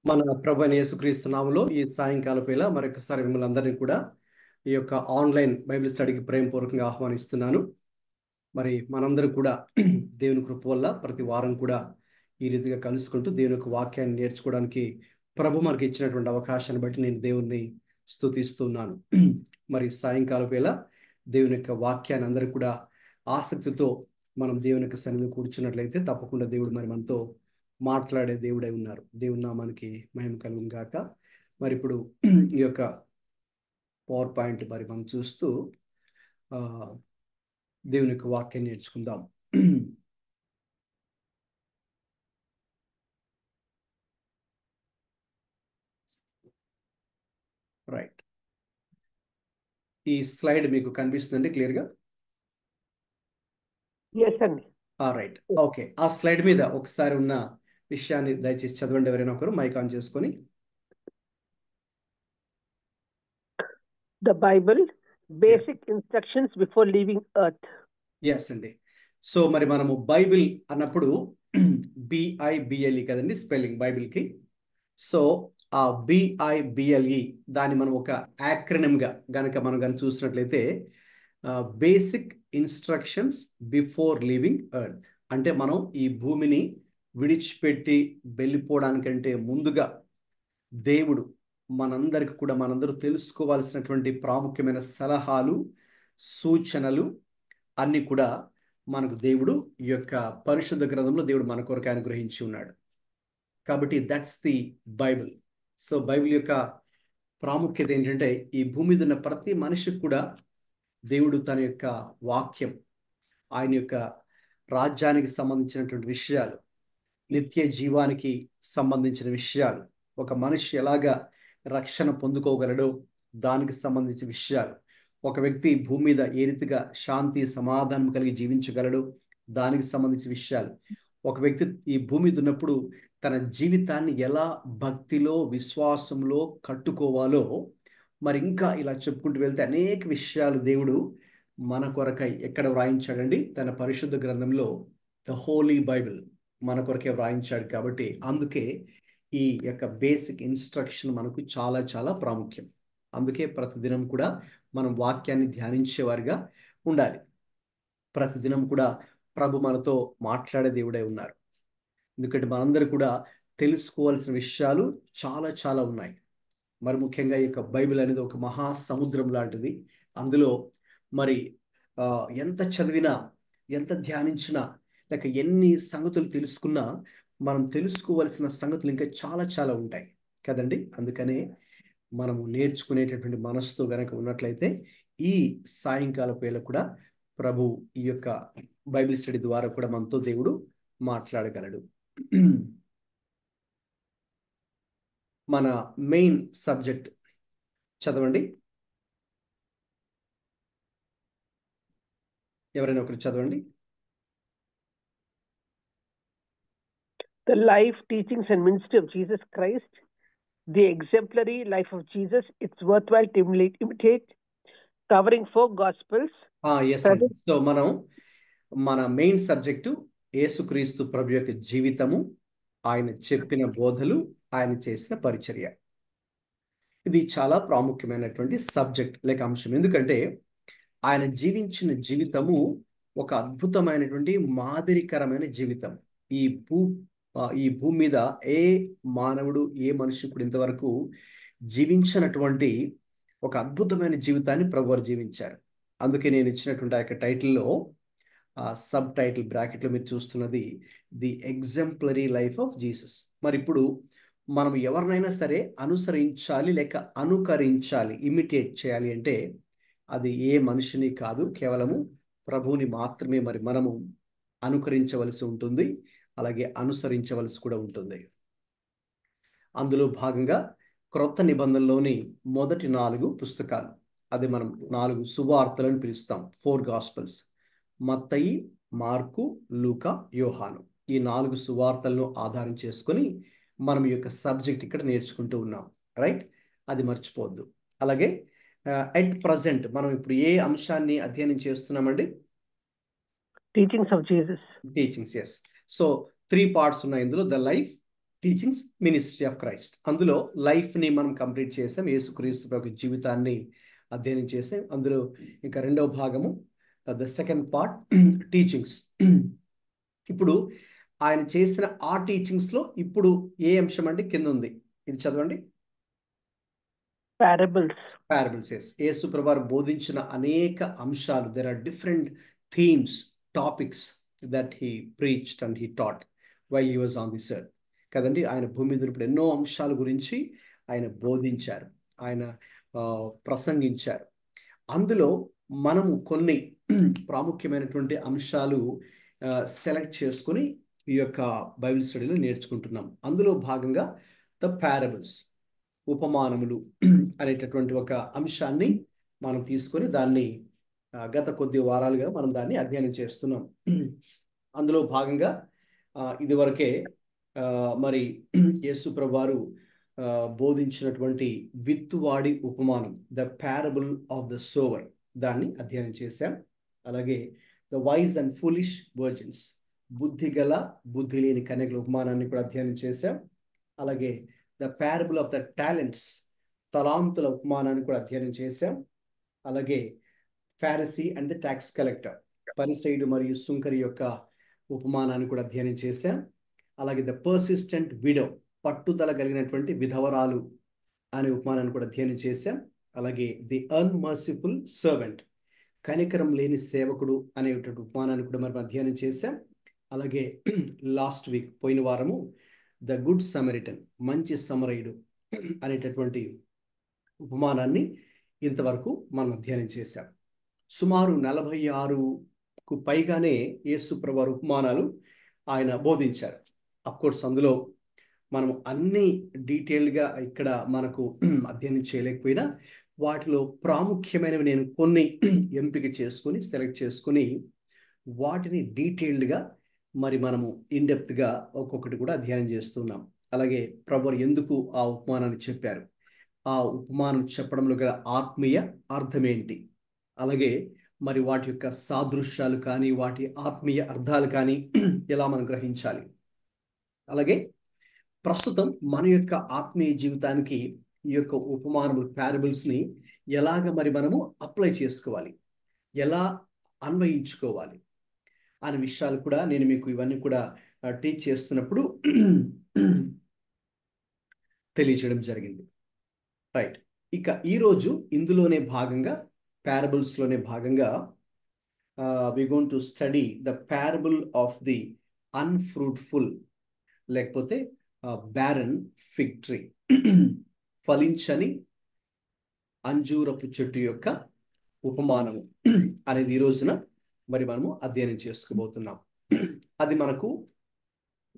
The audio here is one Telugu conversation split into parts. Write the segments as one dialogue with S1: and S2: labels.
S1: మన ప్రభువైన యేసుక్రీస్తు నామములో ఈ సాయంకాల వేళ మరొకసారి మిమ్మల్ని అందరినీ కూడా ఈ యొక్క ఆన్లైన్ బైబిల్ స్టడీకి ప్రేమపూర్వకంగా ఆహ్వానిస్తున్నాను. మరి మనందరూ కూడా దేవుని కృప వల్ల ప్రతి వారం కూడా ఈ రీతిగా కలుసుకుంటూ దేవుని యొక్క వాక్యాన్ని నేర్చుకోవడానికి ప్రభు మనకి ఇచ్చినటువంటి అవకాశాన్ని బట్టి నేను దేవుణ్ణి స్తుతిస్తున్నాను. మరి సాయంకాల వేళ దేవుని యొక్క వాక్యాన్ని అందరూ కూడా ఆసక్తితో మనం దేవుని యొక్క సన్నిధిలో కూర్చున్నట్లయితే తప్పకుండా దేవుడు మరి మనతో మాట్లాడే దేవుడై ఉన్నారు. దేవుని నామానికి మహిమ కలుగును గాక. మరి ఇప్పుడు ఈ యొక్క పవర్ పాయింట్ మరి మనం చూస్తూ దేవుని యొక్క వాక్యం నేర్చుకుందాం. రైట్, ఈ స్లైడ్ మీకు కనిపిస్తుందండి క్లియర్గా? Right, okay. ఆ స్లైడ్ మీద ఒకసారి ఉన్న విషయాన్ని దయచేసి చదవండి. ఎవరైనా ఒకరు మైక్ ఆన్ చేసుకొని.
S2: The Bible, basic instructions before leaving earth.
S1: Yes అండి. సో మరి మనము బైబిల్ అన్నప్పుడు బిఐబిఎల్ఈ కదండి స్పెల్లింగ్ బైబిల్కి. సో ఆ బిఐబిఎల్ఈ దాన్ని మనం ఒక యాక్రనిమ్గా గనక మనం చూసినట్లయితే basic instructions before leaving earth. అంటే మనం ఈ భూమిని విడిచిపెట్టి వెళ్ళిపోవడానికంటే ముందుగా దేవుడు మనందరికి కూడా మనందరూ తెలుసుకోవాల్సినటువంటి ప్రాముఖ్యమైన సలహాలు, సూచనలు అన్నీ కూడా మనకు దేవుడు ఈ యొక్క పరిశుద్ధ గ్రంథంలో దేవుడు మన కొరకు అనుగ్రహించి ఉన్నాడు. కాబట్టి that's the Bible. So Bible యొక్క ప్రాముఖ్యత ఏంటంటే ఈ భూమి మీద ఉన్న ప్రతి మనిషికి కూడా దేవుడు తన యొక్క వాక్యం, ఆయన యొక్క రాజ్యానికి సంబంధించినటువంటి విషయాలు, నిత్య జీవానికి సంబంధించిన విషయాలు, ఒక మనిషి ఎలాగా రక్షణ పొందుకోగలడో దానికి సంబంధించిన విషయాలు, ఒక వ్యక్తి భూమి మీద ఏ రీతిగా శాంతి సమాధానం కలిగి జీవించగలడు దానికి సంబంధించిన విషయాలు, ఒక వ్యక్తి ఈ భూమి మీద ఉన్నప్పుడు తన జీవితాన్ని ఎలా భక్తిలో విశ్వాసంలో కట్టుకోవాలో, మరి ఇంకా ఇలా చెప్పుకుంటూ వెళ్తే అనేక విషయాలు దేవుడు మన కొరకై ఎక్కడ వ్రాయించాడండి? తన పరిశుద్ధ గ్రంథంలో, ద హోలీ బైబిల్ మన కొరకే వ్రాయించాడు. కాబట్టి అందుకే ఈ యొక్క బేసిక్ ఇన్స్ట్రక్షన్ మనకు చాలా చాలా ప్రాముఖ్యం. అందుకే ప్రతిదినం కూడా మనం వాక్యాన్ని ధ్యానించేవారిగా ఉండాలి. ప్రతిదినం కూడా ప్రభు మనతో మాట్లాడే దేవుడై ఉన్నారు. ఎందుకంటే మనందరూ కూడా తెలుసుకోవాల్సిన విషయాలు చాలా చాలా ఉన్నాయి. మరి ముఖ్యంగా ఈ యొక్క బైబిల్ అనేది ఒక మహాసముద్రం లాంటిది. అందులో మరి ఎంత చదివినా, ఎంత ధ్యానించినా, లేక ఎన్ని సంగతులు తెలుసుకున్నా మనం తెలుసుకోవలసిన సంగతులు ఇంకా చాలా చాలా ఉంటాయి కదండి. అందుకనే మనము నేర్చుకునేటటువంటి మనసుతో గనక ఉన్నట్లయితే ఈ సాయంకాల వేళ కూడా ప్రభు ఈ యొక్క బైబిల్ స్టడీ ద్వారా కూడా మనతో దేవుడు మాట్లాడగలడు. మన మెయిన్ సబ్జెక్ట్ చదవండి. ఎవరైనా ఒకరు చదవండి.
S2: The life, teachings and ministry of Jesus Christ, the exemplary life of Jesus, it's worthwhile to imitate, covering 4 gospels.
S1: So మన మెయిన్ సబ్జెక్టు యేసుక్రీస్తు ప్రభు యొక్క జీవితము, ఆయన చెప్పిన బోధలు, ఆయన చేసిన పరిచర్య. ఇది చాలా ప్రాముఖ్యమైనటువంటి సబ్జెక్ట్ లేక అంశం. ఎందుకంటే ఆయన జీవించిన జీవితము ఒక అద్భుతమైనటువంటి మాదిరికరమైన జీవితం. ఈ భూమి మీద ఏ మానవుడు, ఏ మనిషి కూడా ఇంతవరకు జీవించినటువంటి ఒక అద్భుతమైన జీవితాన్ని ప్రభువారు జీవించారు. అందుకే నేను ఇచ్చినటువంటి ఆ యొక్క టైటిల్లో సబ్ టైటిల్ బ్రాకెట్లో మీరు చూస్తున్నది the exemplary life of Jesus. మరి ఇప్పుడు మనం ఎవరినైనా సరే అనుసరించాలి లేక అనుకరించాలి, ఇమిటేట్ చేయాలి అంటే అది ఏ మనిషిని కాదు, కేవలము ప్రభువుని మాత్రమే మరి మనము అనుకరించవలసి ఉంటుంది, అలాగే అనుసరించవలసి కూడా ఉంటుంది. అందులో భాగంగా క్రొత్త నిబంధనలోని మొదటి 4 పుస్తకాలు, అది మనం 4 సువార్తలను పిలుస్తాం, 4 గాస్పల్స్. మత్తయి, మార్కు, లూకా, యోహాను. ఈ 4 సువార్తలను ఆధారం చేసుకొని మనం ఈ యొక్క సబ్జెక్ట్ ఇక్కడ నేర్చుకుంటూ ఉన్నాం. రైట్, అది మర్చిపోవద్దు. అలాగే ఎట్ ప్రజెంట్ మనం ఇప్పుడు ఏ అంశాన్ని అధ్యయనం చేస్తున్నామండి?
S2: Teachings of Jesus.
S1: Teachings, yes. So 3 parts ఉన్నాయి ఇందులో. The life, teachings, ministry of Christ. అందులో లైఫ్ని మనం కంప్లీట్ చేసాం, యేసుక్రీస్తు యొక్క జీవితాన్ని అధ్యయనం చేసాం. అందులో ఇంకా రెండవ భాగము ద సెకండ్ పార్ట్ టీచింగ్స్. ఇప్పుడు ఆయన చేసిన ఆ టీచింగ్స్లో ఇప్పుడు ఏ అంశం అంటే కింద ఉంది, ఇది చదవండి.
S2: Parables.
S1: పారబుల్స్. యేసు ప్రభువారు బోధించిన అనేక అంశాలు. There are different themes, topics that he preached and he taught while he was on this earth కదండి. ఆయన భూమి మీద ఉన్నప్పుడు ఎన్నో అంశాల గురించి ఆయన బోధించారు, ఆయన ప్రసంగించారు. అందులో మనము కొన్ని ప్రాముఖ్యమైనటువంటి అంశాలు సెలెక్ట్ చేసుకొని ఈ యొక్క బైబిల్ స్టడీలో నేర్చుకుంటున్నాం. అందులో భాగంగా ద పారబుల్స్, ఉపమానములు అనేటటువంటి ఒక అంశాన్ని మనం తీసుకొని దాన్ని గత కొద్ది వారాలుగా మనం దాన్ని అధ్యయనం చేస్తున్నాం. అందులో భాగంగా ఇదివరకే మరి యేసు ప్రభువారు బోధించినటువంటి విత్తువాడి ఉపమానం, the parable of the sour, దాన్ని అధ్యయనం చేశాం. అలాగే the wise and foolish virgins, బుద్ధి గల బుద్ధి లేని కన్యకల ఉపమానాన్ని కూడా అధ్యయనం చేశాం. అలాగే the parable of the talents, తలాంతుల ఉపమానాన్ని కూడా అధ్యయనం చేశాం. అలాగే Pharisee and the tax collector, పరిసైడు మరియు సుంకరి యొక్క ఉపమానాన్ని కూడా అధ్యయనం చేశాం. అలాగే ద పర్సిస్టెంట్ విడో, పట్టుదల కలిగినటువంటి విధవరాలు అనే ఉపమానాన్ని కూడా అధ్యయనం చేశాం. అలాగే ది అన్మర్సిఫుల్ సర్వెంట్, కనికరం లేని సేవకుడు అనేటువంటి ఉపమానాన్ని కూడా మనం అధ్యయనం చేశాం. అలాగే లాస్ట్ వీక్, పోయిన వారము, ద గుడ్ సమరిటన్, మంచి సమరయుడు అనేటటువంటి ఉపమానాన్ని ఇంతవరకు మనం అధ్యయనం చేశాం. సుమారు 46కు పైగానే యేసు ప్రభువారు ఉపమానాలు ఆయన బోధించారు. అఫ్కోర్స్ అందులో మనం అన్ని డీటెయిల్గా ఇక్కడ మనకు అధ్యయనం చేయలేకపోయినా వాటిలో ప్రాముఖ్యమైనవి నేను కొన్ని ఎంపిక చేసుకొని సెలెక్ట్ చేసుకొని వాటిని డీటెయిల్డ్గా మరి మనము ఇన్డెప్త్గా ఒక్కొక్కటి కూడా అధ్యయనం చేస్తున్నాం. అలాగే ప్రభువారు ఎందుకు ఆ ఉపమానాన్ని చెప్పారు, ఆ ఉపమానం చెప్పడంలో గల ఆత్మీయ అర్థం ఏంటి, అలాగే మరి వాటి యొక్క సాదృశ్యాలు కానీ వాటి ఆత్మీయ అర్థాలు కానీ ఎలా మనం గ్రహించాలి, అలాగే ప్రస్తుతం మన యొక్క ఆత్మీయ జీవితానికి ఈ యొక్క ఉపమానములు, పారబుల్స్ని ఎలాగ మరి మనము అప్లై చేసుకోవాలి, ఎలా అన్వయించుకోవాలి అనే విషయాలు కూడా నేను మీకు ఇవన్నీ కూడా టీచ్ చేస్తున్నప్పుడు తెలియచేయడం జరిగింది. రైట్. ఇక ఈరోజు ఇందులోనే భాగంగా, పారబుల్స్లోనే భాగంగా we going to study the parable of the unfruitful, లేకపోతే బ్యారన్ ఫిగ్ ట్రీ, ఫలించని అంజూరపు చెట్టు యొక్క ఉపమానము అనేది ఈ రోజున మరి మనము అధ్యయనం చేసుకోబోతున్నాం. అది మనకు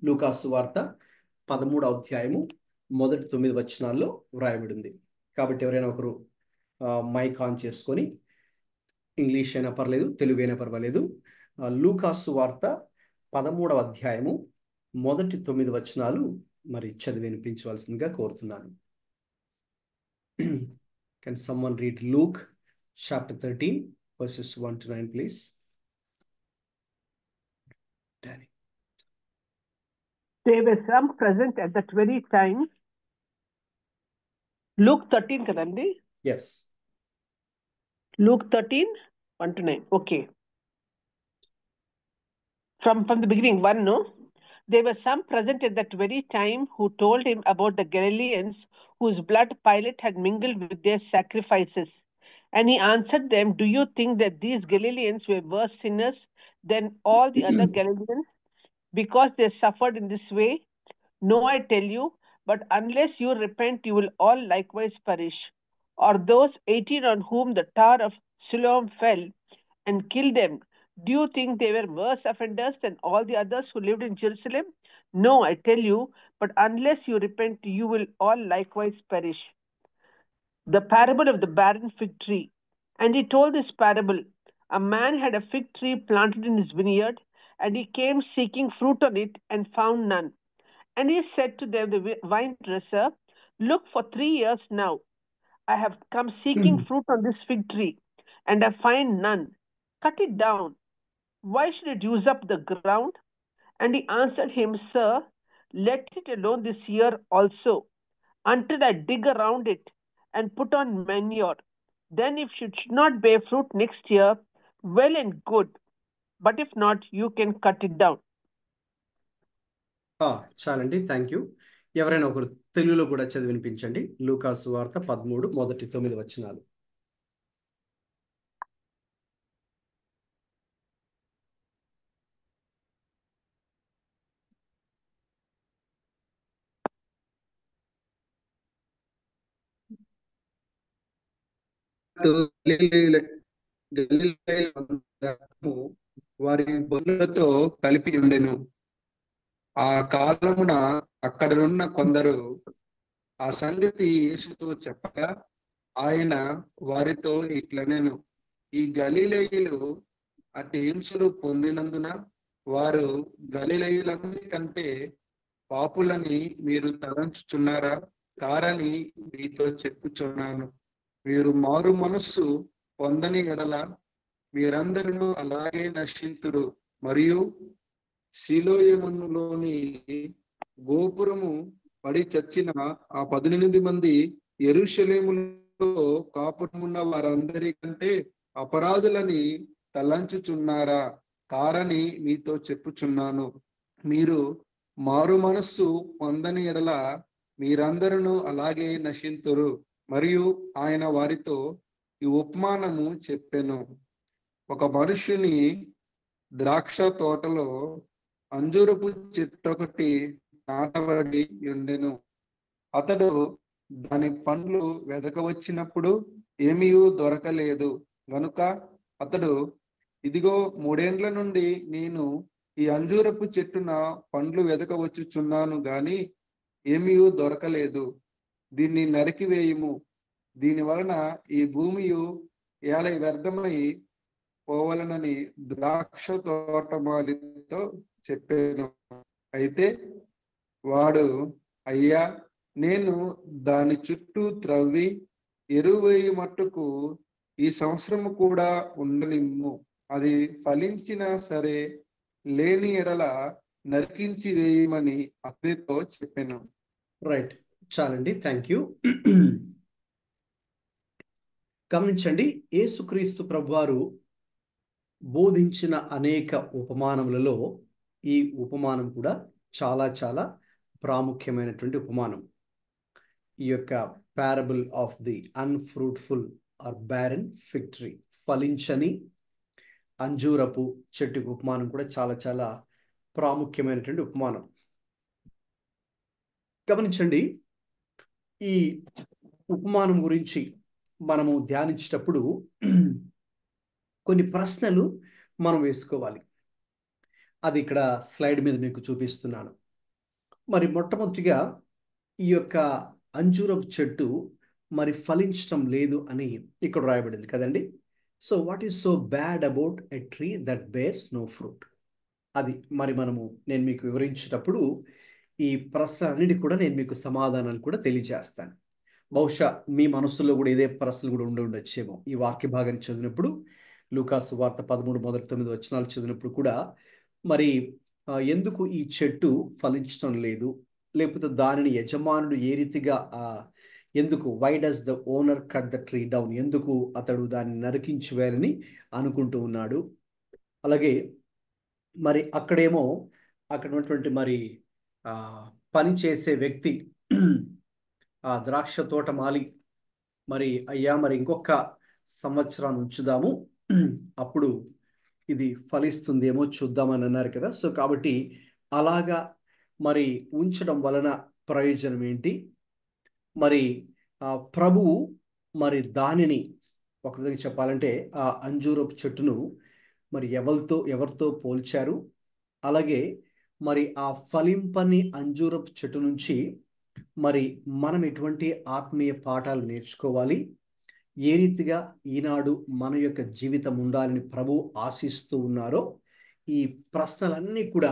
S1: లూకాసు వార్త 13వ అధ్యాయము మొదటి 9 వచనాల్లో వ్రాయబడింది. కాబట్టి ఎవరైనా ఒకరు మైక్ ఆన్ చేసుకొని, ఇంగ్లీష్ అయినా పర్లేదు, తెలుగు అయినా పర్వాలేదు, లూకాసు వార్త 13వ అధ్యాయము మొదటి 9 వచనాలు మరి చదివి వినిపించవలసిందిగా కోరుతున్నాను. Can someone read Luke chapter 13 verses 1 to 9 please? Danny.
S2: There were some present at that very time. Luke 13 kadandi?
S1: Yes.
S2: Luke 13, 1 to 9. Okay. From the beginning, 1, no? There were some present at that very time who told him about the Galileans whose blood Pilate had mingled with their sacrifices. And he answered them, do you think that these Galileans were worse sinners than all the other Galileans because they suffered in this way? No, I tell you, but unless you repent, you will all likewise perish. Or those 18 on whom the tower of Siloam fell and killed them, do you think they were worse offenders than all the others who lived in Jerusalem? No, I tell you, but unless you repent, you will all likewise perish. The parable of the barren fig tree. And he told this parable. A man had a fig tree planted in his vineyard, and he came seeking fruit on it and found none. And he said to them, the vine dresser, look, for 3 years now I have come seeking fruit on this fig tree, and I find none. Cut it down. Why should it use up the ground? And he answered him, Sir, let it alone this year also, until I dig around it and put on manure. Then if it should not bear fruit next year, well and good. But if not, you can cut it down.
S1: చాలండి, థ్యాంక్ యూ. ఎవరైనా ఒకరు తెలుగులో కూడా చదివి వినిపించండి. లూకాసు వార్త 13 మొదటి 9 వచనాలు.
S3: వారి బొర్లతో కలిపి ఉండెను. ఆ కాలమున అక్కడనున్న కొందరు ఆ సంగతి యేసుతో చెప్పగా ఆయన వారితో ఇట్లనెను, ఈ గలిలయులు అట్టి హింసలు పొందినందున వారు గలిలయులందరికంటే పాపులని మీరు తలంచుచున్నారా? కారని మీతో చెప్పుచున్నాను. మీరు మారు మనస్సు పొందని ఎడల మీరందరూ అలాగే నశింతురు. మరియు సిలోయములోని గోపురము పడి చచ్చిన ఆ 18 మంది యెరూషలేములో కాపురమున్న వారందరికంటే అపరాధులని తలంచుచున్నారా? కారని మీతో చెప్పుచున్నాను. మీరు మారు మనస్సు పొందని ఎడల మీరందరూ అలాగే నశింతురు. మరియు ఆయన వారితో ఈ ఉపమానము చెప్పెను. ఒక మనుషుని ద్రాక్ష తోటలో అంజూరపు చెట్టొకటి నాటబడి ఉండెను. అతడు దాని పండ్లు వెదకవచ్చినప్పుడు ఏమీ దొరకలేదు గనుక అతడు, ఇదిగో 3 ఏండ్ల నుండి నేను ఈ అంజూరపు చెట్టున పండ్లు వెదకవచ్చుచున్నాను గాని ఏమీ దొరకలేదు. దీన్ని నరికివేయుము. దీని వలన ఈ భూమియు ఏల వ్యర్థమై పోవలనని ద్రాక్ష తోటమాలితో చెప్పాను. అయితే వాడు, అయ్యా, నేను దాని చుట్టూ త్రవ్వి ఎరువేయి మట్టుకు ఈ సంవత్సరము కూడా ఉండనిమ్ము. అది ఫలించినా సరే, లేని ఎడల నరికించి వేయమని అతనితో చెప్పాను.
S1: రైట్, చాలండి, థ్యాంక్ యూ. గమనించండి, యేసుక్రీస్తు ప్రభువారు బోధించిన అనేక ఉపమానములలో ఈ ఉపమానం కూడా చాలా చాలా ప్రాముఖ్యమైనటువంటి ఉపమానం. ఈ యొక్క parable of the unfruitful or barren fig tree, ఫలించని అంజూరపు చెట్టు ఉపమానం కూడా చాలా చాలా ప్రాముఖ్యమైనటువంటి ఉపమానం. గమనించండి, ఈ ఉపమానం గురించి మనము ధ్యానించేటప్పుడు కొన్ని ప్రశ్నలు మనం వేసుకోవాలి. అది ఇక్కడ స్లైడ్ మీద మీకు చూపిస్తున్నాను. మరి మొట్టమొదటిగా ఈ యొక్క అంజూరపు చెట్టు మరి ఫలించటం లేదు అని ఇక్కడ రాయబడింది కదండి. So what is so bad about a tree that bears no fruit? అది మరి నేను మీకు వివరించేటప్పుడు ఈ ప్రశ్నలన్నిటి కూడా నేను మీకు సమాధానాలు కూడా తెలియజేస్తాను. బహుశా మీ మనసులో కూడా ఇదే ప్రశ్నలు కూడా ఉండొచ్చేమో. ఈ వాక్య భాగాన్ని చదివినప్పుడు, లూకాసు వార్త 13 మొదటి 9 వచనాలు చదివినప్పుడు కూడా మరి ఎందుకు ఈ చెట్టు ఫలించడం లేదు, లేకపోతే దానిని యజమానుడు ఏ రీతిగా ఎందుకు, why does the owner cut the tree down, ఎందుకు అతడు దాన్ని నరికించి వేయాలని అనుకుంటూ ఉన్నాడు. అలాగే మరి అక్కడేమో అక్కడ ఉన్నటువంటి మరి పని చేసే వ్యక్తి, ఆ ద్రాక్ష తోట మాలి, మరి అయ్యా మరి ఇంకొక సంవత్సరాన్ని ఉంచుదాము, అప్పుడు ఇది ఫలిస్తుందేమో చూద్దామని అన్నారు కదా. సో కాబట్టి అలాగా మరి ఉంచడం వలన ప్రయోజనం ఏంటి? మరి ప్రభువు మరి దానిని ఒక విధంగా చెప్పాలంటే ఆ అంజూరపు చెట్టును మరి ఎవరితో పోల్చారు? అలాగే మరి ఆ ఫలింపని అంజూరపు చెట్టు నుంచి మరి మనం ఎటువంటి ఆత్మీయ పాఠాలు నేర్చుకోవాలి? ఏ రీతిగా ఈనాడు మన యొక్క జీవితం ఉండాలని ప్రభు ఆశిస్తూ ఉన్నారో, ఈ ప్రశ్నలన్నీ కూడా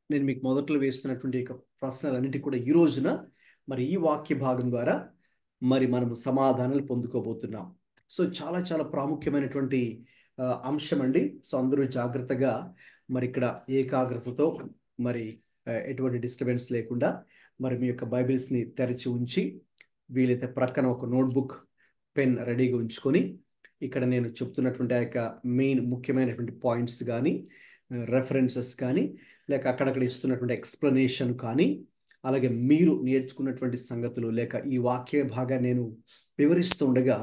S1: నేను మీకు మొదట్లో వేస్తున్నటువంటి ప్రశ్నలన్నిటి కూడా ఈ రోజున మరి ఈ వాక్య భాగం ద్వారా మరి మనము సమాధానాలు పొందుకోబోతున్నాం. సో చాలా చాలా ప్రాముఖ్యమైనటువంటి అంశం అండి. సో అందరూ జాగ్రత్తగా మరి ఇక్కడ ఏకాగ్రతతో మరి ఎటువంటి డిస్టర్బెన్స్ లేకుండా మరి మీ యొక్క బైబిల్స్ని తెరిచి ఉంచి వీలైతే ప్రక్కన ఒక నోట్బుక్ పెన్ రెడీగా ఉంచుకొని ఇక్కడ నేను చెప్తున్నటువంటి ఆ యొక్క మెయిన్ ముఖ్యమైనటువంటి పాయింట్స్ కానీ రెఫరెన్సెస్ కానీ లేక అక్కడక్కడ ఇస్తున్నటువంటి ఎక్స్ప్లెనేషన్ కానీ అలాగే మీరు నేర్చుకున్నటువంటి సంగతులు లేక ఈ వాక్య భాగాన్ని నేను వివరిస్తూ ఉండగా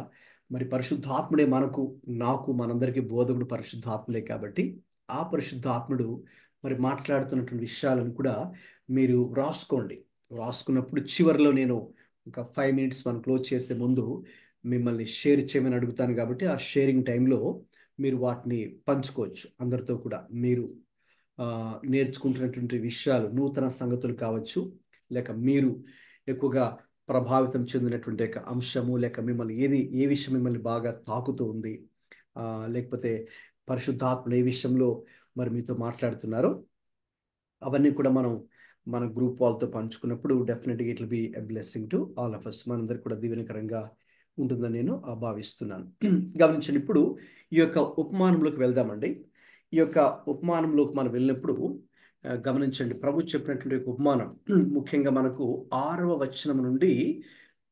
S1: మరి పరిశుద్ధాత్ముడే నాకు మనందరికీ బోధకుడు పరిశుద్ధాత్ముడే కాబట్టి ఆ పరిశుద్ధాత్ముడు మరి మాట్లాడుతున్నటువంటి విషయాలను కూడా మీరు రాసుకున్నప్పుడు చివరిలో నేను ఒక 5 మినిట్స్ మనం క్లోజ్ చేసే ముందు మిమ్మల్ని షేర్ చేయమని అడుగుతాను కాబట్టి ఆ షేరింగ్ టైంలో మీరు వాటిని పంచుకోవచ్చు అందరితో కూడా. మీరు నేర్చుకుంటున్నటువంటి విషయాలు నూతన సంగతులు కావచ్చు లేక మీరు ఎక్కువగా ప్రభావితం చెందినటువంటి యొక్క అంశము లేక మిమ్మల్ని ఏ విషయం మిమ్మల్ని బాగా తాకుతూ ఉంది లేకపోతే పరిశుద్ధాత్మ ఏ విషయంలో మరి మీతో మాట్లాడుతున్నారో అవన్నీ కూడా మన గ్రూప్ వాళ్ళతో పంచుకున్నప్పుడు డెఫినెట్గా it will be a blessing to all of us. మనందరికి కూడా దీవెనకరంగా ఉంటుందని నేను భావిస్తున్నాను. గమనించండి, ఇప్పుడు ఈ యొక్క ఉపమానంలోకి వెళ్దామండి. ఈ యొక్క ఉపమానంలోకి మనం వెళ్ళినప్పుడు గమనించండి, ప్రభు చెప్పినటువంటి ఉపమానం ముఖ్యంగా మనకు 6వ వచనం నుండి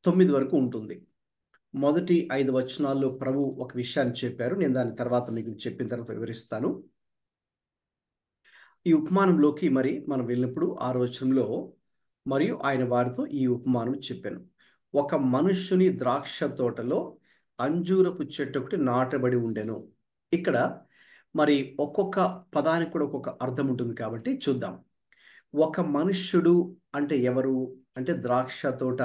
S1: 9 వరకు ఉంటుంది. మొదటి 5 వచనాల్లో ప్రభు ఒక విషయాన్ని చెప్పారు. నేను దాని తర్వాత మీకు చెప్పిన తర్వాత వివరిస్తాను. ఈ ఉపమానంలోకి మరి మనం వెళ్ళినప్పుడు 6వ వచనంలో మరియు ఆయన వారితో ఈ ఉపమానం చెప్పాను. ఒక మనుష్యుని ద్రాక్ష తోటలో అంజూరపు చెట్టు ఒకటి నాటబడి ఉండెను. ఇక్కడ మరి ఒక్కొక్క పదానికి కూడా ఒక్కొక్క అర్థం ఉంటుంది కాబట్టి చూద్దాం. ఒక మనుష్యుడు అంటే ఎవరు అంటే ద్రాక్ష తోట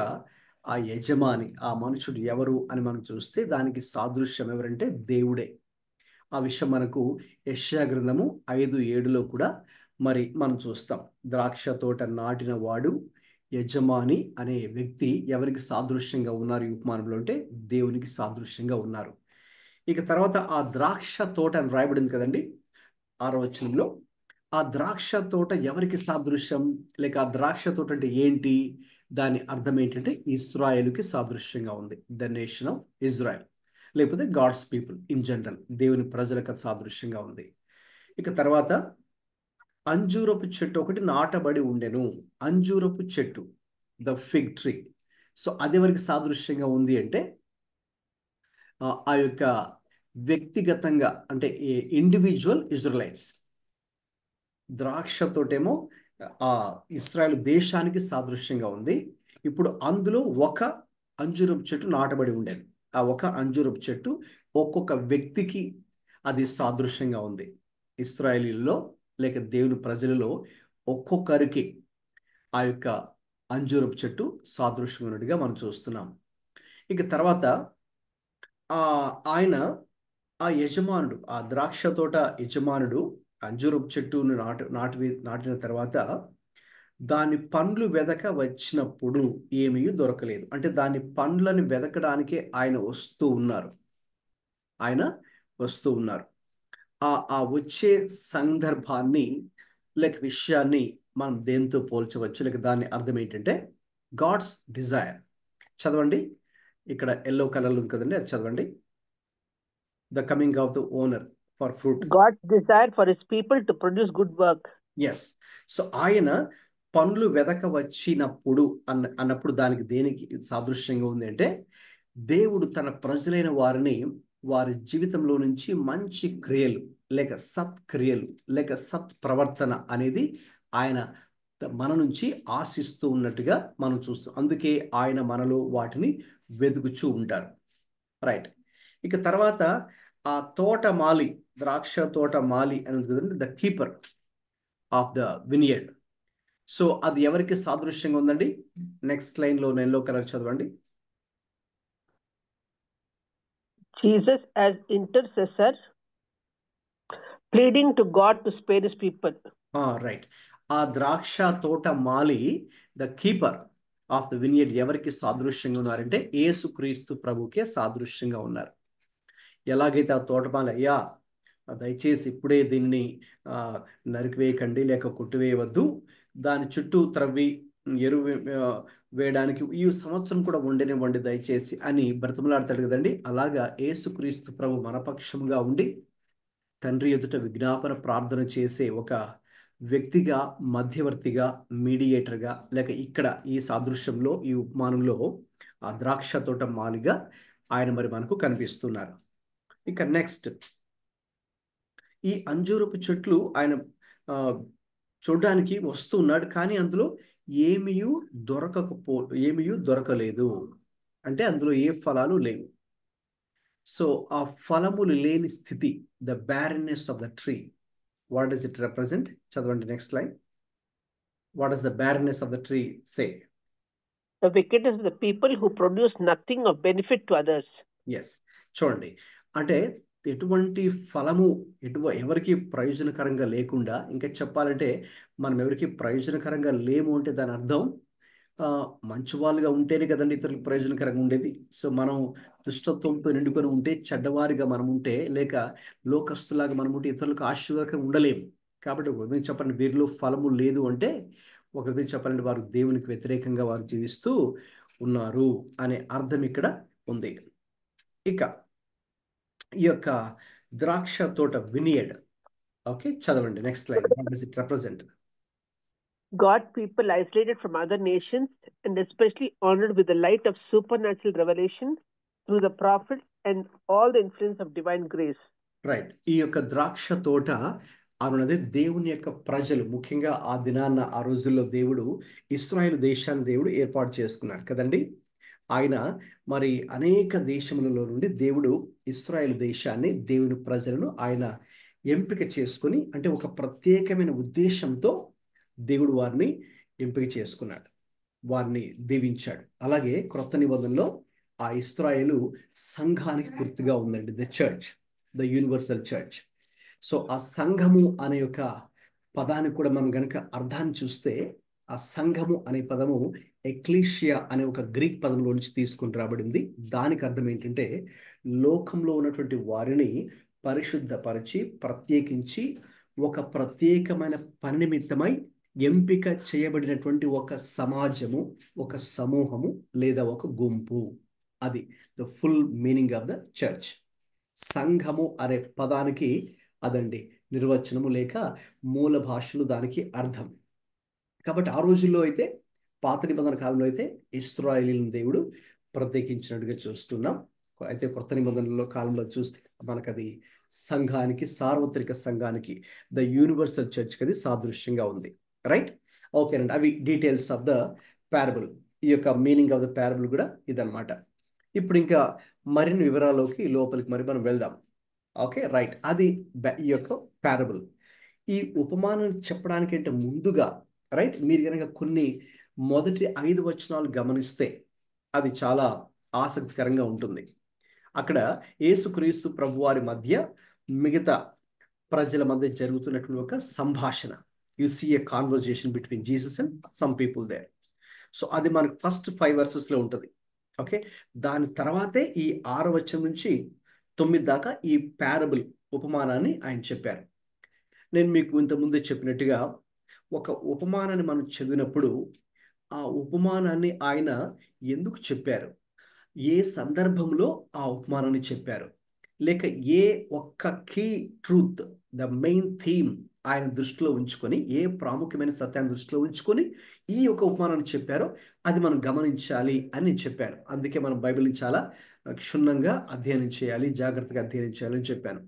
S1: ఆ యజమాని, ఆ మనుషుడు ఎవరు అని మనం చూస్తే దానికి సాదృశ్యం ఎవరంటే దేవుడే. ఆ విషయం మనకు యెషయా గ్రంథము 5:7లో కూడా మరి మనం చూస్తాం. ద్రాక్ష తోట నాటిన వాడు యజమాని అనే వ్యక్తి ఎవరికి సాదృశ్యంగా ఉన్నారు ఈ ఉపమానంలో అంటే దేవునికి సాదృశ్యంగా ఉన్నారు. ఇక తర్వాత ఆ ద్రాక్ష తోట అని రాయబడింది కదండి 6వ వచనంలో. ఆ ద్రాక్ష తోట ఎవరికి సాదృశ్యం లేక ఆ ద్రాక్ష తోట అంటే ఏంటి, దాని అర్థం ఏంటంటే ఇశ్రాయేలుకి సాదృశ్యంగా ఉంది. ద నేషన్ ఆఫ్ ఇజ్రాయెల్ లేకపోతే గాడ్స్ పీపుల్ ఇన్ జనరల్, దేవుని ప్రజలకు సాదృశ్యంగా ఉంది. ఇక తర్వాత అంజూరపు చెట్టు ఒకటి నాటబడి ఉండెను. అంజూరపు చెట్టు, ద ఫిగ్ ట్రీ. సో అది ఎవరికి సాదృశ్యంగా ఉంది అంటే ఆ యొక్క వ్యక్తిగతంగా అంటే ఇండివిజువల్ ఇజ్రాయెలైట్స్. ద్రాక్షతోటేమో ఆ ఇశ్రాయేలు దేశానికి సాదృశ్యంగా ఉంది. ఇప్పుడు అందులో ఒక అంజూరపు చెట్టు నాటబడి ఉండేది. ఆ ఒక అంజూరపు చెట్టు ఒక్కొక్క వ్యక్తికి అది సాదృశ్యంగా ఉంది. ఇశ్రాయేలీల్లో లేక దేవుని ప్రజలలో ఒక్కొక్కరికి ఆ యొక్క అంజూరపు చెట్టు సాదృశ్యంగా ఉన్నట్టుగా మనం చూస్తున్నాం. ఇక తర్వాత ఆయన ఆ యజమానుడు, ఆ ద్రాక్ష తోట యజమానుడు అంజూరపు చెట్టును నాటిన తర్వాత దాని పండ్లు వెదక వచ్చినప్పుడు ఏమీ దొరకలేదు. అంటే దాని పండ్లను వెదకడానికే ఆయన వస్తూ ఉన్నారు. ఆ వచ్చే సందర్భాన్ని లేక విషయాన్ని మనం దేంతో పోల్చవచ్చు లేక దాని అర్థం ఏంటంటే గాడ్స్ డిజైర్. చదవండి, ఇక్కడ ఎల్లో కలర్ ఉంది కదండి, అది చదవండి. The coming of the owner for fruit.
S2: God's desire for his people to produce good work.
S1: Yes. So ఆయన పండ్లు వెదక వచ్చినప్పుడు అన్నప్పుడు దానికి దేనికి సాదృశ్యంగా ఉంది అంటే దేవుడు తన ప్రజలైన వారిని వారి జీవితంలో నుంచి మంచి క్రియలు లేక సత్క్రియలు లేక సత్ ప్రవర్తన అనేది ఆయన మన నుంచి ఆశిస్తూ ఉన్నట్టుగా మనం చూస్తాం. అందుకే ఆయన మనలో వాటిని వెతుకుచూ ఉంటారు. రైట్. ఇక తర్వాత ఆ తోటమాలి, ద్రాక్ష తోటమాలి అనేది the keeper of the vineyard. So అది ఎవరికి సాదృశ్యంగా ఉందండి? నెక్స్ట్ లైన్లో ఎల్లో కలర్ చదవండి.
S2: Jesus as intercessor pleading to God to spare his people.
S1: Right. ఆ ద్రాక్ష తోట మాలి, ద కీపర్ ఆఫ్ ద వినియర్డ్ ఎవరికి సాదృశ్యంగా ఉన్నారంటే యేసుక్రీస్తు ప్రభుకే సాదృశ్యంగా ఉన్నారు. ఎలాగైతే ఆ తోటమాలి, అయ్యా దయచేసి ఇప్పుడే దీన్ని నరికివేయకండి లేక కొట్టివేయవద్దు, దాని చుట్టూ త్రవ్వి ఎరువు వేయడానికి ఈ సంవత్సరం కూడా ఉండనివ్వండి దయచేసి అని బ్రతిమలాడతాడు కదండి. అలాగా యేసుక్రీస్తు ప్రభు మనపక్షంగా ఉండి తండ్రి ఎదుట విజ్ఞాపన ప్రార్థన చేసే ఒక వ్యక్తిగా, మధ్యవర్తిగా, మీడియేటర్గా, లేక ఇక్కడ ఈ సాదృశ్యంలో ఈ ఉపమానంలో ఆ ద్రాక్ష తోట మాలిగా ఆయన మరి మనకు కనిపిస్తున్నారు. ఇక నెక్స్ట్, ఈ అంజూరపు చెట్లు ఆయన ఆ, చూడడానికి వస్తూ ఉన్నాడు, కానీ అందులో ఏమీయూ ఏమీయూ దొరకలేదు. అంటే అందులో ఏ ఫలాలు లేవు. సో ఆ ఫలములు లేని స్థితి, the barrenness of the tree, what does it represent? చదవండి next line. What does the barrenness of the tree say?
S2: The wickedness of the people who produce nothing of benefit to others.
S1: Yes, చూడండి, అంటే ఎటువంటి ఫలము ఎవరికి ప్రయోజనకరంగా లేకుండా, ఇంకా చెప్పాలంటే మనం ఎవరికి ప్రయోజనకరంగా లేము అంటే దాని అర్థం మంచి వాళ్ళుగా ఉంటేనే కదండి ఇతరులకు ప్రయోజనకరంగా ఉండేది. సో మనం దుష్టత్వంతో నిండుకొని ఉంటే, చెడ్డవారిగా మనం ఉంటే, లేక లోకస్తులాగా మనం ఉంటే ఇతరులకు ఆశీర్వాదకరంగా ఉండలేము. కాబట్టి ఒక విధంగా చెప్పండి, వీరిలో ఫలము లేదు అంటే ఒక విధంగా చెప్పాలంటే వారు దేవునికి వ్యతిరేకంగా వారు జీవిస్తూ ఉన్నారు అనే అర్థం ఇక్కడ ఉంది. ఇక ఈ యొక్క ద్రాక్ష తోట వినియడ్, ఓకే, చదవండి next line. What does it represent?
S2: God people isolated from other nations and especially honored with the light of supernatural revelation through the prophets and all the influence of divine grace.
S1: Right. ఈ యొక్క ద్రాక్ష తోట అనున్నది దేవుని యొక్క ప్రజలు, ముఖ్యంగా ఆ దినాన్న ఆ రోజుల్లో దేవుడు ఇశ్రాయేలు దేశాన్ని దేవుడు ఏర్పాటు చేసుకున్నారు కదండి. ఆయన మరి అనేక దేశములలో నుండి దేవుడు ఇశ్రాయేలు దేశాన్ని, దేవుని ప్రజలను ఆయన ఎంపిక చేసుకుని, అంటే ఒక ప్రత్యేకమైన ఉద్దేశంతో దేవుడు వారిని ఎంపిక చేసుకున్నాడు, వారిని దీవించాడు. అలాగే క్రొత్త నిబంధనలో ఆ ఇశ్రాయేలు సంఘానికి గుర్తుగా ఉందండి, the church, the universal church. So ఆ సంఘము అనే యొక్క పదానికి కూడా మనం గనక అర్థాన్ని చూస్తే, ఆ సంఘము అనే పదము ఎక్లీషియా అనే ఒక గ్రీక్ పదంలో నుంచి తీసుకుని రాబడింది. దానికి అర్థం ఏంటంటే లోకంలో ఉన్నటువంటి వారిని పరిశుద్ధపరిచి, ప్రత్యేకించి ఒక ప్రత్యేకమైన పని నిమిత్తమై ఎంపిక చేయబడినటువంటి ఒక సమాజము, ఒక సమూహము లేదా ఒక గుంపు. అది the full meaning of the church. సంఘము అనే పదానికి అదండి నిర్వచనము లేక మూల భాషలు దానికి అర్థం. కాబట్టి ఆ రోజుల్లో అయితే, పాత నిబంధన కాలంలో అయితే ఇశ్రాయేలీయులను దేవుడు ప్రత్యేకించినట్టుగా చూస్తున్నాం. అయితే కొత్త నిబంధనలో కాలంలో చూస్తే మనకు అది సంఘానికి, సార్వత్రిక సంఘానికి, ద యూనివర్సల్ చర్చ్కి అది సాదృశ్యంగా ఉంది. రైట్, ఓకేనండి. అవి డీటెయిల్స్ ఆఫ్ ద ప్యారబుల్. ఈ యొక్క మీనింగ్ ఆఫ్ ద ప్యారబుల్ కూడా ఇదన్నమాట. ఇప్పుడు ఇంకా మరిన్ని వివరాల్లోకి లోపలికి మరి మనం వెళ్దాం. Okay, right. అది ఈ యొక్క ప్యారబుల్. ఈ ఉపమానం చెప్పడానికంటే ముందుగా, రైట్, మీరు కనుక కొన్ని మొదటి 5 వచనాలు గమనిస్తే అది చాలా ఆసక్తికరంగా ఉంటుంది. అక్కడ యేసుక్రీస్తు ప్రభువారి మధ్య మిగతా ప్రజల మధ్య జరుగుతున్నటువంటి ఒక సంభాషణ. You see a conversation between Jesus and some people there. So అది మనకు ఫస్ట్ 5 వర్సెస్లో ఉంటుంది. ఓకే, దాని తర్వాతే ఈ 6వ వచనం నుంచి 9 దాకా ఈ ప్యారబుల్ ఉపమానాన్ని ఆయన చెప్పారు. నేను మీకు ఇంతకుముందే చెప్పినట్టుగా ఒక ఉపమానాన్ని మనం చదివినప్పుడు ఆ ఉపమానాన్ని ఆయన ఎందుకు చెప్పారు, ఏ సందర్భంలో ఆ ఉపమానాన్ని చెప్పారు, లేక ఏ ఒక్క key truth, the main theme ఆయన దృష్టిలో ఉంచుకొని, ఏ ప్రాముఖ్యమైన సత్యాన్ని దృష్టిలో ఉంచుకొని ఈ యొక్క ఉపమానాన్ని చెప్పారో అది మనం గమనించాలి అని నేను చెప్పాను. అందుకే మనం బైబిల్ని చాలా క్షుణ్ణంగా అధ్యయనం చేయాలి, జాగ్రత్తగా అధ్యయనం చేయాలని చెప్పాను.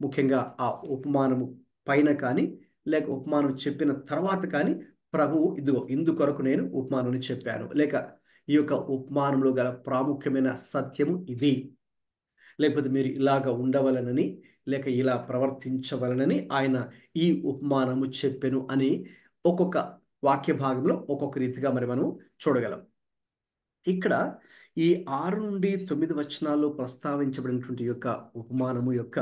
S1: ముఖ్యంగా ఆ ఉపమానము పైన కానీ, లేక ఉపమానం చెప్పిన తర్వాత కానీ ప్రభువు ఇదిగో ఇందుకొరకు నేను ఉపమానాన్ని చెప్పాను, లేక ఈ యొక్క ఉపమానంలో గల ప్రాముఖ్యమైన సత్యము ఇది, లేకపోతే మీరు ఇలాగ ఉండవలనని, లేక ఇలా ప్రవర్తించవలనని ఆయన ఈ ఉపమానము చెప్పెను అని ఒక్కొక్క వాక్య భాగంలో ఒక్కొక్క రీతిగా మరి మనం చూడగలం. ఇక్కడ ఈ 6 నుండి 9 వచనాల్లో ప్రస్తావించబడినటువంటి యొక్క ఉపమానము యొక్క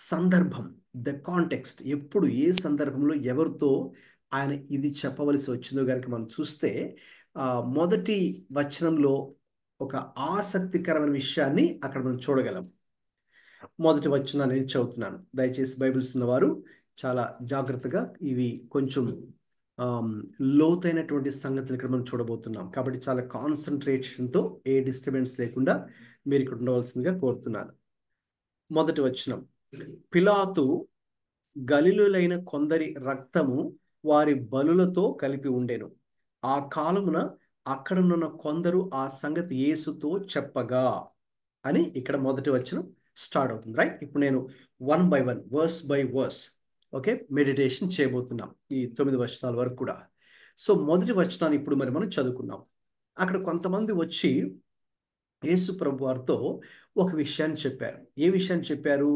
S1: సందర్భం, ద కాంటెక్స్ట్, ఎప్పుడు ఏ సందర్భంలో ఎవరితో ఆయన ఇది చెప్పవలసి వచ్చిందో కనుక మనం చూస్తే, మొదటి వచనంలో ఒక ఆసక్తికరమైన విషయాన్ని అక్కడ మనం చూడగలం. మొదటి వచనాన్ని నేను చదువుతున్నాను, దయచేసి బైబిల్స్ ఉన్నవారు చాలా జాగ్రత్తగా, ఇవి కొంచెం లోతైనటువంటి సంగతులు ఇక్కడ మనం చూడబోతున్నాం. కాబట్టి చాలా కాన్సన్ట్రేషన్తో, ఏ డిస్టర్బెన్స్ లేకుండా మీరు ఇక్కడ ఉండవలసిందిగా కోరుతున్నాను. మొదటి వచనం, పిలాతు గలిలయులైన కొందరి రక్తము వారి బలులతో కలిపి ఉండెను. ఆ కాలమున అక్కడనున్న కొందరు ఆ సంగతి యేసుతో చెప్పగా అని ఇక్కడ మొదటి వచనం స్టార్ట్ అవుతుంది. రైట్, ఇప్పుడు నేను 1 by 1 verse by verse okay meditation చేయబోతున్నాం ఈ 9 వచనాల వరకు కూడా. సో మొదటి వచనాన్ని ఇప్పుడు మరి మనం చదువుకున్నాం. అక్కడ కొంతమంది వచ్చి యేసు ప్రభు వారితో ఒక విషయాన్ని చెప్పారు. ఏ విషయాన్ని చెప్పారు?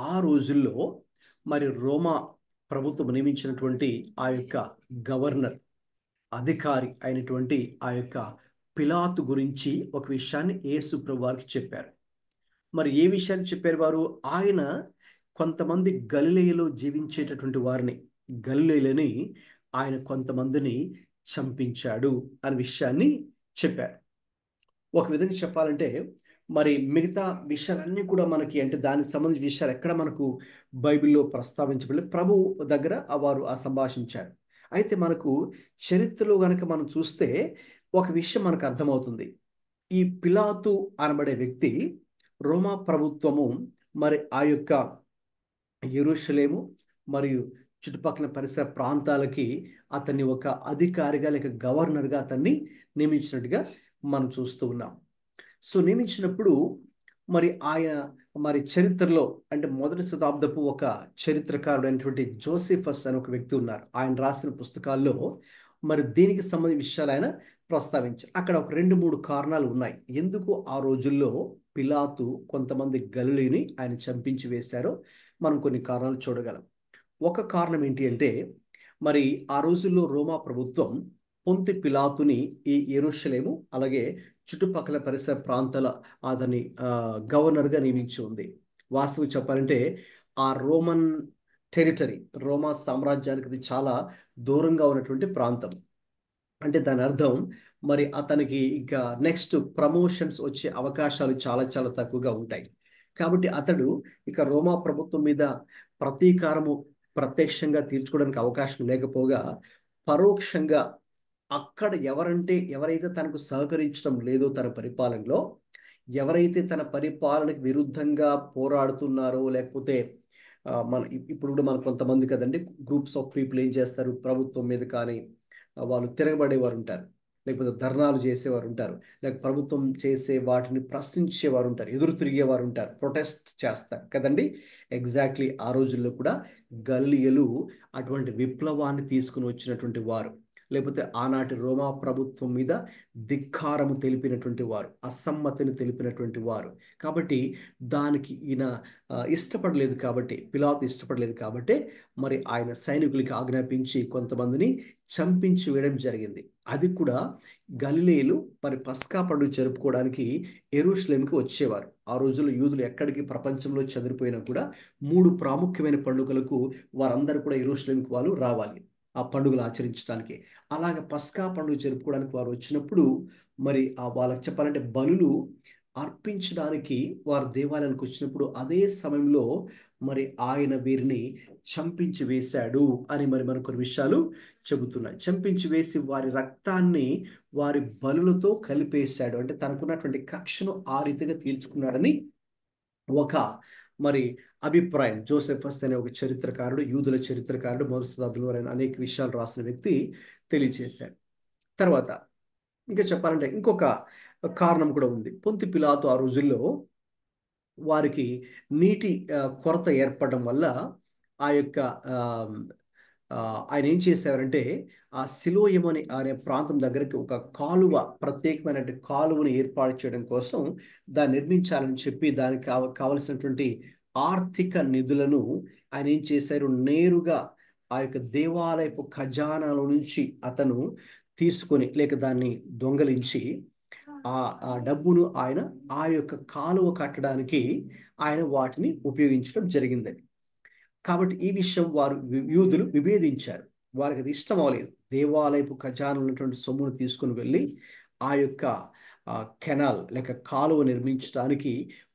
S1: ఆ రోజుల్లో మరి రోమా ప్రభుత్వం నియమించినటువంటి ఆ యొక్క గవర్నర్ అధికారి అయినటువంటి ఆ యొక్క పిలాతు గురించి ఒక విషయాన్ని యేసు ప్రభు వారికి చెప్పారు. మరి ఏ విషయాన్ని చెప్పారు వారు? ఆయన కొంతమంది గలిలయలో జీవించేటటువంటి వారిని, గలిలయలని ఆయన కొంతమందిని చంపించాడు అనే విషయాన్ని చెప్పారు. ఒక విధంగా చెప్పాలంటే మరి మిగతా విషయాలన్నీ కూడా మనకి అంటే దానికి సంబంధించిన విషయాలు ఎక్కడ మనకు బైబిల్లో ప్రస్తావించబడలేదు. ప్రభు దగ్గర వారు సంభాషించారు. అయితే మనకు చరిత్రలో గనక మనం చూస్తే ఒక విషయం మనకు అర్థమవుతుంది. ఈ పిలాతు అనబడే వ్యక్తి రోమా ప్రభుత్వము మరి ఆ యొక్క యెరూషలేము మరియు చుట్టుపక్కల పరిసర ప్రాంతాలకి అతన్ని ఒక అధికారిగా లేక గవర్నర్గా అతన్ని నియమించినట్టుగా మనం చూస్తూ ఉన్నాం. సో నియమించినప్పుడు మరి ఆయన మరి చరిత్రలో అంటే మొదటి శతాబ్దపు ఒక చరిత్రకారుడైనటువంటి జోసెఫస్ అని ఒక వ్యక్తి ఉన్నారు. ఆయన రాసిన పుస్తకాల్లో మరి దీనికి సంబంధించిన విషయాలు ఆయన ప్రస్తావించారు. అక్కడ ఒక 2-3 కారణాలు ఉన్నాయి ఎందుకు ఆ రోజుల్లో పిలాతు కొంతమంది గలిలీని ఆయన చంపించి వేశారో మనం కొన్ని కారణాలు చూడగలం. ఒక కారణం ఏంటి అంటే మరి ఆ రోజుల్లో రోమా ప్రభుత్వం పొంతి పిలాతుని ఈ యెరూషలేము అలాగే చుట్టుపక్కల పరిసర ప్రాంతాల అతని గవర్నర్గా నియమించి ఉంది. వాస్తవం చెప్పాలంటే ఆ రోమన్ టెరిటరీ, రోమా సామ్రాజ్యానికి ఇది చాలా దూరంగా ఉన్నటువంటి ప్రాంతం. అంటే దాని అర్థం మరి అతనికి ఇంకా నెక్స్ట్ ప్రమోషన్స్ వచ్చే అవకాశాలు చాలా చాలా తక్కువగా ఉంటాయి. కాబట్టి అతడు ఇక రోమా ప్రభుత్వం మీద ప్రతీకారము ప్రత్యక్షంగా తీర్చుకోవడానికి అవకాశం లేకపోగా పరోక్షంగా అక్కడ ఎవరైతే తనకు సహకరించడం లేదో తన పరిపాలనలో, ఎవరైతే తన పరిపాలనకు విరుద్ధంగా పోరాడుతున్నారో లేకపోతే ఇప్పుడు కూడా మన కొంతమంది కదండి గ్రూప్స్ ఆఫ్ పీపుల్ ఏం చేస్తారు, ప్రభుత్వం మీద కానీ వాళ్ళు తిరగబడేవారు ఉంటారు, లేకపోతే ధర్నాలు చేసేవారు ఉంటారు, లేక ప్రభుత్వం చేసే వాటిని ప్రశ్నించేవారు ఉంటారు, ఎదురు తిరిగేవారు ఉంటారు, ప్రొటెస్ట్ చేస్తారు కదండి. ఎగ్జాక్ట్లీ ఆ రోజుల్లో కూడా గల్లీయులు అటువంటి విప్లవాన్ని తీసుకుని వచ్చినటువంటి వారు, లేకపోతే ఆనాటి రోమా ప్రభుత్వం మీద ధిక్కారము తెలిపినటువంటి వారు, అసమ్మతిని తెలిపినటువంటి వారు. కాబట్టి దానికి ఈయన ఇష్టపడలేదు కాబట్టి, పిలాతు ఇష్టపడలేదు కాబట్టి మరి ఆయన సైనికులకి ఆజ్ఞాపించి కొంతమందిని చంపించి వేయడం జరిగింది. అది కూడా గలిలయలు మరి పస్కా పండుగ జరుపుకోవడానికి యెరూషలేముకి వచ్చేవారు. ఆ రోజుల్లో యూదులు ఎక్కడికి ప్రపంచంలో చెదిరిపోయినా కూడా 3 ప్రాముఖ్యమైన పండుగలకు వారందరూ కూడా యెరూషలేముకి వాళ్ళు రావాలి ఆ పండుగలు ఆచరించడానికి. అలాగే పస్కా పండుగ జరుపుకోవడానికి వారు వచ్చినప్పుడు మరి వాళ్ళకి చెప్పాలంటే బలులు అర్పించడానికి వారు దేవాలయానికి వచ్చినప్పుడు అదే సమయంలో మరి ఆయన వీరిని చంపించి వేశాడు అని మరి మనకు కొన్ని విషయాలు చెబుతున్నాయి. చంపించి వేసి వారి రక్తాన్ని వారి బలులతో కలిపేశాడు. అంటే తనకున్నటువంటి కక్షను ఆ రీతిగా తీర్చుకున్నాడని ఒక మరి అభిప్రాయం. జోసెఫస్ అనే ఒక చరిత్రకారుడు, యూదుల చరిత్రకారుడు, మొదటి శతాబ్దంలో ఆయన అనేక విషయాలు రాసిన వ్యక్తి తెలియజేశాడు. తర్వాత ఇంకా చెప్పాలంటే ఇంకొక కారణం కూడా ఉంది. పొంతి పిలాతు ఆ రోజుల్లో వారికి నీటి కొరత ఏర్పడడం వల్ల ఆ యొక్క ఆయన ఏం చేశారంటే ఆ సిలోయము అనే ప్రాంతం దగ్గరికి ఒక కాలువ, ప్రత్యేకమైన కాలువను ఏర్పాటు చేయడం కోసం దాన్ని నిర్మించాలని చెప్పి దానికి కావలసినటువంటి ఆర్థిక నిధులను ఆయన ఏం చేశారు, నేరుగా ఆ యొక్క దేవాలయపు ఖజానాల నుంచి అతను తీసుకొని లేక దాన్ని దొంగలించి ఆ డబ్బును ఆయన ఆ యొక్క కాలువ కట్టడానికి ఆయన వాటిని ఉపయోగించడం జరిగిందని. కాబట్టి ఈ విషయం వారు యూదులు విభేదించారు. వారికి అది ఇష్టం అవ్వలేదు. దేవాలయపు ఖజానా ఉన్నటువంటి సొమ్మును తీసుకుని వెళ్ళి ఆ యొక్క కెనాల్ లేక కాలువ నిర్మించడానికి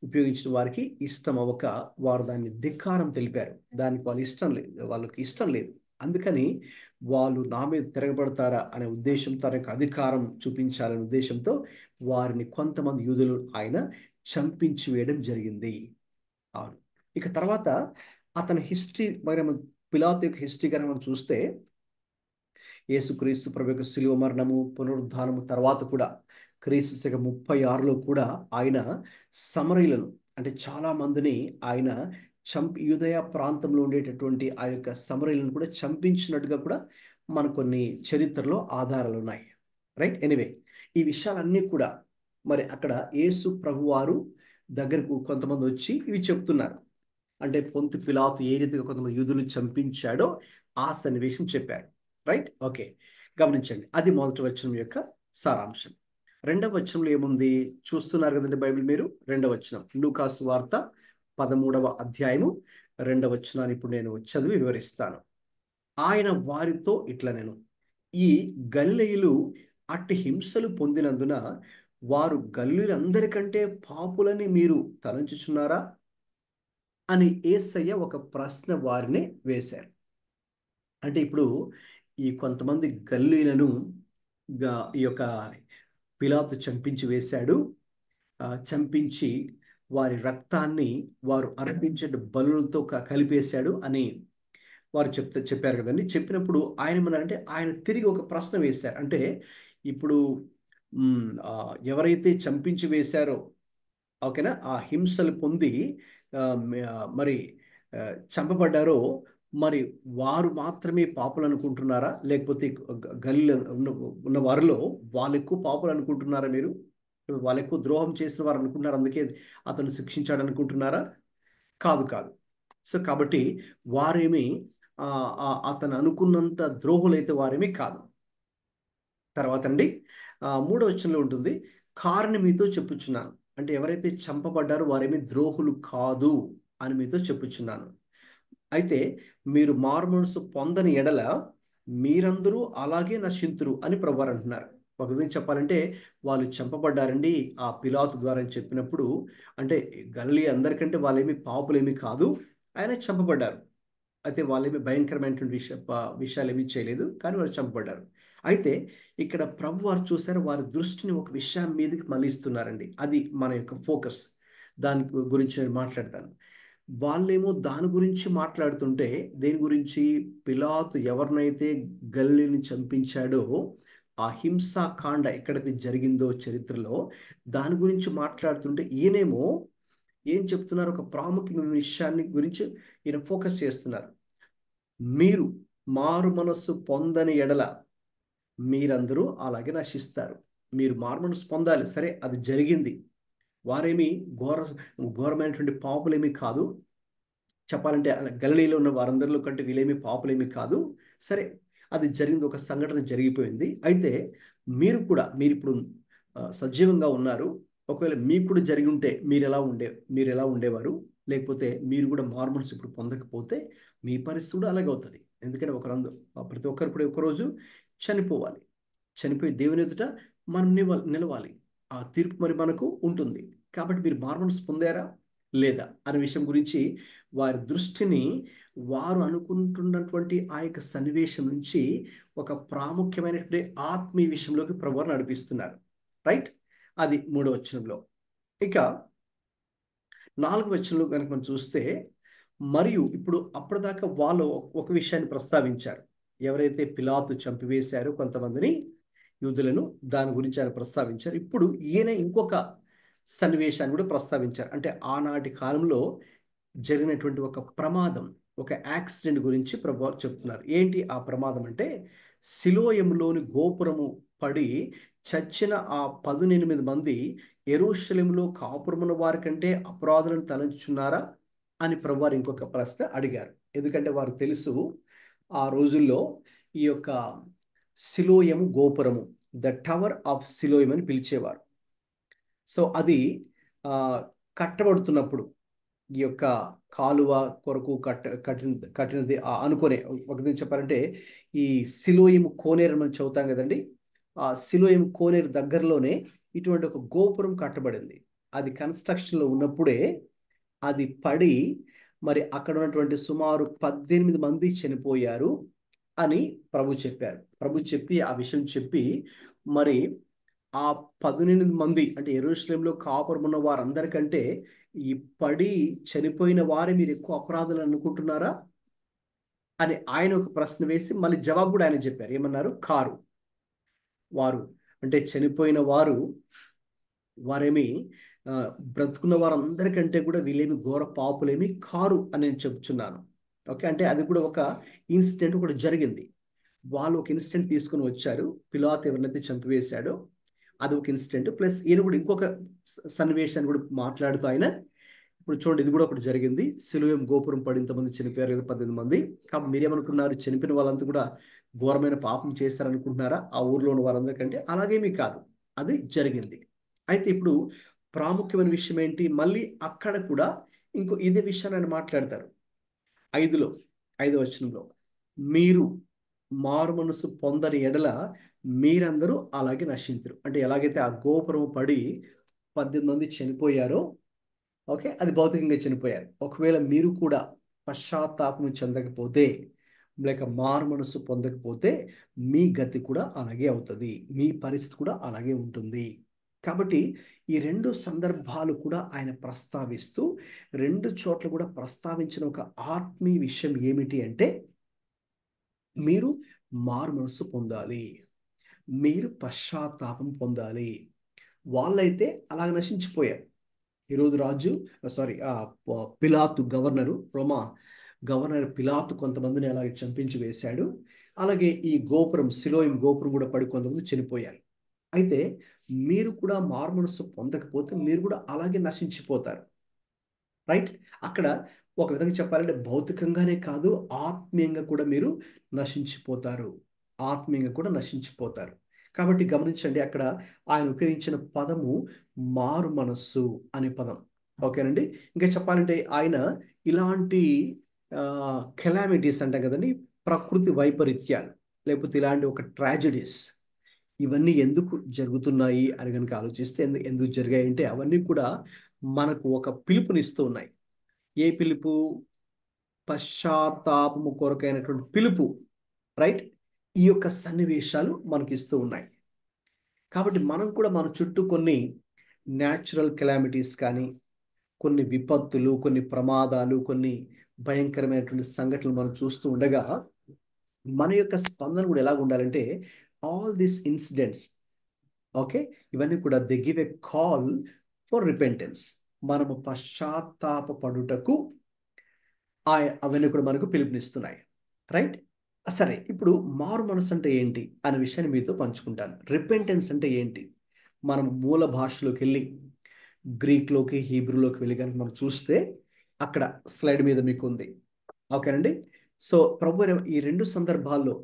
S1: ఉపయోగించిన వారికి ఇష్టం అవ్వక వారు దాన్ని ధిక్కారం తెలిపారు. దానికి వాళ్ళకి ఇష్టం లేదు. అందుకని వాళ్ళు నా మీద తిరగబడతారా అనే ఉద్దేశంతో, తన యొక్క అధికారం చూపించాలనే ఉద్దేశంతో వారిని కొంతమంది యూదులు ఆయన చంపించి వేయడం జరిగింది. అవును. ఇక తర్వాత అతని హిస్టరీ మరి పిలాతు యొక్క హిస్టరీ కనుక మనం చూస్తే యేసుక్రీస్తు ప్రభు యొక్క శిలువ మరణము పునరుద్ధానము తర్వాత కూడా క్రీస్తు శక 36లో కూడా ఆయన సమరయులను అంటే చాలా మందిని ఆయన యూదయ ప్రాంతంలో ఉండేటటువంటి ఆ యొక్క సమరయులను కూడా చంపించినట్టుగా కూడా మన కొన్ని చరిత్రలో ఆధారాలు ఉన్నాయి. రైట్. ఎనీవే, ఈ విషయాలన్నీ కూడా మరి అక్కడ యేసు ప్రభువారు దగ్గరకు కొంతమంది వచ్చి ఇవి చెప్తున్నారు. అంటే పొంతు పిలాతు ఏ రీతిగా కొంతమంది యూదులు చంపించాడో ఆ సన్నివేశం చెప్పారు. రైట్. ఓకే, గమనించండి. అది మొదటి వచనం యొక్క సారాంశం. రెండవ వచనంలో ఏముంది చూస్తున్నారు కదండి బైబిల్ మీరు. రెండవ వచనం లూకాసు వార్త 13వ అధ్యాయము 2వ వచనాన్ని ఇప్పుడు నేను చదివి వివరిస్తాను. ఆయన వారితో ఇట్లా నేను ఈ గలిలయులు అట్టి హింసలు పొందినందున వారు గలిలయులందరికంటే పాపులని మీరు తలంచుచున్నారా అని యేసయ్య ఒక ప్రశ్న వారిని వేశారు. అంటే ఇప్పుడు ఈ కొంతమంది గల్లీలను ఈ యొక్క పిలాతు చంపించి వేశాడు. చంపించి వారి రక్తాన్ని వారు అర్పించే బలులతో కలిపేశాడు అని వారు చెప్పారు కదండి. చెప్పినప్పుడు ఆయన ఏమన్నారంటే ఆయన తిరిగి ఒక ప్రశ్న వేశారు. అంటే ఇప్పుడు ఎవరైతే చంపించి వేశారో ఓకేనా, ఆ హింసలు పొంది మరి చంపబడ్డారో మరి వారు మాత్రమే పాపులు అనుకుంటున్నారా, లేకపోతే గల్లీలో ఉన్న వారిలో వాళ్ళు ఎక్కువ పాపులు అనుకుంటున్నారా? మీరు వాళ్ళు ఎక్కువ ద్రోహం చేసిన వారు అనుకుంటున్నారు, అందుకే అతను శిక్షించాడు అనుకుంటున్నారా? కాదు కాదు. సో కాబట్టి వారేమి అతను అనుకున్నంత ద్రోహులైతే వారేమీ కాదు. తర్వాత అండి 3వ వచనంలో ఉంటుంది, కారణం మీతో చెప్పుచున్నాను. అంటే ఎవరైతే చంపబడ్డారో వారేమీ ద్రోహులు కాదు అని మీతో చెప్పుచున్నాను. అయితే మీరు మారుమనసు పొందని ఎడల మీరందరూ అలాగే నశింతురు అని ప్రభువారు అంటున్నారు. ఒక విధంగా చెప్పాలంటే వాళ్ళు చంపబడ్డారండి ఆ పిలాతు ద్వారా అని చెప్పినప్పుడు, అంటే గలిలయ అందరికంటే వాళ్ళేమి పాపులేమీ కాదు, ఆయన చంపబడ్డారు. అయితే వాళ్ళేమి భయంకరమైనటువంటి విషయాలు ఏమీ చేయలేదు, కానీ వాళ్ళు చంపబడ్డారు. అయితే ఇక్కడ ప్రభు వారు చూసారు, వారి దృష్టిని ఒక విషయం మీదకి మళ్ళిస్తున్నారండి. అది మన యొక్క ఫోకస్. దాని గురించి నేను మాట్లాడతాను. వాళ్ళేమో దాని గురించి మాట్లాడుతుంటే, దేని గురించి? పిలాతు ఎవరినైతే గలిలయని చంపించాడో ఆ హింసాకాండ ఎక్కడైతే జరిగిందో చరిత్రలో దాని గురించి మాట్లాడుతుంటే ఈయనేమో ఏం చెప్తున్నారు? ఒక ప్రాముఖ్యమైన విషయాన్ని గురించి ఈయన ఫోకస్ చేస్తున్నారు. మీరు మారు మనస్సు పొందని ఎడల మీరందరూ అలాగే నశిస్తారు. మీరు మారు మనస్సు పొందాలి, సరే అది జరిగింది. వారేమి ఘోరమైనటువంటి పాపులేమీ కాదు. చెప్పాలంటే గలిలయలో ఉన్న వారందరిలో కంటే వీళ్ళేమీ పాపులేమీ కాదు. సరే అది జరిగింది, ఒక సంఘటన జరిగిపోయింది. అయితే మీరు ఇప్పుడు సజీవంగా ఉన్నారు. ఒకవేళ మీకు కూడా జరిగి ఉంటే మీరు ఎలా ఉండేవారు? లేకపోతే మీరు కూడా మార్మల్స్ ఇప్పుడు పొందకపోతే మీ పరిస్థితి కూడా అలాగే అవుతుంది. ఎందుకంటే ప్రతి ఒక్కరు కూడా ఒకరోజు చనిపోవాలి. చనిపోయి దేవుని ఎదుట మనం నిలవాలి. ఆ తీర్పు మరి మనకు ఉంటుంది. కాబట్టి మీరు మార్మల్స్ పొందారా లేదా అనే విషయం గురించి వారి దృష్టిని వారు అనుకుంటున్నటువంటి ఆ యొక్క సన్నివేశం నుంచి ఒక ప్రాముఖ్యమైనటువంటి ఆత్మీయ విషయంలోకి ప్రభువారు నడిపిస్తున్నారు. రైట్. అది 3వ వచనంలో. ఇక 4వ వచనంలో కనుక మనం చూస్తే, మరియు ఇప్పుడు అప్పటిదాకా వాళ్ళు ఒక విషయాన్ని ప్రస్తావించారు. ఎవరైతే పిలాతు చంపివేశారో కొంతమందిని యూదులను, దాని గురించి ఆయన ప్రస్తావించారు. ఇప్పుడు ఈయన ఇంకొక సన్నివేశాన్ని కూడా ప్రస్తావించారు. అంటే ఆనాటి కాలంలో జరిగినటువంటి ఒక ప్రమాదం, ఒక యాక్సిడెంట్ గురించి ప్రభువారు చెప్తున్నారు. ఏంటి ఆ ప్రమాదం అంటే, సిలోయములోని గోపురము పడి చచ్చిన ఆ 18 మంది యెరూషలేములో కాపురమున్న వారి కంటే అపరాధులను తలంచుచున్నారా అని ప్రభువారు ఇంకొక ప్రశ్న అడిగారు. ఎందుకంటే వారు తెలుసు, ఆ రోజుల్లో ఈ యొక్క సిలోయము గోపురము, ద టవర్ ఆఫ్ సిలోయం అని పిలిచేవారు. సో అది కట్టబడుతున్నప్పుడు ఈ యొక్క కాలువ కొరకు కట్టినది అనుకునే ఒక విధంగా చెప్పాలంటే, ఈ సిలోయము కోనేరు మనం చదువుతాం కదండి, ఆ సిలోయము కోనేరు దగ్గరలోనే ఇటువంటి ఒక గోపురం కట్టబడింది. అది కన్స్ట్రక్షన్లో ఉన్నప్పుడే అది పడి మరి అక్కడ ఉన్నటువంటి సుమారు 18 మంది చనిపోయారు అని ప్రభు చెప్పారు. ప్రభు చెప్పి ఆ విషయం చెప్పి మరి ఆ 18 మంది అంటే యెరూషలేములో కాపురం ఉన్న వారందరికంటే ఈ పడి చనిపోయిన వారే మీరు ఎక్కువ అపరాధులు అనుకుంటున్నారా అని ఆయన ఒక ప్రశ్న వేసి మళ్ళీ జవాబు కూడా ఆయన చెప్పారు. ఏమన్నారు? కారు. వారు అంటే చనిపోయిన వారేమి బ్రతుకున్న వారందరికంటే కూడా వీళ్ళేమి ఘోర పాపులేమి కారు అని నేను చెప్తున్నాను. ఓకే, అంటే అది కూడా ఒక ఇన్సిడెంట్ కూడా జరిగింది. వాళ్ళు ఒక ఇన్సిడెంట్ తీసుకుని వచ్చారు. పిలాతు ఎవరినైతే చంపివేశాడో అది ఒక ఇన్సిడెంట్, ప్లస్ ఈయన కూడా ఇంకొక సన్నివేశాన్ని కూడా మాట్లాడుతూ ఆయన ఇప్పుడు చూడండి, ఇది కూడా ఒకటి జరిగింది. సిలువేం గోపురం పడి ఇంతమంది చనిపోయారు కదా, 18 మంది. కాబట్టి మీరేమనుకున్నారు? చనిపోయిన వాళ్ళంతా కూడా ఘోరమైన పాపం చేస్తారనుకుంటున్నారా ఆ ఊర్లో ఉన్న వారందరికంటే? అలాగేమీ కాదు, అది జరిగింది. అయితే ఇప్పుడు ప్రాముఖ్యమైన విషయం ఏంటి? మళ్ళీ అక్కడ కూడా ఇంకో ఇదే విషయాన్ని ఆయన మాట్లాడతారు. 5వ వచనంలో, మీరు మారు మనసు పొందని ఎడల మీరందరూ అలాగే నశించరు. అంటే ఎలాగైతే ఆ గోపురం పడి 18 మంది చనిపోయారో, ఓకే, అది భౌతికంగా చనిపోయారు. ఒకవేళ మీరు కూడా పశ్చాత్తాపం చెందకపోతే లేక మారు మనసు పొందకపోతే మీ గతి కూడా అలాగే అవుతుంది, మీ పరిస్థితి కూడా అలాగే ఉంటుంది. కాబట్టి ఈ 2 సందర్భాలు కూడా ఆయన ప్రస్తావిస్తూ 2 చోట్ల కూడా ప్రస్తావించిన ఒక ఆత్మీయ విషయం ఏమిటి అంటే, మీరు మారు మనసు పొందాలి, మీరు పశ్చాత్తాపం పొందాలి. వాళ్ళైతే అలాగ నశించిపోయారు. ఈరోజు పిలాతు రోమా గవర్నర్ పిలాతు కొంతమందిని అలాగే చంపించి వేశాడు. అలాగే ఈ గోపురం, సిలోయం గోపురం కూడా పడి కొంతమంది చనిపోయారు. అయితే మీరు కూడా మారు మనసు పొందకపోతే మీరు కూడా అలాగే నశించిపోతారు. రైట్? అక్కడ ఒక విధంగా చెప్పాలంటే భౌతికంగానే కాదు, ఆత్మీయంగా కూడా మీరు నశించిపోతారు. ఆత్మీయంగా కూడా నశించిపోతారు. కాబట్టి గమనించండి, అక్కడ ఆయన ఉపయోగించిన పదము మారు మనస్సు అనే పదం. ఓకేనండి. ఇంకా చెప్పాలంటే ఆయన ఇలాంటి కెలామిటీస్ అంటాం కదండి, ప్రకృతి వైపరీత్యాలు, లేకపోతే ఇలాంటి ఒక ట్రాజడీస్, ఇవన్నీ ఎందుకు జరుగుతున్నాయి అని కనుక ఆలోచిస్తే ఎందుకు జరిగాయి అంటే అవన్నీ కూడా మనకు ఒక పిలుపునిస్తూ ఉన్నాయి. ఏ పిలుపు? పశ్చాత్తాపము కొరకైనటువంటి పిలుపు. రైట్? ఈ యొక్క సన్నివేశాలు మనకి ఇస్తూ ఉన్నాయి. కాబట్టి మనం కూడా మన చుట్టూ కొన్ని న్యాచురల్ కెలామిటీస్ కానీ, కొన్ని విపత్తులు, కొన్ని ప్రమాదాలు, కొన్ని భయంకరమైనటువంటి సంఘటనలు మనం చూస్తూ ఉండగా మన యొక్క స్పందన కూడా ఎలా ఉండాలంటే, ఆల్ దీస్ ఇన్సిడెంట్స్, ఓకే, ఇవన్నీ కూడా they give a call for repentance. మనము పశ్చాత్తాపపడుటకు అవన్నీ కూడా మనకు పిలుపునిస్తున్నాయి. రైట్? సరే, ఇప్పుడు మారు మనసు అంటే ఏంటి అనే విషయాన్ని మీతో పంచుకుంటాను. రిపెంటెన్స్ అంటే ఏంటి? మనం మూల భాషలోకి వెళ్ళి గ్రీక్లోకి, హీబ్రూలోకి వెళ్ళి కనుక మనం చూస్తే అక్కడ స్లైడ్ మీద మీకు ఉంది. ఓకేనండి. సో ప్రభు ఈ 2 సందర్భాల్లో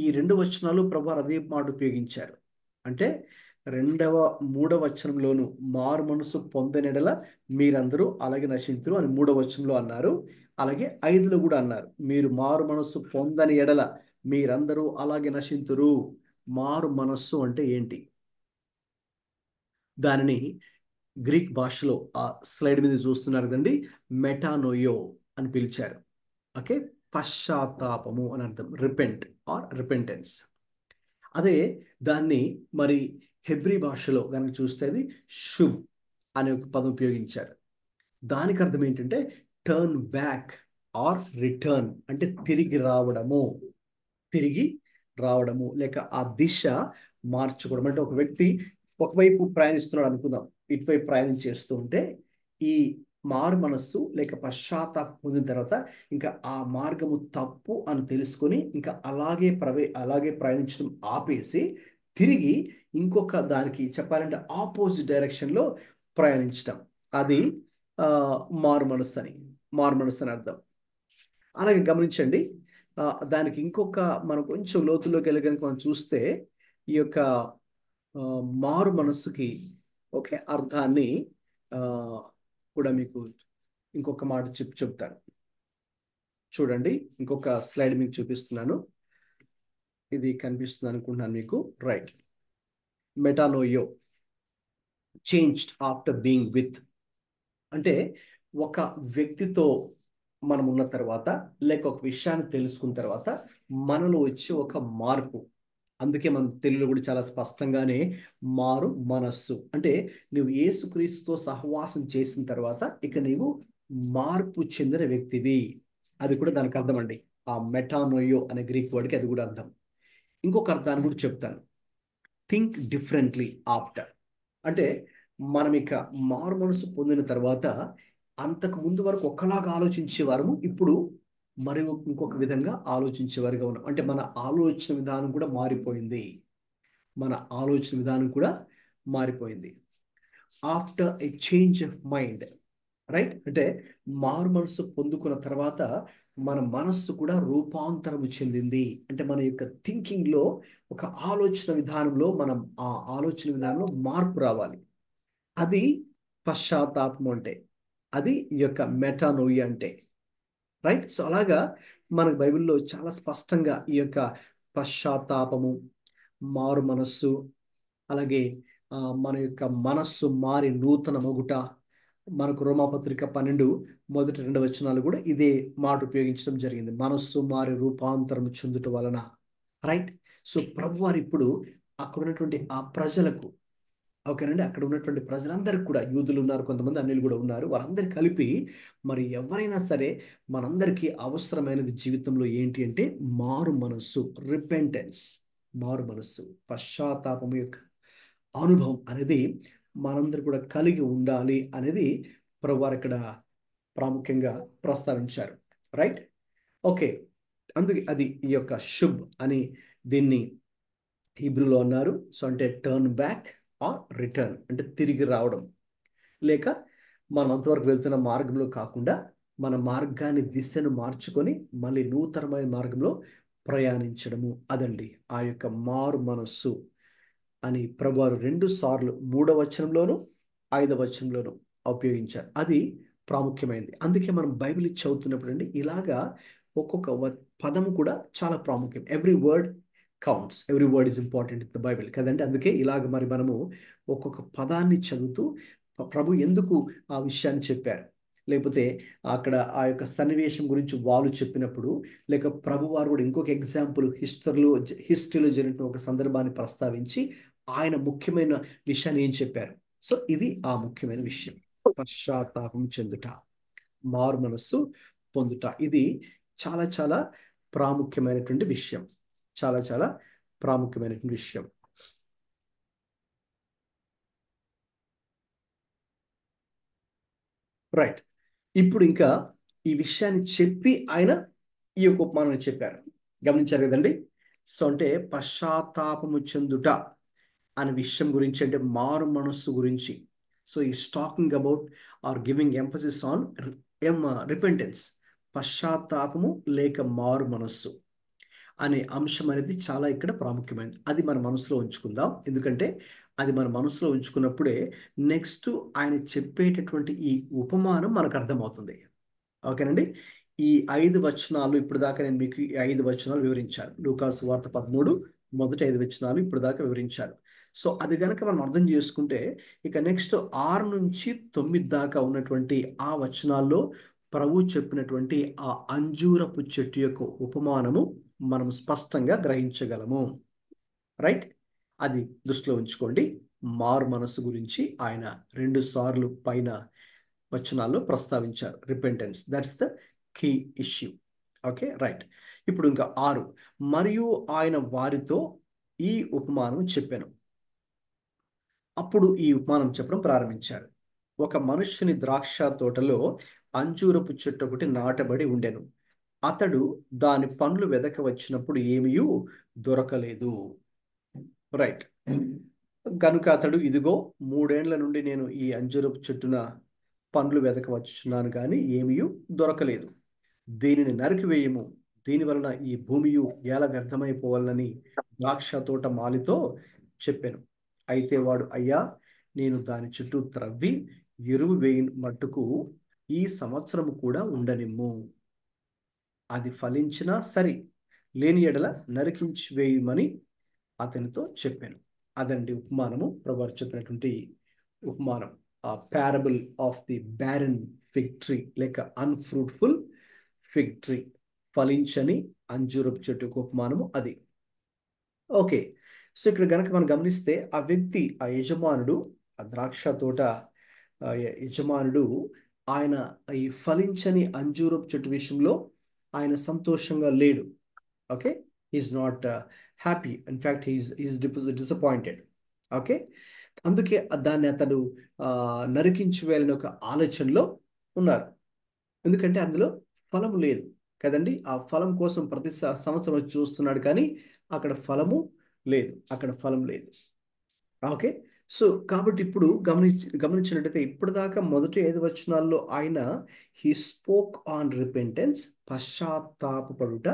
S1: ఈ 2 వచనాలు ప్రభు అదే మాట ఉపయోగించారు. అంటే 3వ వచనంలోను మారు మనసు పొందనెడల మీరందరూ అలాగే నశింతురు అని 3వ వచనంలో అన్నారు. అలాగే 5లో కూడా అన్నారు, మీరు మారు మనస్సు పొందని ఎడల మీరందరూ అలాగే నశింతురు. మారు మనస్సు అంటే ఏంటి? దానిని గ్రీక్ భాషలో ఆ స్లైడ్ మీద చూస్తున్నారు కదండి, మెటానోయో అని పిలిచారు. ఓకే, పశ్చాత్తాపము అని అర్థం, రిపెంట్ ఆర్ రిపెంటెన్స్. అదే దాన్ని మరి హెబ్రీ భాషలో కనుక చూస్తే అది షుబ్ అనే ఒక పదం ఉపయోగించారు. దానికి అర్థం ఏంటంటే టర్న్ బ్యాక్ ఆర్ రిటర్న్, అంటే తిరిగి రావడము లేక ఆ దిశ మార్చుకోవడం. అంటే ఒక వ్యక్తి ఒకవైపు ప్రయాణిస్తున్నాడు అనుకుందాం, ఇటువైపు ప్రయాణం చేస్తూ ఉంటే ఈ మారు మనస్సు లేక పశ్చాత్తాపం పొందిన తర్వాత ఇంకా ఆ మార్గము తప్పు అని తెలుసుకొని ఇంకా అలాగే ప్రయాణించడం ఆపేసి తిరిగి ఇంకొక దానికి చెప్పాలంటే ఆపోజిట్ డైరెక్షన్లో ప్రయాణించడం, అది మారు మనస్సు అని అర్థం. అలాగే గమనించండి, దానికి ఇంకొక మనం కొంచెం లోతులోకి వెళ్ళి కనుక మనం చూస్తే ఈ యొక్క మారు మనస్సుకి ఓకే అర్థాన్ని కూడా మీకు ఇంకొక మాట చెప్తాను. చూడండి, ఇంకొక స్లైడ్ మీకు చూపిస్తున్నాను. ఇది కనిపిస్తుంది అనుకుంటున్నాను మీకు. రైట్, మెటానోయో, చేంజ్డ్ ఆఫ్టర్ బీయింగ్ విత్, అంటే ఒక వ్యక్తితో మనం ఉన్న తర్వాత లేక ఒక విషయాన్ని తెలుసుకున్న తర్వాత మనలో వచ్చే ఒక మార్పు, అందుకే మనం తెలుగులో కూడా చాలా స్పష్టంగానే మారు మనస్సు అంటే నువ్వు యేసుక్రీస్తుతో సహవాసం చేసిన తర్వాత ఇక నీవు మార్పు చెందిన వ్యక్తివి. అది కూడా దానికి అర్థం అండి. ఆ మెటానోయో అనే గ్రీక్ వర్డ్కి అది కూడా అర్థం. ఇంకొక అర్థాన్ని కూడా చెప్తాను. థింక్ డిఫరెంట్లీ ఆఫ్టర్ అంటే మనం ఇక మారు మనసు పొందిన తర్వాత అంతకు ముందు వరకు ఒకలాగా ఆలోచించేవారము ఇప్పుడు మరి ఇంకొక విధంగా ఆలోచించేవారుగా ఉన్నాం. అంటే మన ఆలోచన విధానం కూడా మారిపోయింది. మన ఆలోచన విధానం కూడా మారిపోయింది. After A change of mind, right? అంటే మారు మనసు పొందుకున్న తర్వాత మన మనస్సు కూడా రూపాంతరము చెందింది. అంటే మన యొక్క థింకింగ్లో ఒక ఆలోచన విధానంలో మనం ఆ ఆలోచన విధానంలో మార్పు రావాలి. అది పశ్చాత్తాపం అంటే, అది ఈ యొక్క మెటానోయి అంటే, రైట్? సో అలాగా మనకు బైబిల్లో చాలా స్పష్టంగా ఈ యొక్క పశ్చాత్తాపము, మారు మనస్సు, అలాగే మన యొక్క మనస్సు మారి నూతన మొగుట, మనకు రోమాపత్రిక 12 మొదటి 2 వచనాలు కూడా ఇదే మాట ఉపయోగించడం జరిగింది. మనస్సు మారి రూపాంతరం చెందుట వలన, రైట్? సో ప్రభువారు ఇప్పుడు అక్కడ ఉన్నటువంటి ఆ ప్రజలకు, ఓకేనండి, అక్కడ ఉన్నటువంటి ప్రజలందరికీ కూడా, యూదులు ఉన్నారు, కొంతమంది అన్యులు కూడా ఉన్నారు, వారందరికీ కలిపి మరి ఎవరైనా సరే మనందరికీ అవసరమైనది జీవితంలో ఏంటి అంటే మారు మనస్సు, రిపెంటెన్స్, మారు మనస్సు, పశ్చాత్తాపం యొక్క అనుభవం అనేది మనందరూ కూడా కలిగి ఉండాలి అనేది ప్రభువారు ఇక్కడ ప్రాముఖ్యంగా ప్రస్తావించారు, రైట్? ఓకే, అందుకే అది ఈ యొక్క శుభ్ అని దీన్ని హీబ్రూలో అన్నారు. సో అంటే టర్న్ బ్యాక్ ఆర్ రిటర్న్ అంటే తిరిగి రావడం, లేక మనం అంతవరకు వెళ్తున్న మార్గంలో కాకుండా మన మార్గాన్ని, దిశను మార్చుకొని మళ్ళీ నూతనమైన మార్గంలో ప్రయాణించడము. అదండి ఆ యొక్క మారు మనస్సు అని ప్రభువారు 2 సార్లు 3వ వచనంలోను 5వ వచనంలోను ఉపయోగించారు. అది ప్రాముఖ్యమైనది. అందుకే మనం బైబిల్ చదువుతున్నప్పుడు అండి ఇలాగా ఒక్కొక్క పదము కూడా చాలా ప్రాముఖ్యం. Every word counts, every word is important in the Bible కదండి. అందుకే ఇలాగ మరి మనము ఒక్కొక్క పదాన్ని చదువుతూ ప్రభు ఎందుకు ఆ విషయాన్ని చెప్పారు, లేకపోతే అక్కడ ఆ యొక్క సన్నివేశం గురించి వాళ్ళు చెప్పినప్పుడు, లేక ప్రభువారు కూడా ఇంకొక ఎగ్జాంపుల్ హిస్టరీలో జరిగిన ఒక సందర్భాన్ని ప్రస్తావించి ఆయన ముఖ్యమైన విషయాన్ని ఏం చెప్పారు. సో ఇది ఆ ముఖ్యమైన విషయం, పశ్చాత్తాపం చెందుట, మారు మనస్సు పొందుట. ఇది చాలా చాలా ప్రాముఖ్యమైనటువంటి విషయం, చాలా చాలా ప్రాముఖ్యమైనటువంటి విషయం. రైట్, ఇప్పుడు ఇంకా ఈ విషయాన్ని చెప్పి ఆయన ఈ యొక్క ఉపమానాన్ని చెప్పారు. గమనించారు కదండి. సో అంటే పశ్చాత్తాపము చెందుట అనే విషయం గురించి, అంటే మారు మనస్సు గురించి. So is talking about or giving emphasis on repentance, పశ్చాత్తాపము లేక మారు మనస్సు అనే అంశం అనేది చాలా ఇక్కడ ప్రాముఖ్యమైనది. అది మన మనసులో ఉంచుకుందాం, ఎందుకంటే అది మన మనసులో ఉంచుకున్నప్పుడే నెక్స్ట్ ఆయన చెప్పేటటువంటి ఈ ఉపమానం మనకు అర్థమవుతుంది. ఓకేనండి. ఈ 5 వచనాలు ఇప్పుడు దాకా నేను మీకు ఈ 5 వచనాలు వివరించాను. లూకాసు వార్త 13 మొదటి 5 వచనాలు ఇప్పుడు దాకా వివరించాను. సో అది కనుక మనం అర్థం చేసుకుంటే ఇక నెక్స్ట్ 6 నుంచి 9 దాకా ఉన్నటువంటి ఆ వచనాల్లో ప్రభు చెప్పినటువంటి ఆ అంజూరపు చెట్టు యొక్క ఉపమానము మనం స్పష్టంగా గ్రహించగలము, రైట్? అది దృష్టిలో ఉంచుకోండి. మారు మనసు గురించి ఆయన 2 సార్లు పైన వచనాల్లో ప్రస్తావించారు. Repentance, that's the key issue. Okay, right. ఇప్పుడు ఇంకా 6, మరియు ఆయన వారితో ఈ ఉపమానం చెప్పాను. అప్పుడు ఈ ఉపమానం చెప్పడం ప్రారంభించారు. ఒక మనుష్యుని ద్రాక్ష తోటలో అంజూరపు చెట్టు ఒకటి నాటబడి ఉండెను. అతడు దాని పండ్లు వెదక వచ్చినప్పుడు ఏమీ దొరకలేదు, రైట్? కనుక అతడు, ఇదిగో 3 ఏండ్ల నుండి నేను ఈ అంజూరపు చెట్టున పండ్లు వెదక వచ్చుచున్నాను, కానీ ఏమీ దొరకలేదు. దీనిని నరికివేయము, దీని వలన ఈ భూమియు ఎలా వ్యర్థమైపోవాలని ద్రాక్ష తోట మాలితో చెప్పాను. అయితే వాడు, అయ్యా, నేను దాని చుట్టూ త్రవ్వి ఎరువు వేయి మట్టుకు ఈ సంవత్సరము కూడా ఉండనిమ్ము, అది ఫలించినా సరి, లేని ఎడల నరికించి వేయమని అతనితో చెప్పాను. అదండి ఉపమానము, ప్రభువారు చెప్పినటువంటి ఉపమానం. ఆ parable of the barren fig tree లేక అన్ఫ్రూట్ఫుల్ ఫిగ్ ట్రీ, ఫలించని అంజూరపు చెట్టు ఉపమానము అది. ఓకే. సో ఇక్కడ గనక మనం గమనిస్తే ఆ వ్యక్తి, ఆ యజమానుడు, ఆ ద్రాక్ష తోట యజమానుడు, ఆయన ఈ ఫలించని అంజూరపు చెట్టు విషయంలో ఆయన సంతోషంగా లేడు. Okay, is not happy, in fact is disappointed. Okay, అందుకే దాన్ని అతడు నరికించి వేయాలని ఒక ఆలోచనలో ఉన్నారు. ఎందుకంటే అందులో ఫలం లేదు కదండి. ఆ ఫలం కోసం ప్రతి సంవత్సరం వచ్చి చూస్తున్నాడు, కానీ అక్కడ ఫలము లేదు, అక్కడ ఫలం లేదు. ఓకే, సో కాబట్టి ఇప్పుడు గమనించినట్టయితే ఇప్పటిదాకా మొదటి 5 వచనాల్లో ఆయన హీ స్పోక్ ఆన్ రిపెంటెన్స్, పశ్చాత్తాపపడుట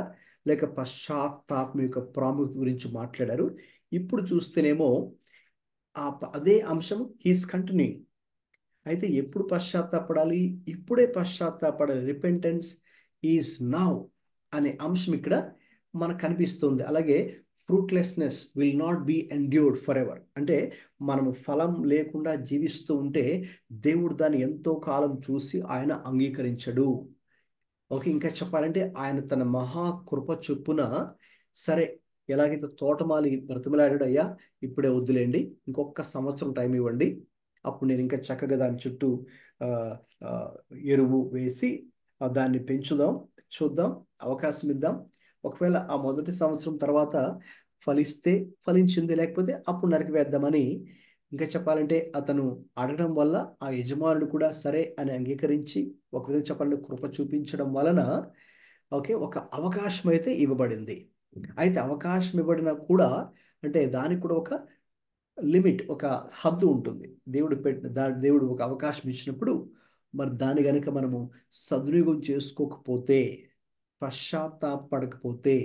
S1: లేక పశ్చాత్తాపం యొక్క ప్రాముఖ్యత గురించి మాట్లాడారు. ఇప్పుడు చూస్తేనేమో అదే అంశం హీస్ కంటిన్యూయింగ్. అయితే ఎప్పుడు పశ్చాత్తాపడాలి? ఇప్పుడే పశ్చాత్తాపడాలి. రిపెంటెన్స్ ఈజ్ నౌ అనే అంశం ఇక్కడ మనకు కనిపిస్తుంది. అలాగే fruitlessness will not be endured for ever. అంటే మనము ఫలం లేకుండా జీవిస్తూ ఉంటే దేవుడు దాన్ని ఎంతో కాలం చూసి ఆయన అంగీకరించడు. ఓకే, ఇంకా చెప్పాలంటే ఆయన తన మహాకృప చొప్పున, సరే, ఎలాగైతే తోటమాలి బ్రతిమలాడాడు, అయ్యా ఇప్పుడే వద్దులేండి, ఇంకొక సంవత్సరం టైం ఇవ్వండి, అప్పుడు నేను ఇంకా చక్కగా దాని చుట్టూ ఆ, ఆ, ఎరువు వేసి దాన్ని పెంచుదాం, చూద్దాం, అవకాశం ఇద్దాం, ఒకవేళ ఆ మొదటి సంవత్సరం తర్వాత ఫలిస్తే ఫలించింది, లేకపోతే అప్పుడు నరికివేద్దామని, ఇంకా చెప్పాలంటే అతను అడగడం వల్ల ఆ యజమానుడు కూడా సరే అని అంగీకరించి, ఒక విధంగా చెప్పాలంటే కృప చూపించడం వలన ఓకే ఒక అవకాశం అయితే ఇవ్వబడింది. అయితే అవకాశం ఇవ్వబడినా కూడా అంటే దానికి కూడా ఒక లిమిట్, ఒక హద్దు ఉంటుంది. దేవుడు ఒక అవకాశం ఇచ్చినప్పుడు మరి దాని కనుక మనము సద్వినియోగం చేసుకోకపోతే, పశ్చాత్తాపడకపోతే,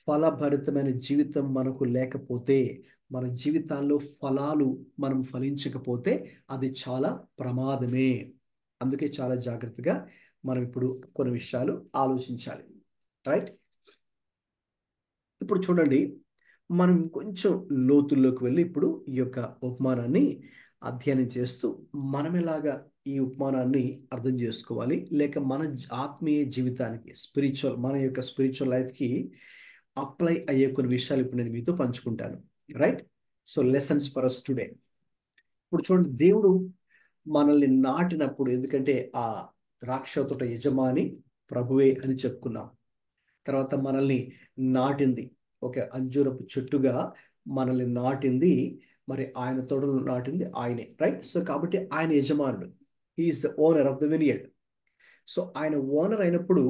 S1: ఫలభరితమైన జీవితం మనకు లేకపోతే, మన జీవితాల్లో ఫలాలు మనం ఫలించకపోతే అది చాలా ప్రమాదమే. అందుకే చాలా జాగ్రత్తగా మనం ఇప్పుడు కొన్ని విషయాలు ఆలోచించాలి. రైట్, ఇప్పుడు చూడండి, మనం కొంచెం లోతుల్లోకి వెళ్ళి ఇప్పుడు ఈ యొక్క ఉపమానాన్ని అధ్యయనం చేస్తూ మనం ఎలాగా ఈ ఉపమానాన్ని అర్థం చేసుకోవాలి, లేక మన ఆత్మీయ జీవితానికి, మన యొక్క స్పిరిచువల్ లైఫ్కి అప్లై అయ్యే కొన్ని విషయాలు ఇప్పుడు నేను మీతో పంచుకుంటాను. Right, so lessons for us today. ఇప్పుడు చూడండి, దేవుడు మనల్ని నాటినప్పుడు, ఎందుకంటే ఆ ద్రాక్ష తోట యజమాని ప్రభువే అని చెప్పుకున్నాం. తర్వాత మనల్ని నాటింది, ఒక అంజూరపు చెట్టుగా మనల్ని నాటింది, మరి ఆయన తోటలు నాటింది ఆయనే. రైట్, సో కాబట్టి ఆయన యజమానుడు, he is the owner of the vineyard. So ఆయన ఓనర్ అయినప్పుడు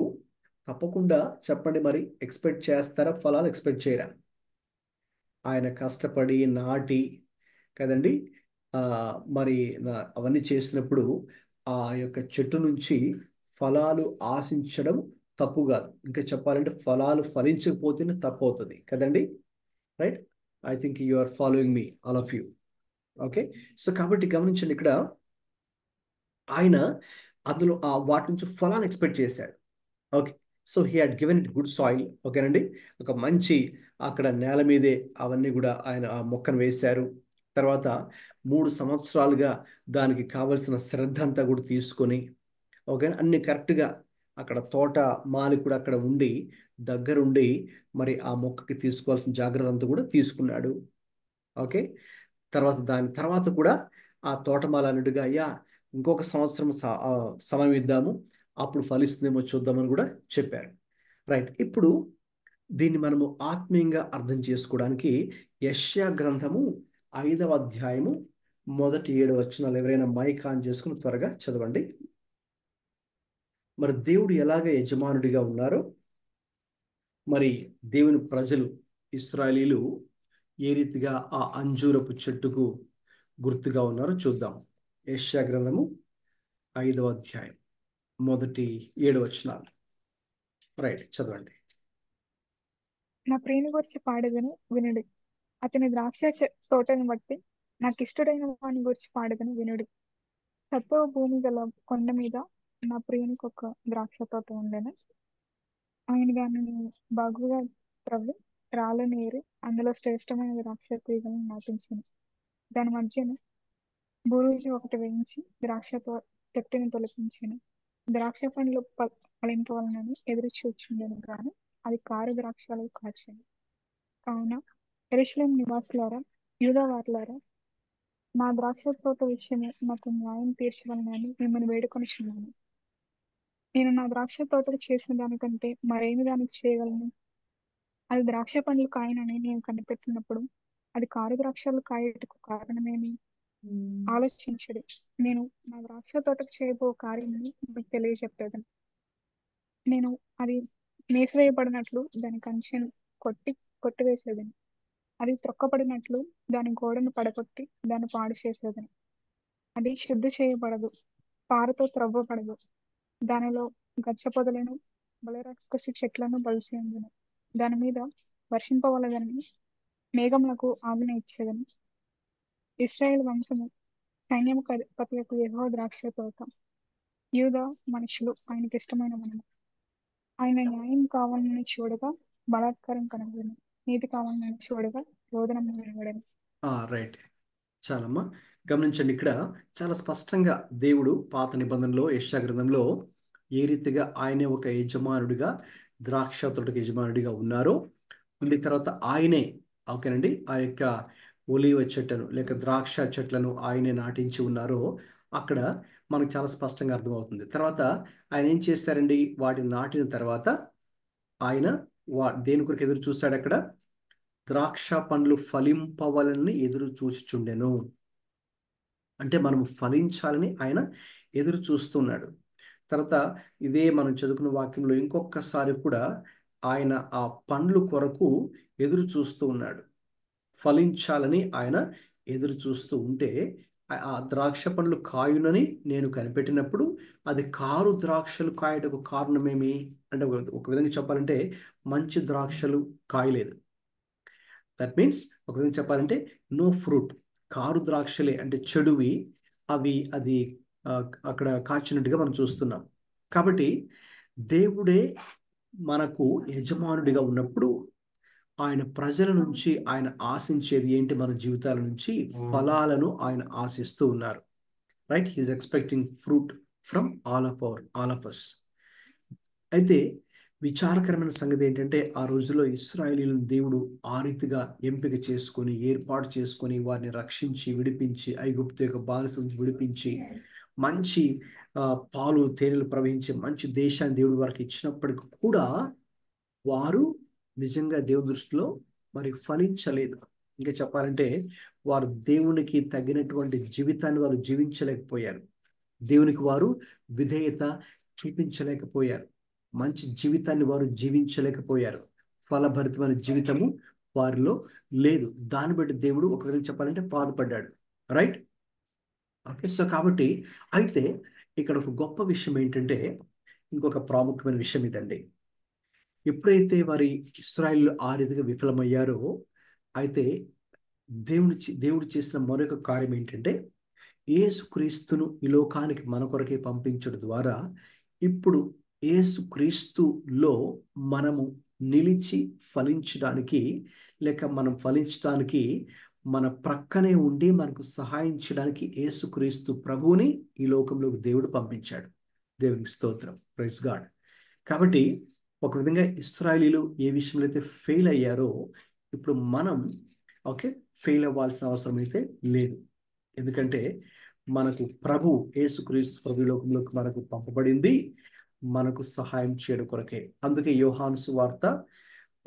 S1: తప్పకుండా చెప్పండి, మరి ఎక్స్పెక్ట్ చేస్తారా ఫలాలు, ఎక్స్పెక్ట్ చేయరా? ఆయన కష్టపడి నాటి కదండి, ఆ, మరి అవన్నీ చేసినప్పుడు ఆ యొక్క చెట్టు నుంచి ఫలాలు ఆశించడం తప్పు కాదు. ఇంకా చెప్పాలంటే ఫలాలు ఫలించకపోతేనే తప్పు అవుతుంది కదండి. Right, I think you are following me, all of you. Okay, so కాబట్టి గమనించండి, ఇక్కడ ఆయన అందులో వాటి నుంచి ఫలాన్ని ఎక్స్పెక్ట్ చేశాడు. Okay, so he had given it good soil. ఓకేనండి, ఒక మంచి అక్కడ నేల మీదే అవన్నీ కూడా ఆయన ఆ మొక్కను వేశారు. తర్వాత 3 సంవత్సరాలుగా దానికి కావలసిన శ్రద్ధ అంతా కూడా తీసుకొని, ఓకే, అన్ని కరెక్ట్గా అక్కడ తోట మాలి కూడా అక్కడ ఉండి దగ్గరుండి మరి ఆ మొక్కకి తీసుకోవాల్సిన జాగ్రత్త అంతా కూడా తీసుకున్నాడు. ఓకే, దాని తర్వాత కూడా ఆ తోటమాల అన్నట్టుగా, అయ్యా ఇంకొక సంవత్సరం సమయం ఇద్దాము, అప్పుడు ఫలిస్తుందేమో చూద్దామని కూడా చెప్పారు. రైట్, ఇప్పుడు దీన్ని మనము ఆత్మీయంగా అర్థం చేసుకోవడానికి యెషయా గ్రంథము 5వ అధ్యాయము మొదటి 7 వచనాలు ఎవరైనా మైక్ ఆన్ చేసుకుని త్వరగా చదవండి. మరి దేవుడు ఎలాగ యజమానుడిగా ఉన్నారో, మరి దేవుని ప్రజలు ఇశ్రాయేలీలు ఏ రీతిగా ఆ అంజూరపు చెట్టుకు గుర్తుగా ఉన్నారో చూద్దాం. యెషయా గ్రంథము 5వ అధ్యాయం మొదటి 7 వచనాలు. రైట్, చదవండి.
S4: నా ప్రియుని గురించి పాడగను వినుడి. అతని తోటను బట్టి నాకు ఇష్టడైన వాని గురించి పాడగను వినుడి. సత్వ భూమి గల కొండ మీద నా ప్రియునికి ఒక ద్రాక్ష తోట ఉండెను. ఆయన దానిని బాగుగా త్రవ్వి రాళ్ళనేరి అందులో శ్రేష్టమైన ద్రాక్ష తీగలను నాటించింది. దాని మధ్యన బురుజు ఒకటి వేయించి చెట్టుని తొలగించాను. ద్రాక్ష పండ్లు ఫలింపవాలని ఎదురు చూచుండెను, కానీ అది కారు ద్రాక్షలు కాచాను. కావున యెరూషలేము నివాసులారా, యూదా వారులారా, నా ద్రాక్ష తోట విషయమై నాకు న్యాయం తీర్చవలెనని మిమ్మల్ని వేడుకొనుచున్నాను. నేను నా ద్రాక్ష తోటకు చేసిన దానికంటే మరేమి దానికి చేయగలను? అది ద్రాక్ష పండ్లు కాయనని నేను కనిపెట్టినప్పుడు అది కారు ద్రాక్షలు కాయటకు కారణమేమి? ఆలోచించుడి. నేను నా ద్రాక్ష తోటకు చేయబో కార్యమును మీకు తెలియజెప్పేదను. నేను అది నేసివేయబడినట్లు దాని కంచెను కొట్టివేసేదను. అది త్రొక్కబడినట్లు దాని గోడను పడగొట్టి దాన్ని పాడు చేసేదను. అది శుద్ధి చేయబడదు, పారతో త్రవ్వబడదు. దానిలో గచ్చ పొదలను బలిరక్కసి చెట్లను బలిసి ఉండును. దాని మీద వర్షింపవలదని మేఘములకు ఆజ్ఞ ఇచ్చేదను. ఇశ్రాయేలు వంశము సైన్యము పతియకు యెహోవా ద్రాక్ష తోట. యూదా మనుషులు ఆయనకి ఇష్టమైన మనము. ఆయన న్యాయం కావాలని చూడగా బలాత్కారం కనబడను, నీతి కావాలని చూడగా రోదనం వినబడను.
S1: రైట్. చాలమ్మా. గమనించండి, ఇక్కడ చాలా స్పష్టంగా దేవుడు పాత నిబంధనలో యెషయా గ్రంథంలో ఏ రీతిగా ఆయనే ఒక యజమానుడిగా, ద్రాక్ష తోటకు యజమానుడిగా ఉన్నారో, ఉండి తర్వాత ఆయనే, ఓకేనండి, ఆ యొక్క ఒలీవ చెట్లను లేక ద్రాక్ష చెట్లను ఆయనే నాటించి ఉన్నారో అక్కడ మనకు చాలా స్పష్టంగా అర్థమవుతుంది. తర్వాత ఆయన ఏం చేశారండి? వాటిని నాటిన తర్వాత ఆయన దేని కొరకు ఎదురు చూశాడు? అక్కడ ద్రాక్ష పండ్లు ఫలింపవలని ఎదురు చూచుచుండెను. అంటే మనం ఫలించాలని ఆయన ఎదురు చూస్తున్నాడు. తర్వాత ఇదే మనం చదువుకున్న వాక్యంలో ఇంకొకసారి కూడా ఆయన ఆ పండ్లు కొరకు ఎదురు చూస్తూ ఉన్నాడు. ఫలించాలని ఆయన ఎదురు చూస్తూ ఉంటే ఆ ద్రాక్ష పండ్లు కాయునని నేను కనిపెట్టినప్పుడు అది కారు ద్రాక్షలు కాయటకు కారణమేమి అంటే, ఒక విధంగా చెప్పాలంటే మంచి ద్రాక్షలు కాయలేదు. దట్ మీన్స్ ఒక విధంగా చెప్పాలంటే నో ఫ్రూట్. కారు ద్రాక్షలే అంటే చెడువి అది అక్కడ కాచినట్టుగా మనం చూస్తున్నాం. కాబట్టి దేవుడే మనకు యజమానుడిగా ఉన్నప్పుడు ఆయన ప్రజల నుంచి ఆయన ఆశించేది ఏంటి? మన జీవితాల నుంచి ఫలాలను ఆయన ఆశిస్తూ ఉన్నారు. Right? He is expecting fruit from all of us. అయితే విచారకరమైన సంగతి ఏంటంటే ఆ రోజుల్లో ఇశ్రాయేలీయులను దేవుడు ఆ రీతిగా ఎంపిక చేసుకొని ఏర్పాటు చేసుకొని వారిని రక్షించి విడిపించి ఐగుప్తు యొక్క బానిస నుంచి విడిపించి మంచి పాలు తేనెలు ప్రవహించే మంచి దేశాన్ని దేవుడు వారికి ఇచ్చినప్పటికీ కూడా వారు నిజంగా దేవుని దృష్టిలో మరి ఫలించలేదు. ఇంకా చెప్పాలంటే వారు దేవునికి తగినటువంటి జీవితాన్ని వారు జీవించలేకపోయారు. దేవునికి వారు విధేయత చూపించలేకపోయారు. మంచి జీవితాన్ని వారు జీవించలేకపోయారు. ఫలభరితమైన జీవితము వారిలో లేదు. దాన్ని బట్టి దేవుడు ఒక విధంగా చెప్పాలంటే బాధపడ్డాడు. రైట్? ఓకే. సో కాబట్టి అయితే ఇక్కడ ఒక గొప్ప విషయం ఏంటంటే, ఇంకొక ప్రాముఖ్యమైన విషయం ఇదండి. ఎప్పుడైతే వారి ఇశ్రాయేలు ఆ రీతిగా విఫలమయ్యారో అయితే దేవుడు చేసిన మరొక కార్యం ఏంటంటే యేసుక్రీస్తును ఈ లోకానికి మన కొరకే పంపించడం ద్వారా ఇప్పుడు యేసుక్రీస్తులో మనము నిలిచి ఫలించడానికి లేక మనం ఫలించడానికి మన ప్రక్కనే ఉండి మనకు సహాయం చేయడానికి యేసుక్రీస్తు ప్రభువుని ఈ లోకంలోకి దేవుడు పంపించాడు. దేవునికి స్తోత్రం. Praise God. కాబట్టి ఒక విధంగా ఇశ్రాయేలీలు ఏ విషయంలో అయితే ఫెయిల్ అయ్యారో ఇప్పుడు మనం ఫెయిల్ అవ్వాల్సిన అవసరం అయితే లేదు. ఎందుకంటే మనకు ప్రభు యేసుక్రీస్తు ప్రభు లోకంలోకి మనకు పంపబడింది మనకు సహాయం చేయడం కొరకే. అందుకే యోహాను సువార్త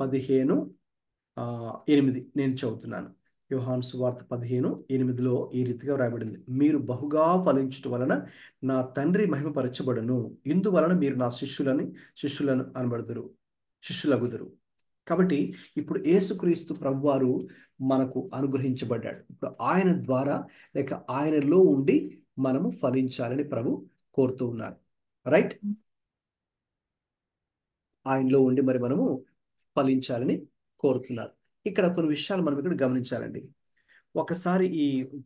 S1: 15:8 నేను చదువుతున్నాను. యోహాను సువార్త 15:8లో ఈ రీతిగా వ్రాయబడింది: మీరు బహుగా ఫలించటం వలన నా తండ్రి మహిమపరచబడును, ఇందువలన మీరు నా శిష్యులను శిష్యులగుదురు. కాబట్టి ఇప్పుడు యేసుక్రీస్తు ప్రభువారు మనకు అనుగ్రహించబడ్డాడు. ఇప్పుడు ఆయన ద్వారా లేక ఆయనలో ఉండి మనము ఫలించాలని ప్రభు కోరుతూ ఉన్నారు. రైట్? ఆయనలో ఉండి మరి మనము ఫలించాలని కోరుతున్నారు. ఇక్కడ కొన్ని విషయాలు మనం ఇక్కడ గమనించాలండి. ఒకసారి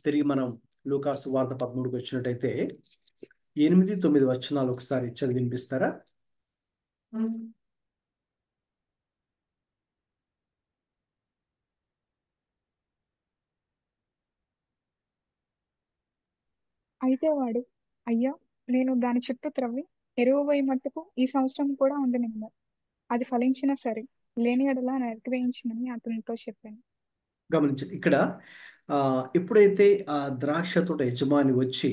S1: తిరిగి మనం లూకాసు వార్త 13కి వచ్చినట్టయితే 8-9 వచనాలు ఒకసారి చదివి వినిపిస్తారా?
S4: అయితే వాడు, అయ్యా, నేను దాని చుట్టూ త్రవ్వి ఎరువు వేయి మట్టుకు ఈ సంవత్సరం కూడా ఉండనిమ్ము. అది ఫలించినా సరే, లేని ఎడల నరికివేయించమని అతనితో చెప్పాను.
S1: గమనించండి ఇక్కడ ఎప్పుడైతే ఆ ద్రాక్ష తోట యజమాని వచ్చి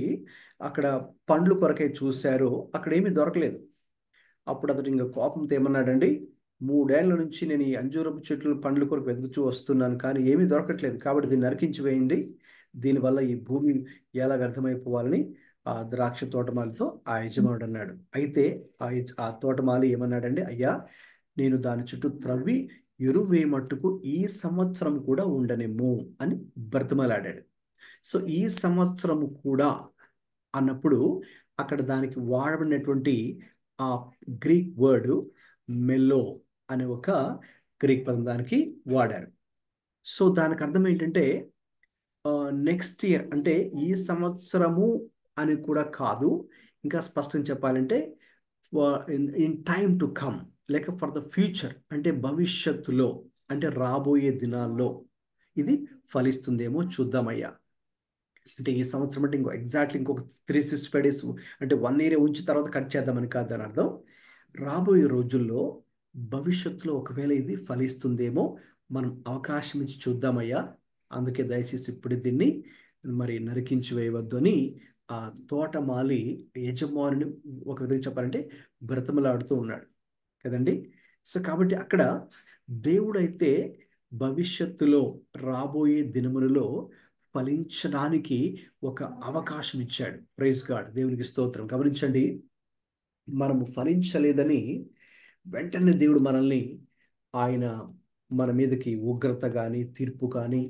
S1: అక్కడ పండ్లు కొరకై చూశారో అక్కడ ఏమీ దొరకలేదు. అప్పుడు అతడు ఇంకా కోపంతో ఏమన్నాడండి, 3 ఏళ్ల నుంచి నేను ఈ అంజూరపు చెట్లు పండ్ల కొరకు వెతుకుతూ వస్తున్నాను, కానీ ఏమీ దొరకట్లేదు, కాబట్టి దీన్ని నరికించి వేయండి, దీనివల్ల ఈ భూమి ఎలా వ్యర్థమైపోవాలని ఆ ద్రాక్ష తోటమాలితో ఆ యజమానుడు అన్నాడు. అయితే ఆ తోటమాలి ఏమన్నాడండి, అయ్యా నేను దాని చుట్టూ త్రవ్వి ఎరువు వేయమట్టుకు ఈ సంవత్సరం కూడా ఉండనేమో అని బ్రతిమలాడాడు. సో ఈ సంవత్సరం కూడా అన్నప్పుడు అక్కడ దానికి వాడబడినటువంటి ఆ గ్రీక్ వర్డ్ మెల్లో అనే ఒక గ్రీక్ పదం దానికి వాడారు. సో దానికి అర్థం ఏంటంటే నెక్స్ట్ ఇయర్ అంటే ఈ సంవత్సరము అని కూడా కాదు, ఇంకా స్పష్టంగా చెప్పాలంటే ఇన్ టైమ్ టు కమ్, లేక ఫర్ ద ఫ్యూచర్ అంటే భవిష్యత్తులో, అంటే రాబోయే దినాల్లో ఇది ఫలిస్తుందేమో చూద్దామయ్యా. అంటే ఈ సంవత్సరం అంటే ఎగ్జాక్ట్లీ ఇంకొక 365 days అంటే 1 year ఉంచిన తర్వాత కట్ చేద్దామని కాదు దాని అర్థం. రాబోయే రోజుల్లో భవిష్యత్తులో ఒకవేళ ఇది ఫలిస్తుందేమో మనం అవకాశం ఇచ్చి చూద్దామయ్యా, అందుకే దయచేసి ఇప్పుడు దీన్ని మరి నరికించి వేయవద్దు అని ఆ తోటమాలి యజమానిని ఒక విధంగా చెప్పాలంటే బ్రతమలాడుతూ ఉన్నాడు కదండి. సో కాబట్టి అక్కడ దేవుడైతే భవిష్యత్తులో రాబోయే దినములలో ఫలించడానికి ఒక అవకాశం ఇచ్చాడు. ప్రైజ్ గాడ్, దేవునికి స్తోత్రం. గమనించండి, మనము ఫలించలేదని వెంటనే దేవుడు మనల్ని ఆయన మన మీదకి ఉగ్రత కానీ తీర్పు కానీ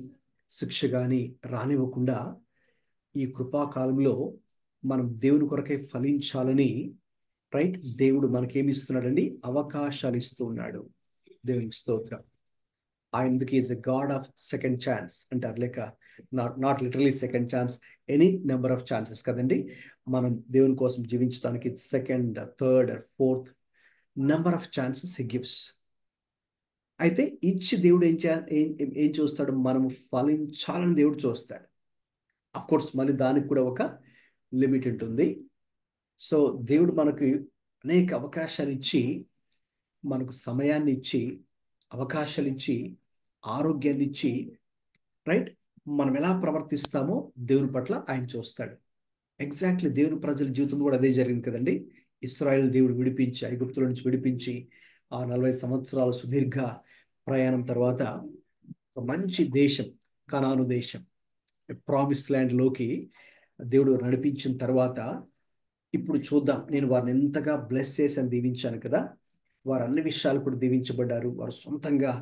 S1: శిక్ష కానీ రానివ్వకుండా ఈ కృపాకాలంలో మనం దేవుని కొరకై ఫలించాలని రైట్ దేవుడు మనకేమి ఇస్తున్నాడండి, అవకాశాలు ఇస్తూ ఉన్నాడు. దేవునికి స్తోత్రం. ఆయనకి is a God of second chance అంటారు, లేక not literally second chance, any number of chances కదండి. మనం దేవుని కోసం జీవించడానికి second, third, fourth number of chances he gives. అయితే ఇచ్చి దేవుడు ఏం చూస్తాడు, మనము ఫలించాలని దేవుడు చూస్తాడు. అఫ్ కోర్స్ మళ్ళీ దానికి కూడా ఒక లిమిట్ ఉంటుంది. సో దేవుడు మనకి అనేక అవకాశాలు ఇచ్చి, మనకు సమయాన్ని ఇచ్చి, అవకాశాలు ఇచ్చి, ఆరోగ్యాన్ని ఇచ్చి రైట్ మనం ఎలా ప్రవర్తిస్తామో దేవుని పట్ల ఆయన చూస్తాడు. ఎగ్జాక్ట్లీ దేవుని ప్రజల జీవితంలో కూడా అదే జరిగింది కదండి. ఇశ్రాయేలు దేవుడు విడిపించి, ఐగుప్తుల నుంచి విడిపించి ఆ 40 సంవత్సరాల సుదీర్ఘ ప్రయాణం తర్వాత ఒక మంచి దేశం, కనాను దేశం, ప్రామిస్ ల్యాండ్లోకి దేవుడు నడిపించిన తర్వాత ఇప్పుడు చూద్దాం, నేను వారిని ఎంతగా బ్లెస్ చేసి దీవించాను కదా, వారు అన్ని విషయాలు కూడా దీవించబడ్డారు. వారు సొంతంగా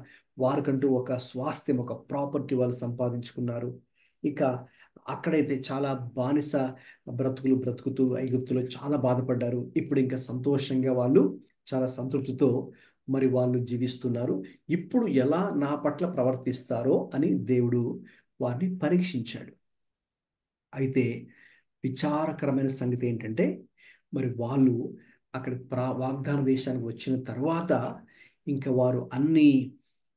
S1: వారికంటూ ఒక స్వాస్థ్యం, ఒక ప్రాపర్టీ వాళ్ళు సంపాదించుకున్నారు. ఇక అక్కడైతే చాలా బానిస బ్రతుకుతూ ఐగుప్తులో చాలా బాధపడ్డారు. ఇప్పుడు ఇంకా సంతోషంగా వాళ్ళు చాలా సంతృప్తితో మరి వాళ్ళు జీవిస్తున్నారు. ఇప్పుడు ఎలా నా పట్ల ప్రవర్తిస్తారో అని దేవుడు వారిని పరీక్షించాడు. అయితే విచారకరమైన సంగతి ఏంటంటే, మరి వాళ్ళు అక్కడ వాగ్దాన దేశానికి వచ్చిన తర్వాత ఇంకా వారు అన్ని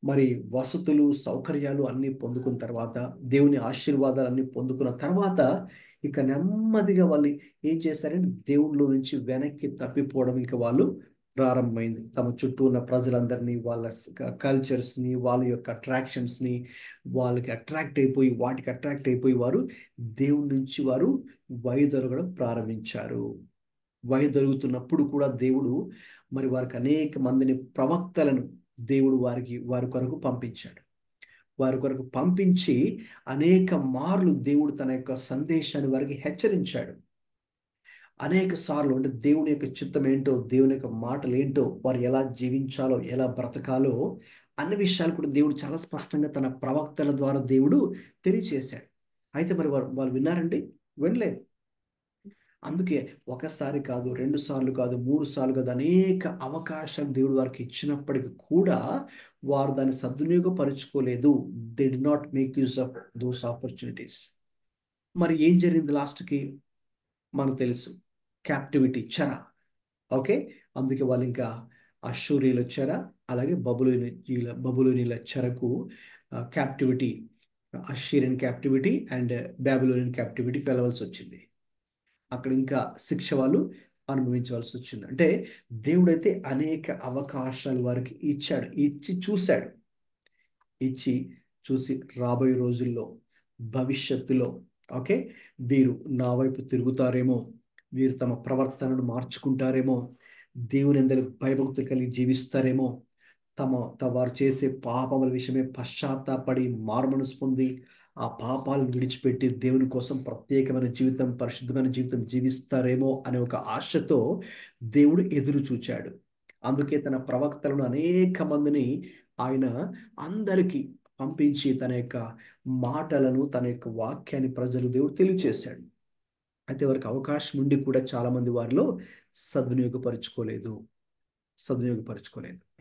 S1: మరి వసతులు సౌకర్యాలు అన్నీ పొందుకున్న తర్వాత, దేవుని ఆశీర్వాదాలు అన్నీ పొందుకున్న తర్వాత ఇక నెమ్మదిగా వాళ్ళు ఏం చేశారంటే దేవుళ్ళ నుంచి వెనక్కి తప్పిపోవడం ఇంకా వాళ్ళు ప్రారంభమైంది. తమ చుట్టూ ఉన్న ప్రజలందరినీ, వాళ్ళ కల్చర్స్ని, వాళ్ళ యొక్క అట్రాక్షన్స్ని వాళ్ళకి వాటికి అట్రాక్ట్ అయిపోయి వారు దేవుడి నుంచి వారు వైదొలగడం ప్రారంభించారు. వైదొలుగుతున్నప్పుడు కూడా దేవుడు మరి వారికి అనేక మందిని ప్రవక్తలను దేవుడు వారి కొరకు పంపించాడు. వారి కొరకు పంపించి అనేక మార్లు దేవుడు తన యొక్క సందేశాన్ని వారికి హెచ్చరించాడు. అనేక సార్లు అంటే దేవుని యొక్క చిత్తం ఏంటో, దేవుని యొక్క మాటలు ఏంటో, వారు ఎలా జీవించాలో, ఎలా బ్రతకాలో అన్ని విషయాలు కూడా దేవుడు చాలా స్పష్టంగా తన ప్రవక్తల ద్వారా దేవుడు తెలియచేశాడు. అయితే మరి వాళ్ళు విన్నారండి? వినలేదు. అందుకే ఒకసారి కాదు, 2 సార్లు కాదు, 3 సార్లు కాదు, అనేక అవకాశాలు దేవుడు వారికి ఇచ్చినప్పటికీ కూడా వారు దాన్ని సద్వినియోగపరుచుకోలేదు. They did not make use of those opportunities. మరి ఏం జరిగింది లాస్ట్కి మనకు తెలుసు, క్యాప్టివిటీ, చెర. ఓకే, అందుకే వాళ్ళు ఇంకా అష్షూరీల చెర, అలాగే బబులోనీల చెరకు క్యాప్టివిటీ, అష్షీరియన్ క్యాప్టివిటీ అండ్ బాబిలోనియన్ క్యాప్టివిటీకి వెళ్ళవలసి వచ్చింది. అక్కడ ఇంకా శిక్ష వాళ్ళు అనుభవించవలసి వచ్చింది. అంటే దేవుడైతే అనేక అవకాశాలు వారికి ఇచ్చాడు, ఇచ్చి చూశాడు, ఇచ్చి చూసి రాబోయే రోజుల్లో భవిష్యత్తులో ఓకే వీరు నా వైపు తిరుగుతారేమో, వీరు తమ ప్రవర్తనను మార్చుకుంటారేమో, దేవుని అందరి భయభక్తులు కలిగి జీవిస్తారేమో, వారు చేసే పాపముల విషయమే పశ్చాత్తాపడి మారుమనసు పొంది ఆ పాపాలను విడిచిపెట్టి దేవుని కోసం ప్రత్యేకమైన జీవితం, పరిశుద్ధమైన జీవితం జీవిస్తారేమో అనే ఒక ఆశతో దేవుడు ఎదురు చూచాడు. అందుకే తన ప్రవక్తలను అనేక మందిని ఆయన అందరికీ పంపించి తన యొక్క మాటలను, తన యొక్క వాక్యాన్ని దేవుడు తెలియచేశాడు. అయితే వారికి అవకాశం ఉండి కూడా చాలా మంది వారిలో సద్వినియోగపరుచుకోలేదు.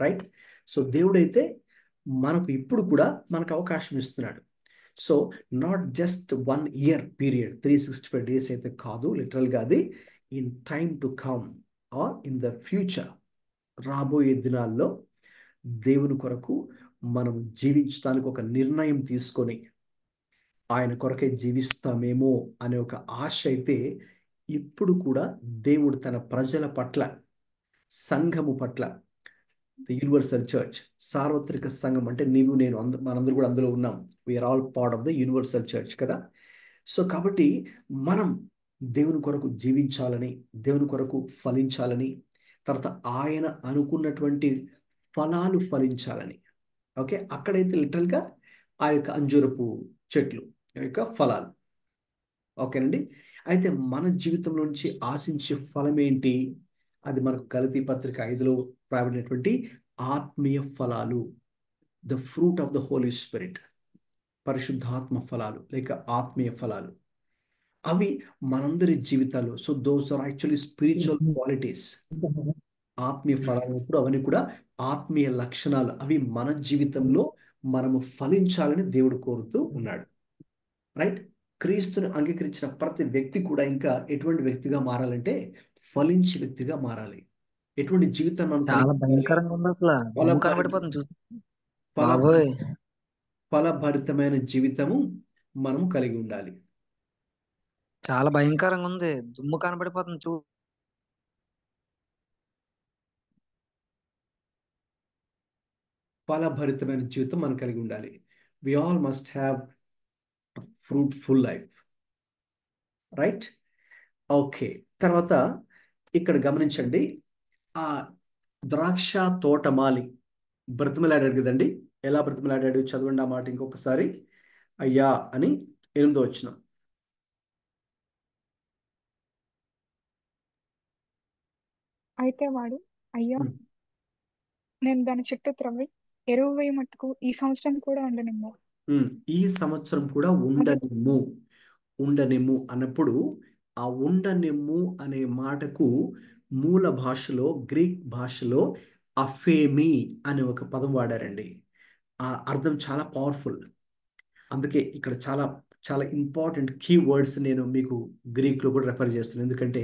S1: రైట్. సో దేవుడైతే మనకు ఇప్పుడు కూడా మనకు అవకాశం ఇస్తున్నాడు. So not just 1 year period, 365 days అయితే కాదు, లిటరల్గా అది in time to come or in the future, రాబోయే దినాల్లో దేవుని కొరకు మనం జీవించడానికి ఒక నిర్ణయం తీసుకొని ఆయన కొరకే జీవిస్తామేమో అనే ఒక ఆశ అయితే ఇప్పుడు కూడా దేవుడు తన ప్రజల పట్ల, సంఘము పట్ల, ది యూనివర్సల్ చర్చ్, సార్వత్రిక సంఘం అంటే నీవు నేను మనందరూ కూడా అందులో ఉన్నాం. We are all part of the universal church కదా. సో కాబట్టి మనం దేవుని కొరకు జీవించాలని, దేవుని కొరకు ఫలించాలని, తర్వాత ఆయన అనుకున్నటువంటి ఫలాలు ఫలించాలని. ఓకే, అక్కడైతే లిటరల్గా ఆ యొక్క అంజూరపు చెట్లు యొక్క ఫలాలు. ఓకేనండి. అయితే మన జీవితంలో నుంచి ఆశించే ఫలం ఏంటి? అది మనకు గలతీ పత్రిక 5లో రాబడినటువంటి ఆత్మీయ ఫలాలు, the fruit of the Holy Spirit, పరిశుద్ధాత్మ ఫలాలు లేక ఆత్మీయ ఫలాలు. అవి మనందరి జీవితాలు. So those are actually spiritual qualities. ఆత్మీయ ఫలాలు ఇప్పుడు అవన్నీ కూడా ఆత్మీయ లక్షణాలు. అవి మన జీవితంలో మనము ఫలించాలని దేవుడు కోరుతూ ఉన్నాడు. రైట్. క్రీస్తుని అంగీకరించిన ప్రతి వ్యక్తి కూడా ఇంకా ఎటువంటి వ్యక్తిగా మారాలంటే ఫలించే వ్యక్తిగా మారాలి. ఎటువంటి జీవితం మనం
S5: చాలా భయంకరంగా ఉంది అసలు. దుమ్ము కనబడిపోతుంది చూసి బాబోయ్.
S1: ఫలభరితమైన జీవితము మనం కలిగి ఉండాలి.
S5: చాలా భయంకరంగా ఉంది, దుమ్ము కనబడిపోతుంది చూ.
S1: ఫలభరితమైన జీవితం మనం కలిగి ఉండాలి. We all must have fruitful life. Right. Okay. తర్వాత ఇక్కడ గమనించండి, ఆ ద్రాక్ష తోటమాలి బ్రతిమలాడాడు కదండి. ఎలా బ్రతిమలాడాడు? చదవండి ఆ మాట ఇంకొకసారి. అయ్యా అని 8వ వచనం.
S4: అయితే వాడు, అయ్యా నేను దాని చుట్టూ త్రవ్వి ఎరువు వేయి మట్టుకు ఈ సంవత్సరం కూడా ఉండనిమ్ము.
S1: ఈ సంవత్సరం కూడా ఉండనిమ్ము అన్నప్పుడు ఆ ఉండనిమ్ము అనే మాటకు మూల భాషలో, గ్రీక్ భాషలో అఫేమి అనే ఒక పదం వాడారండి. ఆ అర్థం చాలా పవర్ఫుల్. అందుకే ఇక్కడ చాలా చాలా ఇంపార్టెంట్ కీ వర్డ్స్ నేను మీకు గ్రీక్లో కూడా రెఫర్ చేస్తున్నాను. ఎందుకంటే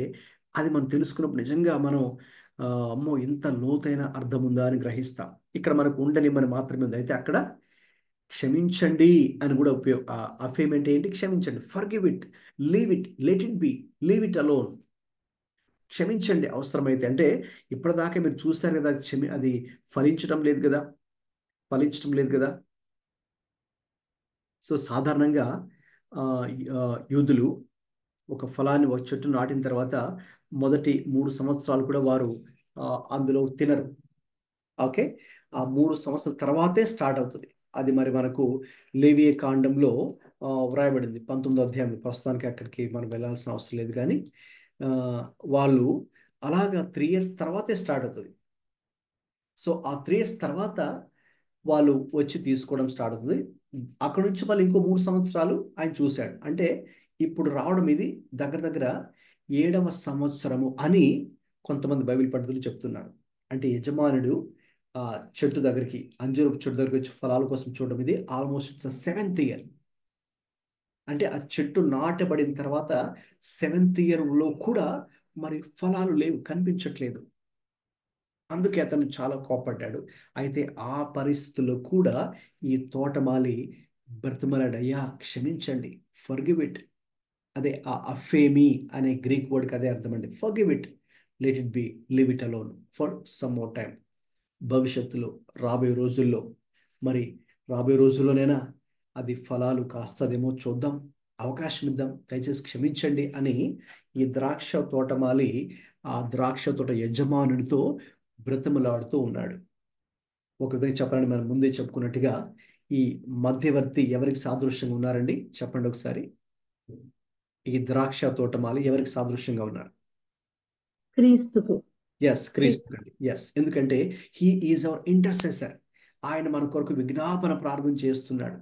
S1: అది మనం తెలుసుకున్నప్పుడు నిజంగా మనం అమ్మో ఇంత లోతైన అర్థం ఉందా అని గ్రహిస్తాం. ఇక్కడ మనకు ఉండనిమ్మని మాత్రమే ఉంది. అయితే అక్కడ క్షమించండి అని కూడా అఫేమ్ అంటే ఏంటి? క్షమించండి. Forgive it, leave it, let it be, leave it alone. క్షమించండి అవసరమైతే. అంటే ఇప్పటిదాకా మీరు చూశారు కదా, అది ఫలించడం లేదు కదా. సో సాధారణంగా యూదులు ఒక ఫలాన్ని ఒక చెట్టు నాటిన తర్వాత మొదటి 3 సంవత్సరాలు కూడా వారు అందులో తినరు. ఓకే, ఆ 3 సంవత్సరాల తర్వాతే స్టార్ట్ అవుతుంది. అది మరి మనకు లేవియ కాండంలో వ్రాయబడింది 19వ అధ్యాయం. ప్రస్తుతానికి అక్కడికి మనం వెళ్ళాల్సిన అవసరం లేదు, కానీ వాళ్ళు అలాగా 3 years తర్వాతే స్టార్ట్ అవుతుంది. సో ఆ 3 years తర్వాత వాళ్ళు వచ్చి తీసుకోవడం స్టార్ట్ అవుతుంది. అక్కడ నుంచి మళ్ళీ ఇంకో 3 సంవత్సరాలు ఆయన చూశాడు. అంటే ఇప్పుడు రావడం ఇది దగ్గర దగ్గర 7వ సంవత్సరము అని కొంతమంది బైబిల్ పండితులు చెప్తున్నారు. అంటే యజమానుడు ఆ చెట్టు దగ్గరికి, అంజూరపు చెట్టు దగ్గరికి వచ్చి ఫలాల కోసం చూడడం ఇది ఆల్మోస్ట్ ఇట్స్ 7th year. అంటే ఆ చెట్టు నాటబడిన తర్వాత 7th yearలో కూడా మరి ఫలాలు లేవు, కనిపించట్లేదు. అందుకే అతను చాలా కోపడ్డాడు. అయితే ఆ పరిస్థితుల్లో కూడా ఈ తోటమాలి బ్రతిమలాడు, అయ్యా క్షమించండి, ఫర్గివ్ ఇట్. అదే ఆ అఫేమి అనే గ్రీక్ వర్డ్కి అదే అర్థం అండి. Forgive it, let it be, leave it alone for some more time. భవిష్యత్తులో రాబోయే రోజుల్లోనైనా అది ఫలాలు కాస్తదేమో చూద్దాం, అవకాశం ఇద్దాం, దయచేసి క్షమించండి అని ఈ ద్రాక్ష తోటమాలి ఆ ద్రాక్ష తోట యజమానునితో బ్రతిమలాడుతూ ఉన్నాడు. ఒక విధంగా చెప్పాలని మనం ముందే చెప్పుకున్నట్టుగా ఈ మధ్యవర్తి ఎవరికి సాదృశ్యంగా ఉన్నారండి? చెప్పండి ఒకసారి. ఈ ద్రాక్ష తోటమాలి ఎవరికి సాదృశ్యంగా ఉన్నారు?
S6: క్రీస్తుకు.
S1: ఎస్, క్రీస్తు అండి. ఎస్, ఎందుకంటే హీ ఈజ్ అవర్ ఇంటర్సెసర్. ఆయన మన కొరకు విజ్ఞాపన ప్రార్థన చేస్తున్నాడు.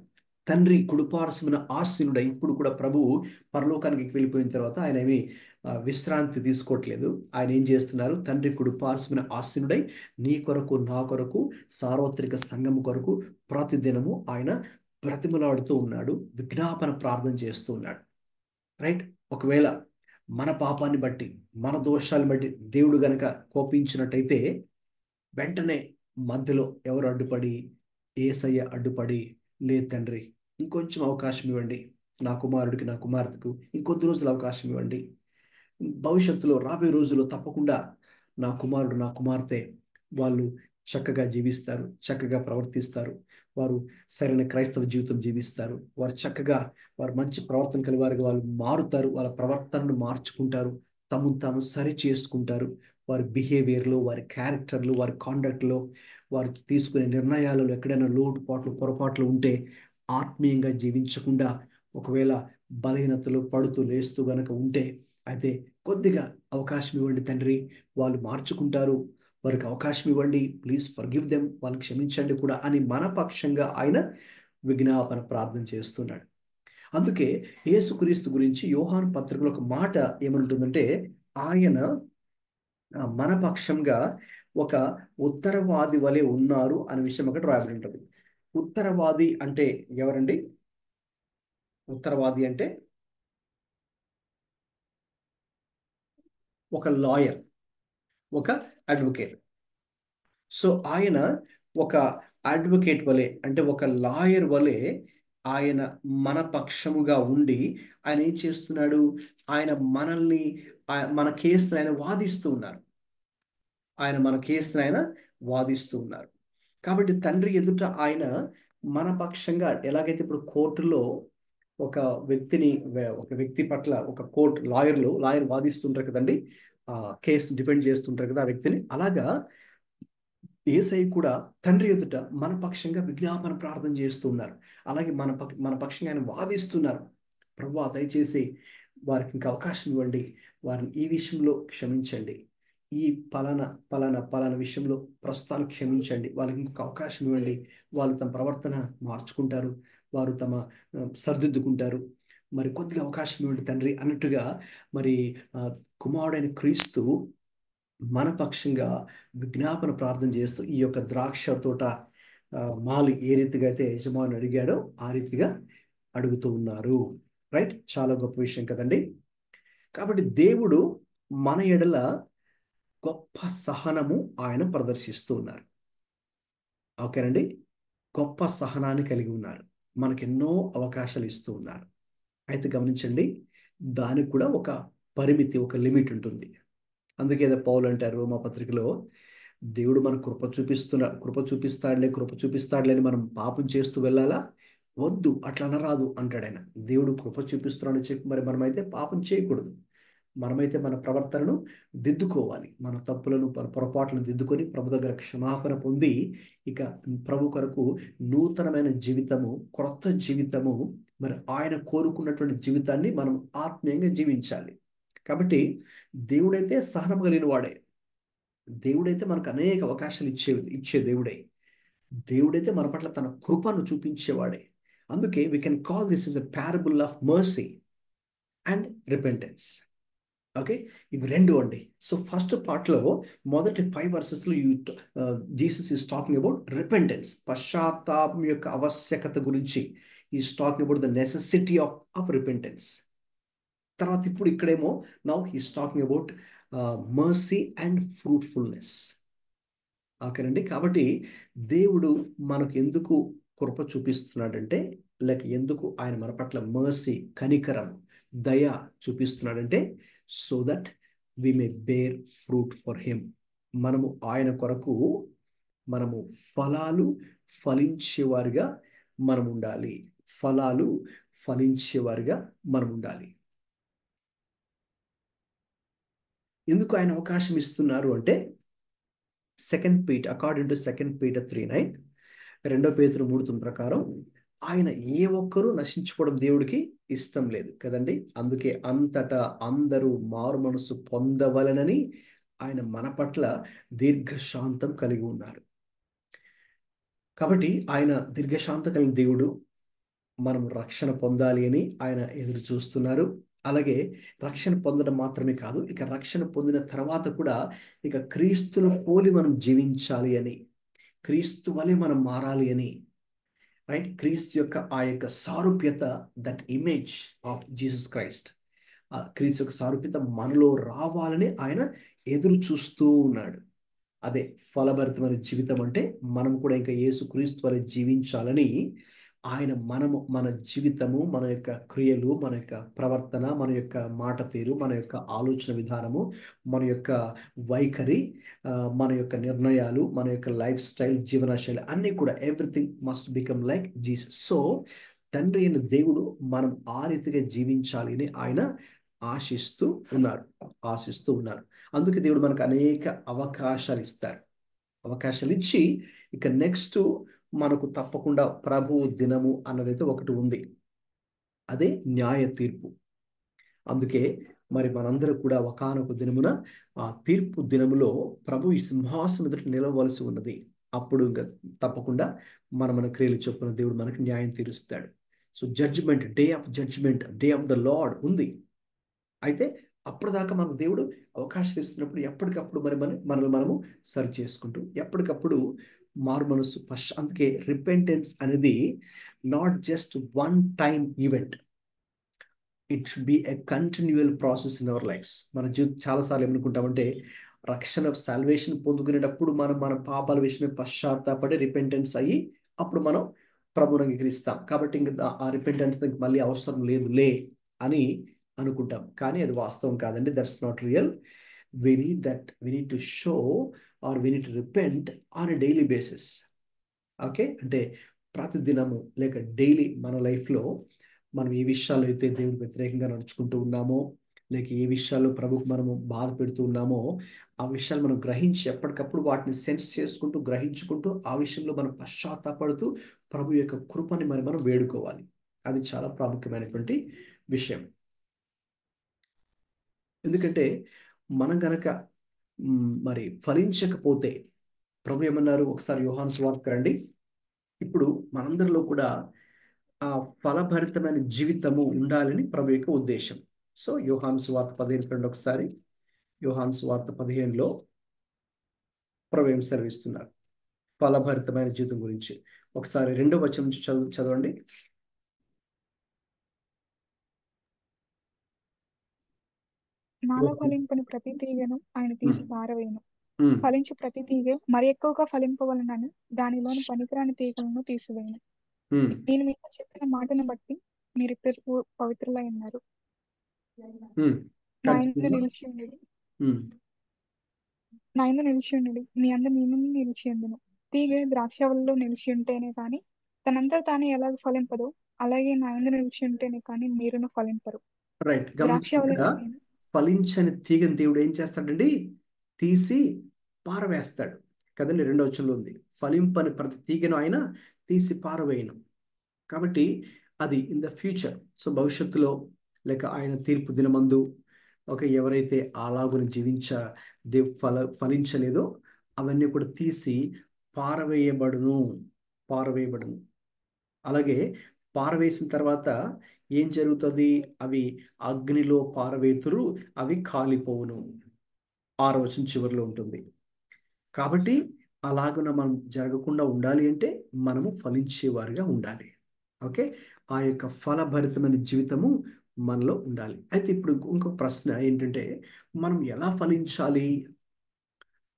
S1: తండ్రి కుడిపార్శ్వమున ఆసీనుడై, ఇప్పుడు కూడా ప్రభువు పరలోకానికి వెళ్ళిపోయిన తర్వాత ఆయన ఏమి విశ్రాంతి తీసుకోవట్లేదు. ఆయన ఏం చేస్తున్నారు? తండ్రి కుడిపార్శ్వమున ఆసీనుడై నీ కొరకు, నా కొరకు, సార్వత్రిక సంఘం కొరకు ప్రతిదినము ఆయన బ్రతిమలాడుతూ ఉన్నాడు, విజ్ఞాపన ప్రార్థన చేస్తూ ఉన్నాడు. రైట్? ఒకవేళ మన పాపాన్ని బట్టి, మన దోషాలను బట్టి దేవుడు గనక కోపించినట్టయితే వెంటనే మధ్యలో ఎవరు అడ్డుపడి? యేసయ్య అడ్డుపడి, లేదు తండ్రి ఇంకొంచెం అవకాశం ఇవ్వండి, నా కుమారుడికి, నా కుమార్తెకు ఇంకొద్ది రోజులు అవకాశం ఇవ్వండి, భవిష్యత్తులో రాబోయే రోజుల్లో తప్పకుండా నా కుమారుడు, నా కుమార్తె వాళ్ళు చక్కగా జీవిస్తారు, చక్కగా ప్రవర్తిస్తారు, వారు సరైన క్రైస్తవ జీవితం జీవిస్తారు, వారు చక్కగా, వారు మంచి ప్రవర్తన కలిగి వారికి వాళ్ళు మారుతారు, వాళ్ళ ప్రవర్తనను మార్చుకుంటారు, తమను తాము సరి చేసుకుంటారు, వారి బిహేవియర్లో, వారి క్యారెక్టర్లో, వారి కాండక్ట్లో, వారు తీసుకునే నిర్ణయాలలో ఎక్కడైనా లోటుపాట్లు, పొరపాట్లు ఉంటే ఆత్మీయంగా జీవించకుండా ఒకవేళ బలహీనతలు పడుతూ లేస్తూ గనక ఉంటే అయితే కొద్దిగా అవకాశం ఇవ్వండి తండ్రి, వాళ్ళు మార్చుకుంటారు, వారికి అవకాశం ఇవ్వండి, ప్లీజ్ ఫర్గివ్ దెమ్, వాళ్ళని క్షమించండి కూడా అని మన పక్షంగా ఆయన విజ్ఞాపన ప్రార్థన చేస్తున్నాడు. అందుకే యేసుక్రీస్తు గురించి యోహాను పత్రికలో ఒక మాట ఏమంటుందంటే, ఆయన మన పక్షంగా ఒక ఉత్తరవాది వలె ఉన్నారు అనే విషయం అక్కడ రాయబడి ఉంటుంది. ఉత్తరవాది అంటే ఎవరండి? ఉత్తరవాది అంటే ఒక లాయర్, ఒక అడ్వకేట్. సో ఆయన ఒక అడ్వకేట్ వలె, అంటే ఒక లాయర్ వలె ఆయన మన పక్షముగా ఉండి ఆయన ఏం చేస్తున్నాడు? ఆయన మనల్ని, మన కేసును ఆయన వాదిస్తూ ఉన్నారు. ఆయన మన కేసును ఆయన వాదిస్తూ ఉన్నారు. కాబట్టి తండ్రి ఎదుట ఆయన మన పక్షంగా, ఎలాగైతే ఇప్పుడు కోర్టులో ఒక వ్యక్తి పట్ల ఒక లాయర్ వాదిస్తుంటారు కదండి, కేసు డిఫెండ్ చేస్తుంటారు కదా ఆ వ్యక్తిని, అలాగా యేసయ్య కూడా తండ్రి ఎదుట మన పక్షంగా విజ్ఞాపన ప్రార్థన చేస్తూ ఉన్నారు. అలాగే మన పక్షంగా ఆయన వాదిస్తున్నారు. ప్రభువా దయచేసి వారికి ఇంకా అవకాశం ఇవ్వండి, వారిని ఈ విషయంలో క్షమించండి, ఈ పలానా విషయంలో ప్రస్తుతానికి క్షమించండి, వాళ్ళకి ఇంకొక అవకాశం ఇవ్వండి, వాళ్ళు తమ ప్రవర్తన మార్చుకుంటారు, వారు తమ సరిదిద్దుకుంటారు, మరి కొద్దిగా అవకాశం ఇవ్వండి తండ్రి అన్నట్టుగా మరి కుమారుడైన క్రీస్తు మన పక్షంగా విజ్ఞాపన ప్రార్థన చేస్తూ ఈ యొక్క ద్రాక్ష తోట మాలి ఏ రీతిగా అయితే యజమాని అడిగాడో ఆ రీతిగా అడుగుతూ ఉన్నారు. రైట్? చాలా గొప్ప విషయం కదండి. కాబట్టి దేవుడు మన ఎడల గొప్ప సహనము ఆయన ప్రదర్శిస్తూ ఉన్నారు. ఓకేనండి? గొప్ప సహనాన్ని కలిగి ఉన్నారు, మనకెన్నో అవకాశాలు ఇస్తూ ఉన్నారు. అయితే గమనించండి, దానికి కూడా ఒక పరిమితి, ఒక లిమిట్ ఉంటుంది. అందుకే పౌలు అంటారు రోమా పత్రికలో, దేవుడు మనకు కృప చూపిస్తాడులే అని మనం పాపం చేస్తూ వెళ్ళాలా? వద్దు, అట్లా అనరాదు అంటాడు ఆయన. దేవుడు కృప చూపిస్తున్నాడని చెప్పి మరి మనమైతే పాపం చేయకూడదు. మనమైతే మన ప్రవర్తనను దిద్దుకోవాలి, మన తప్పులను, పొరపాట్లను దిద్దుకొని ప్రభు దగ్గర క్షమాపణ పొంది ఇక ప్రభు కొరకు నూతనమైన జీవితము, క్రొత్త జీవితము, మరి ఆయన కోరుకున్నటువంటి జీవితాన్ని మనం ఆత్మీయంగా జీవించాలి. కాబట్టి దేవుడైతే సహనం కలిగిన వాడే, దేవుడైతే మనకు అనేక అవకాశాలు ఇచ్చే దేవుడైతే మన పట్ల తన కృపను చూపించేవాడే. అందుకే we can call this as a parable of mercy and repentance. Okay, ఇవి రెండు అండి. సో ఫస్ట్ పార్ట్లో మొదటి 5 verses Jesus is talking about repentance, పశ్చాత్తాపం యొక్క ఆవశ్యకత గురించి is talking about the necessity of repentance. తర్వాత ఇప్పుడు ఇక్కడేమో now he's talking about mercy and fruitfulness. ఓకేనండి. కాబట్టి దేవుడు మనకు ఎందుకు కృప చూపిస్తున్నాడంటే, లేక ఎందుకు ఆయన మన పట్ల మర్సీ, కనికరం, దయ చూపిస్తున్నాడంటే, so that we may bear fruit for him. మనము ఆయన కొరకు ఫలాలు ఫలించేవారిగా మనం ఉండాలి. ఫలాలు ఫలించేవారుగా మనం ఉండాలి. ఎందుకు ఆయన అవకాశం ఇస్తున్నారు అంటే అకార్డింగ్ టు 2 Peter 3:9, 2 Peter 3 ప్రకారం ఆయన ఏ ఒక్కరూ నశించుకోవడం దేవుడికి ఇష్టం లేదు కదండి. అందుకే అంతటా అందరూ మారు మనసు పొందవలనని ఆయన మన పట్ల దీర్ఘశాంతం కలిగి ఉన్నారు. కాబట్టి ఆయన దీర్ఘశాంతం కలిగిన దేవుడు, మనం రక్షణ పొందాలి అని ఆయన ఎదురు చూస్తున్నారు. అలాగే రక్షణ పొందడం మాత్రమే కాదు, ఇక రక్షణ పొందిన తర్వాత కూడా ఇక క్రీస్తును పోలి మనం జీవించాలి అని, క్రీస్తు వలె మనం మారాలి అని, రైట్? క్రీస్తు యొక్క ఆ యొక్క సారూప్యత, that image of Jesus Christ, ఆ క్రీస్తు యొక్క సారూప్యత మనలో రావాలని ఆయన ఎదురు చూస్తూ ఉన్నాడు. అదే ఫలభరితమైన జీవితం అంటే మనం కూడా ఇంకా యేసుక్రీస్తు వలె జీవించాలని ఆయన మన జీవితము, మన యొక్క క్రియలు, మన యొక్క ప్రవర్తన, మన యొక్క మాట తీరు, మన యొక్క ఆలోచన విధానము, మన యొక్క వైఖరి, మన యొక్క నిర్ణయాలు, మన యొక్క లైఫ్ స్టైల్, జీవనశైలి అన్నీ కూడా everything must become like Jesus. So తండ్రి అయిన దేవుడు మనం ఆ రీతిగా జీవించాలి అని ఆయన ఆశిస్తూ ఉన్నారు. అందుకే దేవుడు మనకు అనేక అవకాశాలు ఇచ్చి ఇక నెక్స్ట్ మనకు తప్పకుండా ప్రభువు దినము అన్నదైతే ఒకటి ఉంది, అదే న్యాయ తీర్పు. అందుకే మరి మనందరూ కూడా ఒకానొక దినమున ఆ తీర్పు దినములో ప్రభు ఈ సింహాసనం ఎదుట నిలవలసి ఉన్నది. అప్పుడు ఇంకా తప్పకుండా మన క్రియలు చొప్పున దేవుడు మనకు న్యాయం తీరుస్తాడు. So judgement, day of the Lord ఉంది. అయితే అప్పటిదాకా మనకు దేవుడు అవకాశం ఇస్తున్నప్పుడు ఎప్పటికప్పుడు మనల్ని మనము సరి చేసుకుంటూ ఎప్పటికప్పుడు మారు మనసు అందుకే రిపెంటెన్స్ అనేది not just one time event, it should be a continual process in our lives. మన జీవితం చాలాసార్లు ఏమనుకుంటామంటే సాల్వేషన్ పొందుకునేటప్పుడు మన పాపాల విషయమే పశ్చాత్తాపడి రిపెంటెన్స్ అయ్యి అప్పుడు మనం ప్రభువుని అంగీకరిస్తాం. కాబట్టి ఇంకా ఆ రిపెంటెన్స్ మళ్ళీ అవసరం లేదులే అని అనుకుంటాం. కానీ అది వాస్తవం కాదండి. That's not real. we need to show or we need to repent on a daily basis. Okay, అంటే ప్రతిదినము లేక డైలీ మన లైఫ్లో మనం ఏ విషయాల్లో అయితే దేవునికి వ్యతిరేకంగా నడుచుకుంటూ ఉన్నామో, లేక ఏ విషయాల్లో ప్రభుకు మనము బాధ పెడుతూ ఉన్నామో ఆ విషయాలు మనం గ్రహించి ఎప్పటికప్పుడు వాటిని సెన్స్ చేసుకుంటూ గ్రహించుకుంటూ ఆ విషయంలో మనం పశ్చాత్తాపడుతూ ప్రభు యొక్క కృపని మనం వేడుకోవాలి. అది చాలా ప్రాముఖ్యమైనటువంటి విషయం. ఎందుకంటే మనం గనక మరి ఫలించకపోతే ప్రభు ఏమన్నారు, ఒకసారి యోహాను సువార్తకు రండి. ఇప్పుడు మనందరిలో కూడా ఆ ఫలభరితమైన జీవితము ఉండాలని ప్రభు యొక్క ఉద్దేశం. సో యోహాను సువార్త 15 ఒకసారి, యోహాను సువార్త 15లో ప్రభు ఏం సెలవిస్తున్నారు ఫలభరితమైన జీవితం గురించి. ఒకసారి 2వ వచనం నుంచి చదవండి.
S4: నాలో ఫలింపని ప్రతి తీగను ఆయన తీసి పారవేయను, ఫలించి ప్రతి తీగ మరి ఎక్కువగా ఫలింపవలనని దానిలోని పనికిరాని తీగలను తీసివేయను. నేను మీకు చెప్పిన మాటను బట్టి మీరిద్దరు పవిత్రులై ఉన్నారు. నా యందు నిలిచి ఉండి మీ అందు నేను నిలిచి ఉండును. తీగ ద్రాక్షవల్లిలో నిలిచి ఉంటేనే కానీ తనంతా తానే ఎలాగ ఫలింపదో, అలాగే నా యందు నిలిచి ఉంటేనే కానీ మీరును ఫలింపరు.
S1: రైట్,
S4: ద్రాక్షవల్లిని
S1: ఫలించని తీగని దేవుడు ఏం చేస్తాడండి, తీసి పారవేస్తాడు కదండి. 2వ వచనంలో ఉంది, ఫలింపని ప్రతి తీగను ఆయన తీసి పారవేయను. కాబట్టి అది ఇన్ ద ఫ్యూచర్. సో భవిష్యత్తులో లేక ఆయన తీర్పు దినమందు ఎవరైతే అలాగున ఫలించలేదో అవన్నీ కూడా తీసి పారవేయబడును. అలాగే పారవేసిన తర్వాత ఏం జరుగుతుంది, అవి అగ్నిలో పారవేతురు, అవి కాలిపోవును. 6వ వచనం చివరిలో ఉంటుంది. కాబట్టి అలాగున మనం జరగకుండా ఉండాలి అంటే మనము ఫలించేవారుగా ఉండాలి. ఓకే, ఆ యొక్క ఫలభరితమైన జీవితము మనలో ఉండాలి. అయితే ఇప్పుడు ఇంకొక ప్రశ్న ఏంటంటే, మనం ఎలా ఫలించాలి?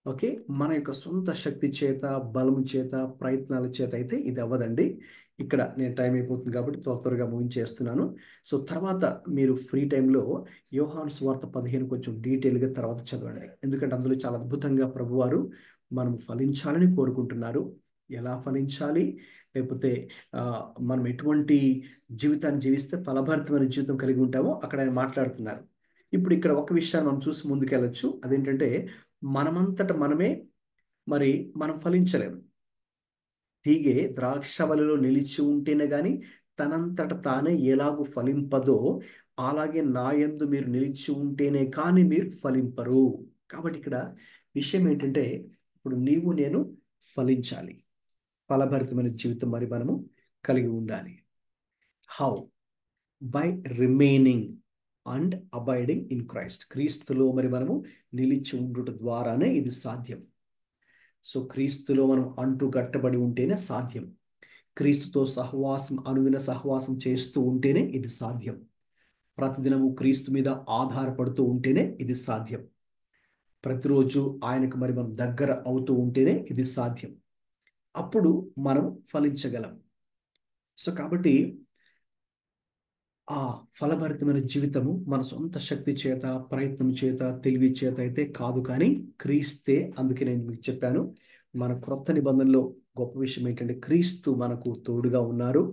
S1: ఓకే, మన యొక్క సొంత శక్తి చేత, బలము చేత, ప్రయత్నాల చేత అయితే ఇది అవ్వదండి. ఇక్కడ నేను టైం అయిపోతుంది కాబట్టి త్వరగా ముగించేస్తున్నాను. సో తర్వాత మీరు ఫ్రీ టైంలో యోహాను సువార్త 15 కొంచెం డీటెయిల్గా తర్వాత చదవండి. ఎందుకంటే అందులో చాలా అద్భుతంగా ప్రభువారు మనం ఫలించాలని కోరుకుంటున్నారు. ఎలా ఫలించాలి, లేకపోతే మనం ఎటువంటి జీవితాన్ని జీవిస్తే ఫలభరితమైన జీవితం కలిగి ఉంటామో అక్కడ ఆయన మాట్లాడుతున్నారు. ఇప్పుడు ఇక్కడ ఒక విషయాన్ని మనం చూసి ముందుకెళ్ళొచ్చు. అదేంటంటే మనమంతట మనమే మరి మనం ఫలించలేము. తీగె ద్రాక్షవల్లిలో నిలిచి ఉంటేనే గాని తనంతట తానే ఎలాగూ ఫలింపదో, అలాగే నా యందు మీరు నిలిచి ఉంటేనే కానీ మీరు ఫలింపరు. కాబట్టి ఇక్కడ విషయం ఏంటంటే ఇప్పుడు నీవు నేను ఫలించాలి, ఫలభరితమైన జీవితం మరి మనము కలిగి ఉండాలి. How? By remaining and abiding in Christ. క్రీస్తులో మరి మనము నిలిచి ఉండుట ద్వారానే ఇది సాధ్యం. సో క్రీస్తులో మనం అంటూ కట్టబడి ఉంటేనే సాధ్యం. క్రీస్తుతో సహవాసం, అనుదిన సహవాసం చేస్తూ ఉంటేనే ఇది సాధ్యం. ప్రతిదినము క్రీస్తు మీద ఆధారపడుతూ ఉంటేనే ఇది సాధ్యం. ప్రతిరోజు ఆయనకు మరి మనం దగ్గర అవుతూ ఉంటేనే ఇది సాధ్యం. అప్పుడు మనం ఫలించగలం. సో కాబట్టి ఆ ఫలభరితమైన జీవితము మన సొంత శక్తి చేత, ప్రయత్నం చేత, తెలివి చేత అయితే కాదు, కానీ క్రీస్తే. అందుకే నేను మీకు చెప్పాను, మన క్రొత్త నిబంధనలో గొప్ప విషయం ఏంటంటే క్రీస్తు మనకు తోడుగా ఉన్నారు.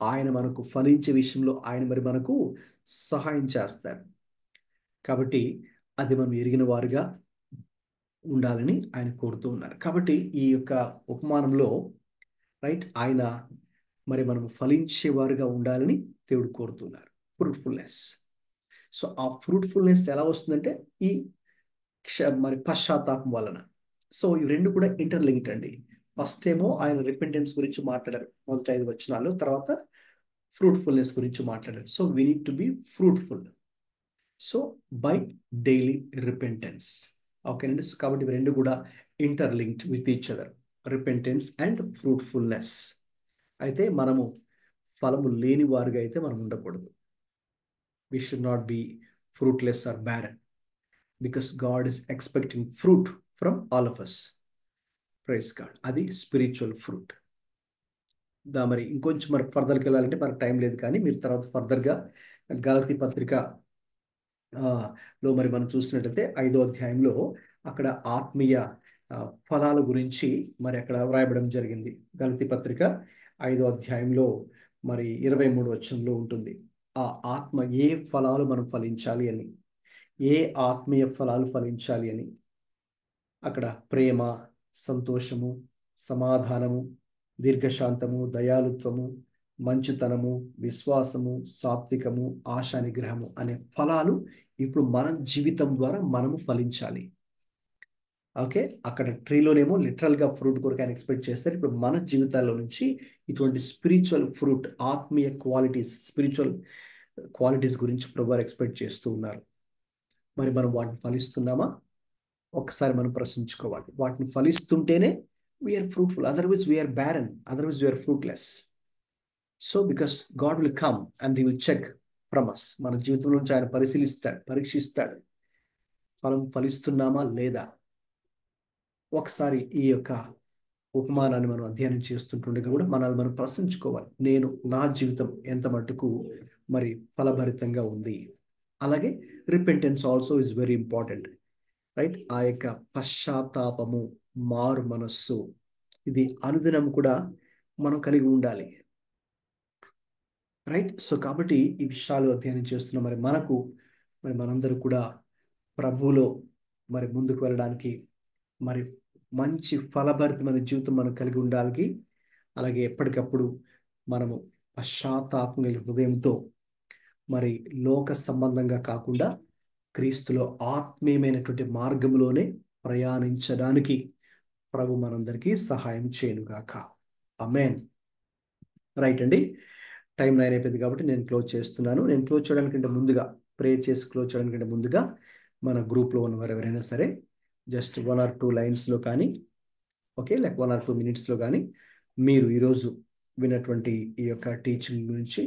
S1: ఆయన మనకు ఫలించే విషయంలో ఆయన మరి మనకు సహాయం చేస్తారు. కాబట్టి అది మనం ఎరిగిన వారుగా ఉండాలని ఆయన కోరుతూ ఉన్నారు. కాబట్టి ఈ యొక్క ఉపమానంలో రైట్ ఆయన మరి మనం ఫలించేవారుగా ఉండాలని దేవుడు కోరుతున్నారు. ఫ్రూట్ఫుల్నెస్. సో ఆ ఫ్రూట్ఫుల్నెస్ ఎలా వస్తుందంటే ఈ మరి పశ్చాత్తాపం వలన. సో ఈ రెండు కూడా ఇంటర్లింక్డ్ అండి. ఫస్ట్ ఏమో ఆయన రిపెంటెన్స్ గురించి మాట్లాడారు మొదటి 5 వచనాలు, తర్వాత ఫ్రూట్ఫుల్నెస్ గురించి మాట్లాడారు. So we need to be fruitful. So by daily repentance. ఓకేనండి. సో కాబట్టి ఇవి రెండు కూడా interlinked with each other, repentance and fruitfulness. అయితే మనము ఫలము లేని వారుగా అయితే మనం ఉండకూడదు. We should not be fruitless or barren, because God is expecting fruit from all of us. Praise God. అది స్పిరిచువల్ ఫ్రూట్. మరి ఇంకొంచెం మరి ఫర్దర్కి వెళ్ళాలంటే మనకు టైం లేదు, కానీ మీరు తర్వాత ఫర్దర్గా గలతీ పత్రిక లో మరి మనం చూసినట్లయితే 5వ అధ్యాయంలో అక్కడ ఆత్మీయ ఫలాల గురించి మరి అక్కడ వ్రాయబడం జరిగింది. గలతీ పత్రిక 5వ అధ్యాయంలో మరి 23వ వచనంలో ఉంటుంది. ఆ ఆత్మ ఏ ఫలాలు మనం ఫలించాలి అని, ఏ ఆత్మీయ ఫలాలు ఫలించాలి అని. అక్కడ ప్రేమ, సంతోషము, సమాధానము, దీర్ఘశాంతము, దయాళుత్వము, మంచితనము, విశ్వాసము, సాత్వికము, ఆశా నిగ్రహము అనే ఫలాలు ఇప్పుడు మన జీవితం ద్వారా మనము ఫలించాలి. ఓకే, అక్కడ ట్రీలోనేమో లిటరల్గా ఫ్రూట్ కొరకు ఆయన ఎక్స్పెక్ట్ చేస్తారు. ఇప్పుడు మన జీవితాల్లో నుంచి ఇటువంటి స్పిరిచువల్ ఫ్రూట్, ఆత్మీయ క్వాలిటీస్, స్పిరిచువల్ క్వాలిటీస్ గురించి ప్రభువారు ఎక్స్పెక్ట్ చేస్తూ ఉన్నారు. మరి మనం వాటిని ఫలిస్తున్నామా? ఒక్కసారి మనం ప్రశ్నించుకోవాలి. వాటిని ఫలిస్తుంటేనే we are fruitful, otherwise we are barren, otherwise we are fruitless. So because God will come and he will check from us. మన జీవితం నుంచి ఆయన పరిశీలిస్తాడు, పరీక్షిస్తాడు, ఫలిస్తున్నామా లేదా. ఒకసారి ఈ యొక్క ఉపమానాన్ని మనం అధ్యయనం చేస్తుంటుండగా కూడా మనల్ని మనం ప్రశ్నించుకోవాలి, నేను నా జీవితం ఎంత మటుకు మరి ఫలభరితంగా ఉంది. అలాగే repentance also is very important, right. ఆ యొక్క పశ్చాత్తాపము, మారు మనస్సు, ఇది అనుదినం కూడా మనం కలిగి ఉండాలి, రైట్. సో కాబట్టి ఈ విషయాలు అధ్యయనం చేస్తున్న మరి మనకు మరి మనందరూ కూడా ప్రభువులో మరి ముందుకు వెళ్ళడానికి, మరి మంచి ఫలభరితమైన జీవితం మనం కలిగి ఉండాలి. అలాగే ఎప్పటికప్పుడు మనము పశ్చాత్తాపం కలిగిన హృదయంతో మరి లోక సంబంధంగా కాకుండా క్రీస్తులో ఆత్మీయమైనటువంటి మార్గంలోనే ప్రయాణించడానికి ప్రభు మనందరికీ సహాయం చేయనుగాక. ఆమేన్. రైట్ అండి, టైం 9 అయిపోయింది కాబట్టి నేను క్లోజ్ చేస్తున్నాను. నేను క్లోజ్ చేయడానికంటే ముందుగా, ప్రేయర్ చేసి క్లోజ్ చేయడానికంటే ముందుగా మన గ్రూప్లో ఉన్నవారు ఎవరైనా సరే జస్ట్ 1 or 2 లైన్స్లో కానీ, ఓకే, లేక 1 or 2 మినిట్స్లో కానీ మీరు ఈరోజు విన్నటువంటి ఈ యొక్క టీచింగ్ గురించి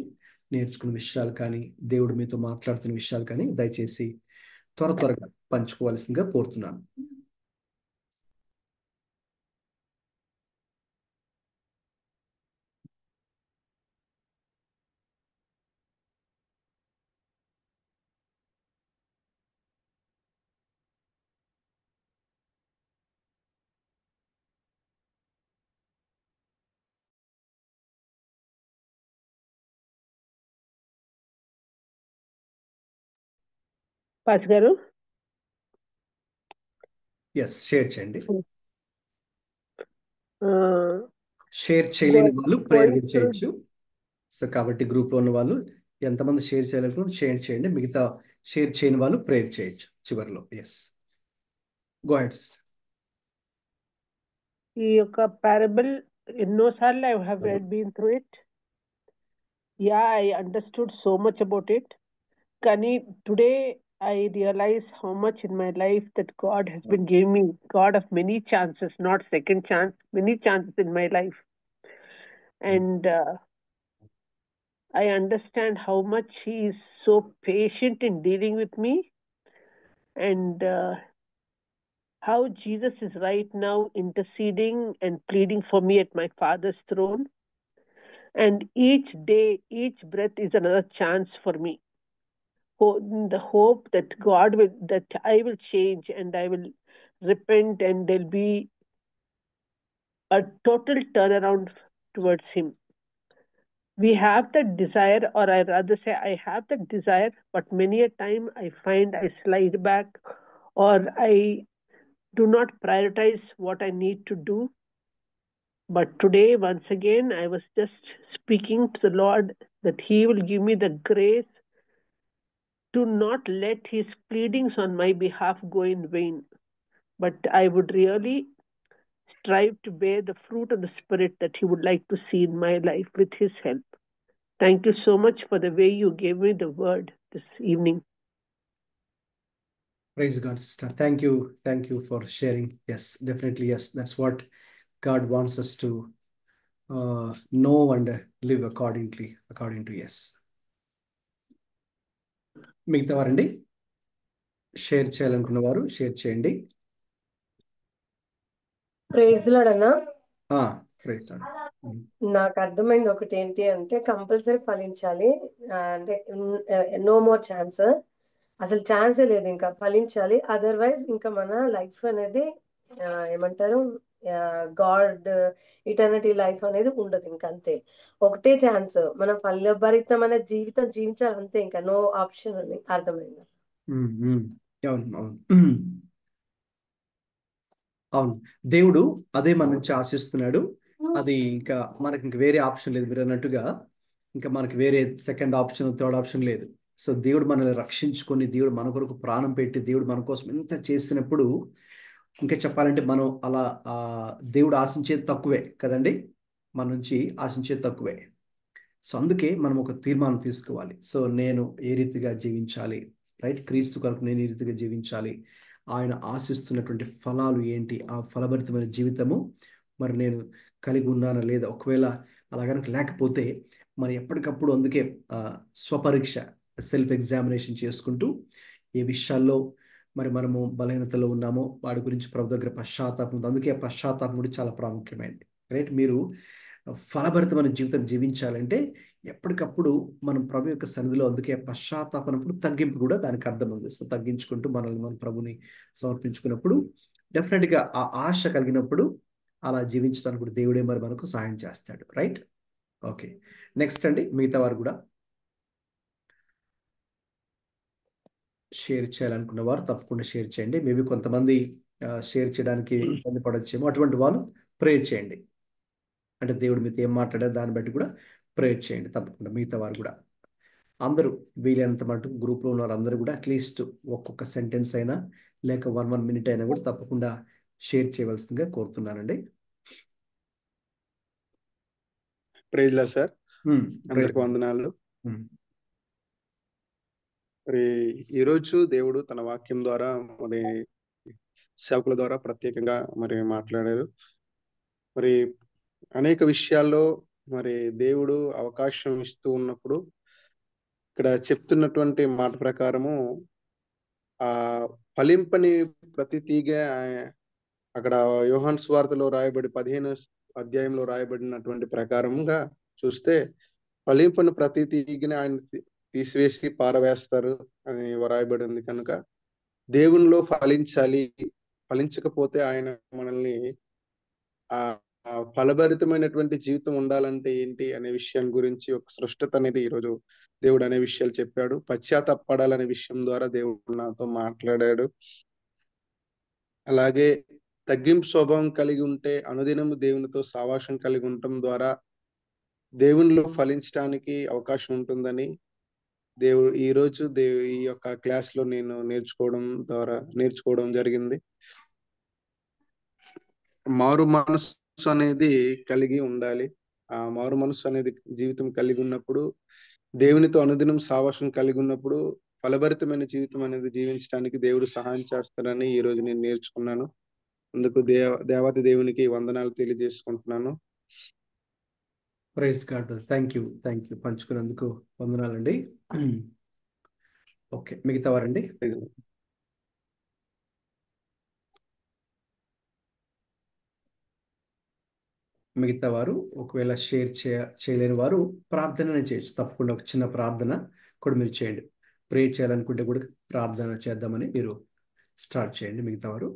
S1: నేర్చుకున్న విషయాలు కానీ, దేవుడు మీతో మాట్లాడుతున్న విషయాలు కానీ దయచేసి త్వరగా పంచుకోవాల్సిందిగా కోరుతున్నాను.
S2: పాస్ గారు.
S1: ఎస్, షేర్ చేయండి.
S2: Uh,
S1: షేర్ చేయలేని వాళ్ళు ప్రేయర్
S2: going
S1: కూడా
S2: through
S1: చేయొచ్చు. సో కాబట్టి గ్రూప్లో ఉన్న వాళ్ళు ఎంతమంది షేర్ చేయాలనుకుంటే షేర్ చేయండి, మిగతా షేర్ చేయని వాళ్ళు ప్రేయర్ చేయొచ్చు చివరిలో. Yes, go ahead sister.
S2: ఈ యొక్క parable ఎన్నోసార్లు I have been through it. Yeah, I understood so much about it. కానీ today I realize how much in my life that God has been giving me, God of many chances, not second chance, many chances in my life. And I understand how much He is so patient in dealing with me, and how Jesus is right now interceding and pleading for me at my Father's throne. And each day, each breath is another chance for me. The hope that that I will change and I will repent, and there'll be a total turnaround towards Him. We have that desire, or I rather say I have that desire, but many a time I find I slide back, or I do not prioritize what I need to do. But today, once again, I was just speaking to the Lord that He will give me the grace to not let His pleadings on my behalf go in vain, but I would really strive to bear the fruit of the Spirit that He would like to see in my life with His help. Thank you so much for the way you gave me the word this evening.
S1: Praise God, sister. Thank you for sharing. Yes, definitely, yes. That's what God wants us to know and live according to yes. మిగతా వారండి షేర్ చేయాలనుకున్న వారు షేర్ చేయండి.
S7: ప్రైజ్ లార్డ్ అన్న.
S1: Praise Lord.
S7: నాకు అర్థమైంది ఒకటి ఏంటి అంటే కంపల్సరీ ఫలించాలి, అంటే నో మోర్ ఛాన్స్, అసలు ఛాన్సే లేదు, ఇంకా ఫలించాలి. అదర్వైజ్ ఇంకా మన లైఫ్ అనేది ఏమంటారు గాడ్ ఇటర్నిటీ లైఫ్ అనేది ఉండదు, ఇంకా అంతే. ఒకటే ఛాన్స్, మనం ఫలభరితమైన జీవితం జీవించాలి అంతే, ఇంకా నో ఆప్షన్ అని అర్థమైంది.
S1: అవును, దేవుడు అదే మన నుంచి ఆశిస్తున్నాడు. అది ఇంకా మనకి ఇంక వేరే ఆప్షన్ లేదు. మీరు అన్నట్టుగా ఇంకా మనకి వేరే సెకండ్ ఆప్షన్, థర్డ్ ఆప్షన్ లేదు. సో దేవుడు మనల్ని రక్షించుకొని, దేవుడు మన కొరకు ప్రాణం పెట్టి, దేవుడు మన కోసం ఎంత చేసినప్పుడు ఇంకా చెప్పాలంటే మనం అలా దేవుడు ఆశించేది తక్కువే కదండి, మన నుంచి ఆశించేది తక్కువే. సో అందుకే మనం ఒక తీర్మానం తీసుకోవాలి. సో నేను ఏ రీతిగా జీవించాలి, రైట్? క్రీస్తు కొరకు నేను ఏ రీతిగా జీవించాలి, ఆయన ఆశిస్తున్నటువంటి ఫలాలు ఏంటి, ఆ ఫలభరితమైన జీవితము మరి నేను కలిగి ఉన్నానా లేదా. ఒకవేళ అలా కనుక లేకపోతే మరి ఎప్పటికప్పుడు అందుకే స్వపరీక్ష, సెల్ఫ్ ఎగ్జామినేషన్ చేసుకుంటూ ఏ విషయాల్లో మరి మనము బలహీనతలో ఉన్నామో వాడి గురించి ప్రభు దగ్గర పశ్చాత్తాపం. అందుకే పశ్చాత్తాపం కూడా చాలా ప్రాముఖ్యమైనది, రైట్? మీరు ఫలభరితమైన జీవితం జీవించాలంటే ఎప్పటికప్పుడు మనం ప్రభు యొక్క సన్నిధిలో, అందుకే పశ్చాత్తాపనప్పుడు తగ్గింపు కూడా దానికి అర్థం ఉంది. సో తగ్గించుకుంటూ మనల్ని మన ప్రభుని సమర్పించుకున్నప్పుడు డెఫినెట్గా ఆ ఆశ కలిగినప్పుడు అలా జీవించడానికి కూడా దేవుడే మరి మనకు సహాయం చేస్తాడు, రైట్? ఓకే, నెక్స్ట్ అండి, మిగతా వారు కూడా షేర్ చేయాలనుకున్న వారు తప్పకుండా షేర్ చేయండి. మేబీ కొంతమంది షేర్ చేయడానికి ఇబ్బంది పడొచ్చేమో, అటువంటి వాళ్ళు ప్రేయర్ చేయండి. అంటే దేవుడు మీతో ఏం మాట్లాడారు దాన్ని బట్టి కూడా ప్రేయర్ చేయండి తప్పకుండా. మిగతా వారు కూడా అందరూ వీలైనంత మటుకు గ్రూప్లో ఉన్న అందరూ కూడా అట్లీస్ట్ ఒక్కొక్క సెంటెన్స్ అయినా లేక 1 minute అయినా కూడా తప్పకుండా షేర్ చేయవలసిందిగా కోరుతున్నానండి.
S3: ప్రైజ్ లార్డ్ సార్, అందరికి వందనాలు. మరి ఈరోజు దేవుడు తన వాక్యం ద్వారా మరి సేవకుల ద్వారా ప్రత్యేకంగా మరి మాట్లాడారు. మరి అనేక విషయాల్లో మరి దేవుడు అవకాశం ఇస్తూ ఉన్నప్పుడు ఇక్కడ చెప్తున్నటువంటి మాట ప్రకారము ఆ ఫలింపని ప్రతి తీగ, అక్కడ యోహాను సువార్తలో రాయబడి 15వ అధ్యాయంలో రాయబడినటువంటి ప్రకారంగా చూస్తే ఫలింపని ప్రతి తీగని ఆయన తీసివేసి పారవేస్తారు అని రాయబడింది. కనుక దేవునిలో ఫలించాలి, ఫలించకపోతే ఆయన మనల్ని ఫలభరితమైనటువంటి జీవితం ఉండాలంటే ఏంటి అనే విషయం గురించి ఒక స్పష్టత అనేది ఈరోజు దేవుడు అనే విషయాలు చెప్పాడు. పశ్చాత్తాపడాలనే విషయం ద్వారా దేవుడు నాతో మాట్లాడాడు. అలాగే తగ్గింపు స్వభావం కలిగి ఉంటే అనుదినము దేవునితో సావాసం కలిగి ఉండటం ద్వారా దేవునిలో ఫలించడానికి అవకాశం ఉంటుందని దేవుడు ఈరోజు ఈ యొక్క క్లాస్ లో నేను నేర్చుకోవడం జరిగింది. మారు మనసు అనేది కలిగి ఉండాలి. ఆ మారు మనసు అనేది జీవితం కలిగి ఉన్నప్పుడు, దేవునితో అనుదినం సావాసం కలిగి ఉన్నప్పుడు ఫలభరితమైన జీవితం అనేది జీవించడానికి దేవుడు సహాయం చేస్తారని ఈ రోజు నేను నేర్చుకున్నాను. అందుకు దేవాతి దేవునికి వందనాలు తెలియజేసుకుంటున్నాను.
S1: Praise God. థ్యాంక్ యూ పంచుకున్నందుకు వందనాలండి. ఓకే, మిగతా వారండి. మిగతా వారు ఒకవేళ షేర్ చేయలేని వారు ప్రార్థన చేయొచ్చు. తప్పకుండా ఒక చిన్న ప్రార్థన కూడా మీరు చేయండి. ప్రే చేయాలనుకుంటే కూడా ప్రార్థన చేద్దామని మీరు స్టార్ట్ చేయండి. మిగతా వారు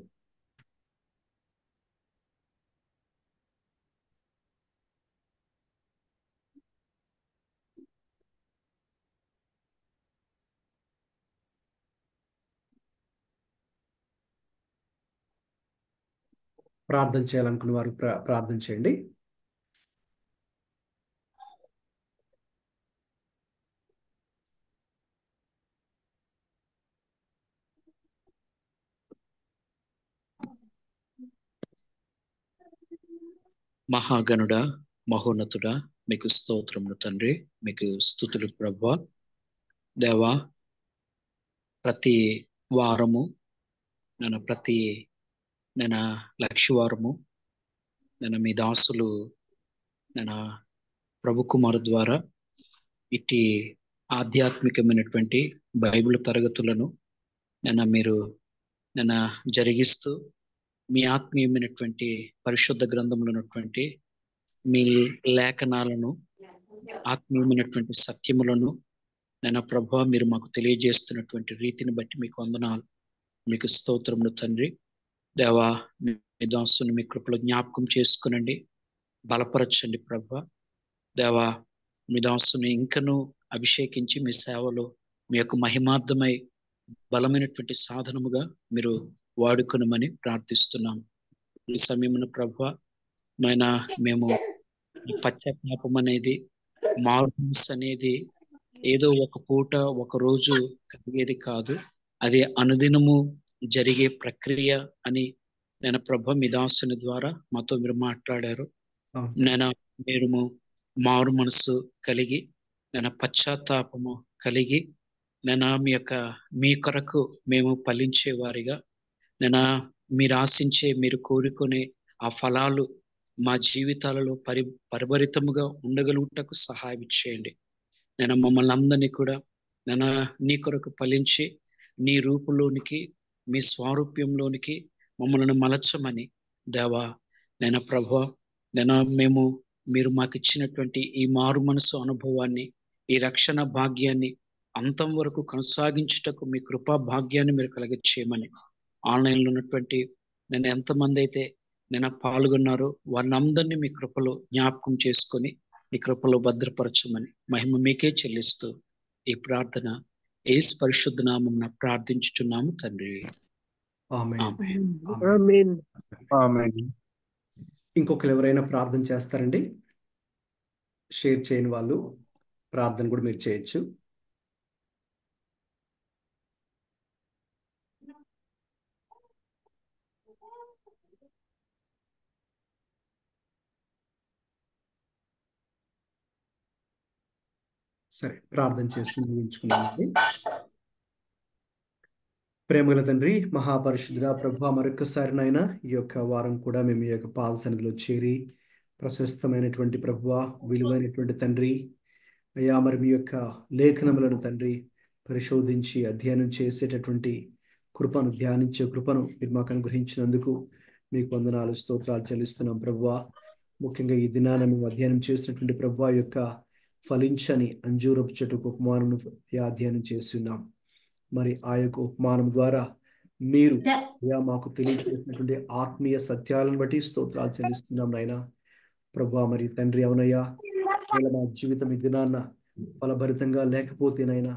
S1: ప్రార్థన చేయాలనుకున్న వారు ప్రార్థన చేయండి.
S8: మహాగణుడా, మహోన్నతుడా, మీకు స్తోత్రములు తండ్రి, మీకు స్తుతులు ప్రభువా. దేవా, ప్రతి వారము నేను లక్షవారము మీ దాసులు ప్రభు కుమారు ద్వారా ఇట్టి ఆధ్యాత్మికమైనటువంటి బైబిల్ తరగతులను మీరు జరిగిస్తూ మీ ఆత్మీయమైనటువంటి పరిశుద్ధ గ్రంథంలో ఉన్నటువంటి మీ లేఖనాలను, ఆత్మీయమైనటువంటి సత్యములను ప్రభువా మీరు మాకు తెలియజేస్తున్నటువంటి రీతిని బట్టి మీకు వందనాలు, మీకు స్తోత్రములు తండ్రి. దేవా, మీ దాసుని మీ కృపలో జ్ఞాపకం చేసుకునండి, బలపరచండి ప్రభువా. దేవా, మీ దాసుని ఇంకను అభిషేకించి మీ సేవలో మీ యొక్క మహిమార్థమై బలమైనటువంటి సాధనముగా మీరు వాడుకొనమని ప్రార్థిస్తున్నాం. ఈ సమయమున ప్రభువా మేము పశ్చాత్తాపం అనేది, మారు మనసు అనేది ఏదో ఒక పూట ఒక రోజు కలిగేది కాదు, అది అనుదినము జరిగే ప్రక్రియ అని ప్రభు మీ దాసుని ద్వారా మాతో మీరు మాట్లాడారు. మీరు మారు మనసు కలిగి పశ్చాత్తాపము కలిగి మీ కొరకు మేము ఫలించే వారిగా మీరు ఆశించే, మీరు కోరుకునే ఆ ఫలాలు మా జీవితాలలో పరిభరితముగా ఉండగలుగుటకు సహాయం చేయండి. మమ్మల్ని అందరినీ కూడా నీ కొరకు ఫలించి నీ రూపులోనికి, మీ స్వారూప్యంలోనికి మమ్మల్ని మలచమని దేవా ప్రభువా, మీరు మాకు ఇచ్చినటువంటి ఈ మారు మనసు అనుభవాన్ని, ఈ రక్షణ భాగ్యాన్ని అంతం వరకు కొనసాగించుటకు మీ కృపా భాగ్యాన్ని మీరు కలిగించేయమని, ఆన్లైన్లో ఉన్నటువంటి ఎంతమంది అయితే పాల్గొన్నారో వారిని అందరినీ మీ కృపలో జ్ఞాపకం చేసుకొని మీ కృపలో భద్రపరచమని మహిమ మీకే చెల్లిస్తూ ఈ ప్రార్థన యేసు పరిశుద్ధ నామమున ప్రార్థించుచున్నాము తండ్రి.
S1: ఇంకొకరు ఎవరైనా ప్రార్థన చేస్తారండి? షేర్ చేయని వాళ్ళు ప్రార్థన కూడా మీరు చేయొచ్చు. సరే, ప్రార్థన చేసుకుని ముగించుకున్నామండి. ప్రేమగల తండ్రి, మహాపరిశుద్ధుడా ప్రభువా, మరొకసారి నాయన ఈ యొక్క వారం కూడా మేము ఈ యొక్క పాద సన్నిధిలో చేరి ప్రశస్తమైనటువంటి ప్రభువా, విలువైనటువంటి తండ్రి అయ్యా, మరి మీ యొక్క లేఖనములను తండ్రి పరిశోధించి అధ్యయనం చేసేటటువంటి కృపను, ధ్యానించే కృపను మీరు మాకు అనుగ్రహించినందుకు మీకు వందనాలు, స్తోత్రాలు చెల్లిస్తున్నాం ప్రభువా. ముఖ్యంగా ఈ దినాన మేము అధ్యయనం చేసినటువంటి ప్రభువా యొక్క ఫలించని అంజూరపు చెట్టుకు ఉపమానం అధ్యయనం చేస్తున్నాం. మరి ఆ యొక్క ఉపమానం ద్వారా మీరు మాకు తెలియజేసినటువంటి ఆత్మీయ సత్యాలను బట్టి స్తోత్రాలు చెల్లిస్తున్నాం నాయన. ప్రభా మరి తండ్రి అవునయ్యా, మా జీవితం ఈ దినాన్న ఫలభరితంగా లేకపోతేనైనా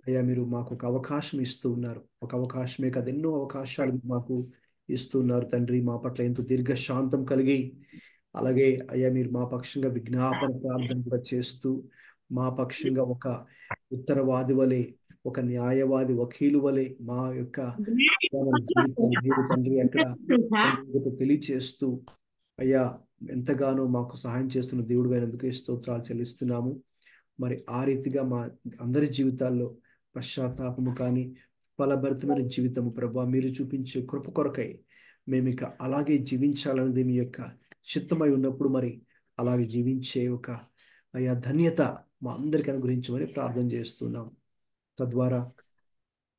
S1: అయ్యా మీరు మాకు ఒక అవకాశం ఇస్తూ ఉన్నారు. ఒక అవకాశమే కాదు, ఎన్నో అవకాశాలు మాకు ఇస్తూ ఉన్నారు తండ్రి. మా పట్ల ఎంతో దీర్ఘశాంతం కలిగి, అలాగే అయ్యా మీరు మా పక్షంగా విజ్ఞాపన ప్రార్థన కూడా చేస్తూ, మా పక్షంగా ఒక ఉత్తరవాది వలె, ఒక న్యాయవాది వకీలు వలె మా యొక్క మన జీవితాన్ని మీరు తండ్రి అక్కడ తెలియచేస్తూ అయ్యా ఎంతగానో మాకు సహాయం చేస్తున్న దేవుడు అయినందుకు స్తోత్రాలు చెల్లిస్తున్నాము. మరి ఆ రీతిగా మా అందరి జీవితాల్లో పశ్చాత్తాపము కానీ ఫలభరితమైన జీవితము ప్రభా మీరు చూపించే కృప కొరకై మేము ఇక అలాగే జీవించాలన్నది మీ యొక్క చిత్తమై ఉన్నప్పుడు మరి అలాగే జీవించే ఒక అయ్యా ధన్యత మా అందరికీ అనుగ్రహించమని ప్రార్థన చేస్తున్నాం. తద్వారా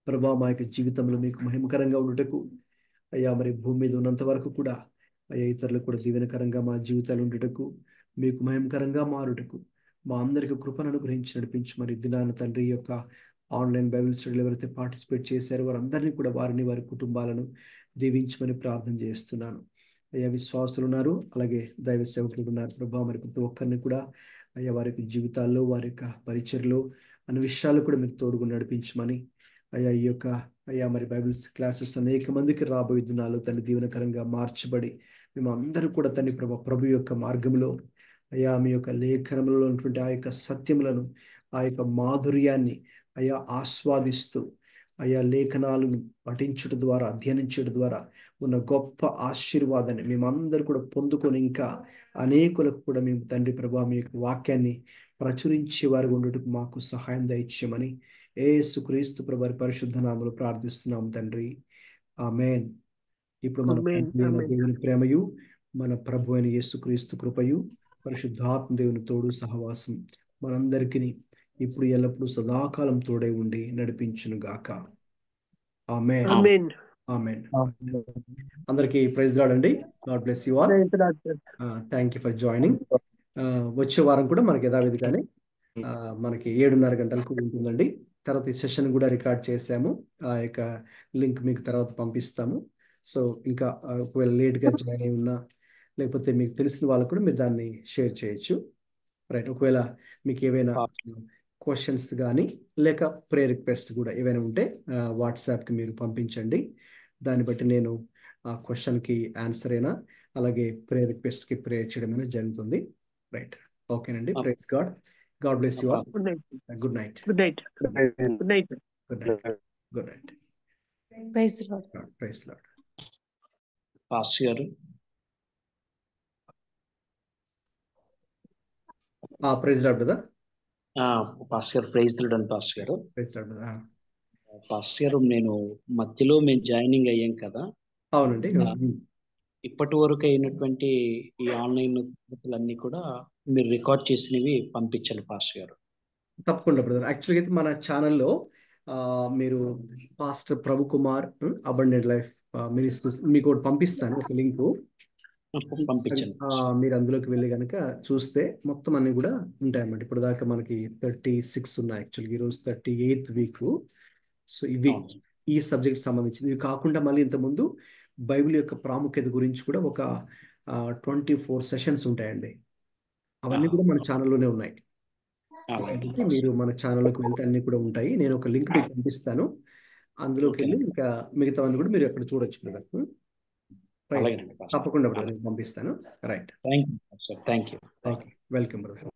S1: ప్రభా మా యొక్క జీవితంలో మీకు మహిమకరంగా ఉండుటకు అయ్యా మరి భూమి మీద ఉన్నంత వరకు కూడా అయ్యా ఇతరులకు కూడా దీవెనకరంగా మా జీవితాలు ఉండుటకు, మీకు మహిమకరంగా మారుటకు మా అందరికి కృపను అనుగ్రహించి నడిపించి మరి దినాన తండ్రి యొక్క ఆన్లైన్ బైబిల్ స్టడీలు ఎవరైతే పార్టిసిపేట్ చేశారో వారందరినీ కూడా వారిని వారి కుటుంబాలను దీవించమని ప్రార్థన చేస్తున్నాను. అయ్యా విశ్వాసులు ఉన్నారు, అలాగే దైవ సేవకులు ఉన్నారు ప్రభా మరి ప్రతి ఒక్కరిని కూడా అయ్యా వారి యొక్క జీవితాల్లో వారి యొక్క పరిచర్లో అన్ని విషయాలు కూడా మీరు తోడుగా నడిపించమని అయ్యా ఈ యొక్క అయ్యా మరి బైబిల్స్ క్లాసెస్ అనేక మందికి రాబోయే దినాలు తన దీవెనకరంగా మార్చబడి మేము అందరూ కూడా తన ప్రభు యొక్క మార్గంలో అయ్యా మీ యొక్క లేఖనంలో ఉన్నటువంటి ఆ యొక్క సత్యములను, ఆ యొక్క మాధుర్యాన్ని అయ్యా ఆస్వాదిస్తూ అయ్యా లేఖనాలను పఠించడం ద్వారా, అధ్యయనించడం ద్వారా ఉన్న గొప్ప ఆశీర్వాదాన్ని మేమందరూ కూడా పొందుకొని ఇంకా అనేకులకు కూడా మేము తండ్రి ప్రభా మీ యొక్క వాక్యాన్ని ప్రచురించే వారు ఉండటకు మాకు సహాయం దయచేయమని యేసుక్రీస్తు ప్రభు పరిశుద్ధ నామములో ప్రార్థిస్తున్నాం తండ్రి. ఆమేన్. ఇప్పుడు మన దేవుని ప్రేమయు, మన ప్రభు అయిన యేసుక్రీస్తు కృపయు, పరిశుద్ధాత్మ దేవుని తోడు సహవాసం మనందరికీ ఇప్పుడు ఎల్లప్పుడూ సదాకాలం తోడై ఉండి నడిపించును గాక. ఆమేన్. ఆమేన్. అందరికీ ప్రైజ్ లార్డ్ అండి. God bless you all. Thank you for joining. వచ్చే వారం కూడా మనకి యథావిధిగానే మనకి 7:30 గంటలకు ఉంటుందండి. తర్వాత ఈ సెషన్ కూడా రికార్డ్ చేసాము. ఆ యొక్క లింక్ మీకు తర్వాత పంపిస్తాము. సో ఇంకా ఒకవేళ లేట్గా జాయిన్ అయి ఉన్నా, లేకపోతే మీకు తెలిసిన వాళ్ళకు కూడా మీరు దాన్ని షేర్ చేయొచ్చు. రైట్. ఒకవేళ మీకు ఏవైనా క్వశ్చన్స్ కానీ లేక ప్రేయర్ రిక్వెస్ట్ కూడా ఏవైనా ఉంటే వాట్సాప్కి మీరు పంపించండి. దాన్ని బట్టి నేను ఆ క్వశ్చన్కి ఆన్సర్ అయినా, అలాగే ప్రేయర్ రిక్వెస్ట్కి ప్రేయర్ చేయడం అనేది జరుగుతుంది. రైట్. ఓకేనండి. Praise God. God bless you all. Good night.
S2: Good night. Good night.
S1: Good night. Good night.
S6: Praise the Lord.
S1: Praise Lord.
S8: Pastor గారు
S1: ప్రైజ్ లార్డ్ కదా.
S8: పాస్టర్ గారు ప్రైజ్ లార్డ్ అండి. పాస్టర్ గారు
S1: ప్రైజ్ లార్డ్ కదా.
S8: పాస్టర్ గారు నేను మధ్యలో మేము జాయినింగ్ అయ్యాం కదా.
S1: అవునండి.
S8: ఇప్పటి వరకు అయినటువంటి ఈ ఆన్లైన్ తరగతులన్నీ కూడా మీరు రికార్డ్ చేసినవి పంపించండి పాస్టర్ గారు.
S1: తప్పకుండా బ్రదర్. యాక్చువల్గా అయితే మన ఛానల్లో మీరు పాస్టర్ ప్రభు కుమార్ అబండెంట్ లైఫ్ మినిస్ట్రీస్ మీకు ఒకటి పంపిస్తాను, ఒక లింకు.
S8: పంపించండి.
S1: మీరు అందులోకి వెళ్ళి కనుక చూస్తే మొత్తం అన్ని కూడా ఉంటాయన్నమాట. ఇప్పుడు దాకా మనకి 36 ఉన్నాయి. యాక్చువల్గా ఈరోజు 38th వీక్. సో ఇవి ఈ సబ్జెక్ట్ సంబంధించింది. ఇవి కాకుండా మళ్ళీ ఇంతకుముందు బైబిల్ యొక్క ప్రాముఖ్యత గురించి కూడా ఒక 24 సెషన్స్ ఉంటాయండి. అవన్నీ కూడా మన ఛానల్లోనే ఉన్నాయి. మీరు మన ఛానల్లోకి వెళ్తే అన్ని కూడా ఉంటాయి. నేను ఒక లింక్ మీకు పంపిస్తాను. అందులోకి వెళ్ళి ఇంకా మిగతావన్నీ కూడా మీరు అక్కడ చూడొచ్చు బ్రదర్. తప్పకుండా బ్రదర్ నేను పంపిస్తాను. Right.
S8: Thank you.
S1: Okay. Welcome brother.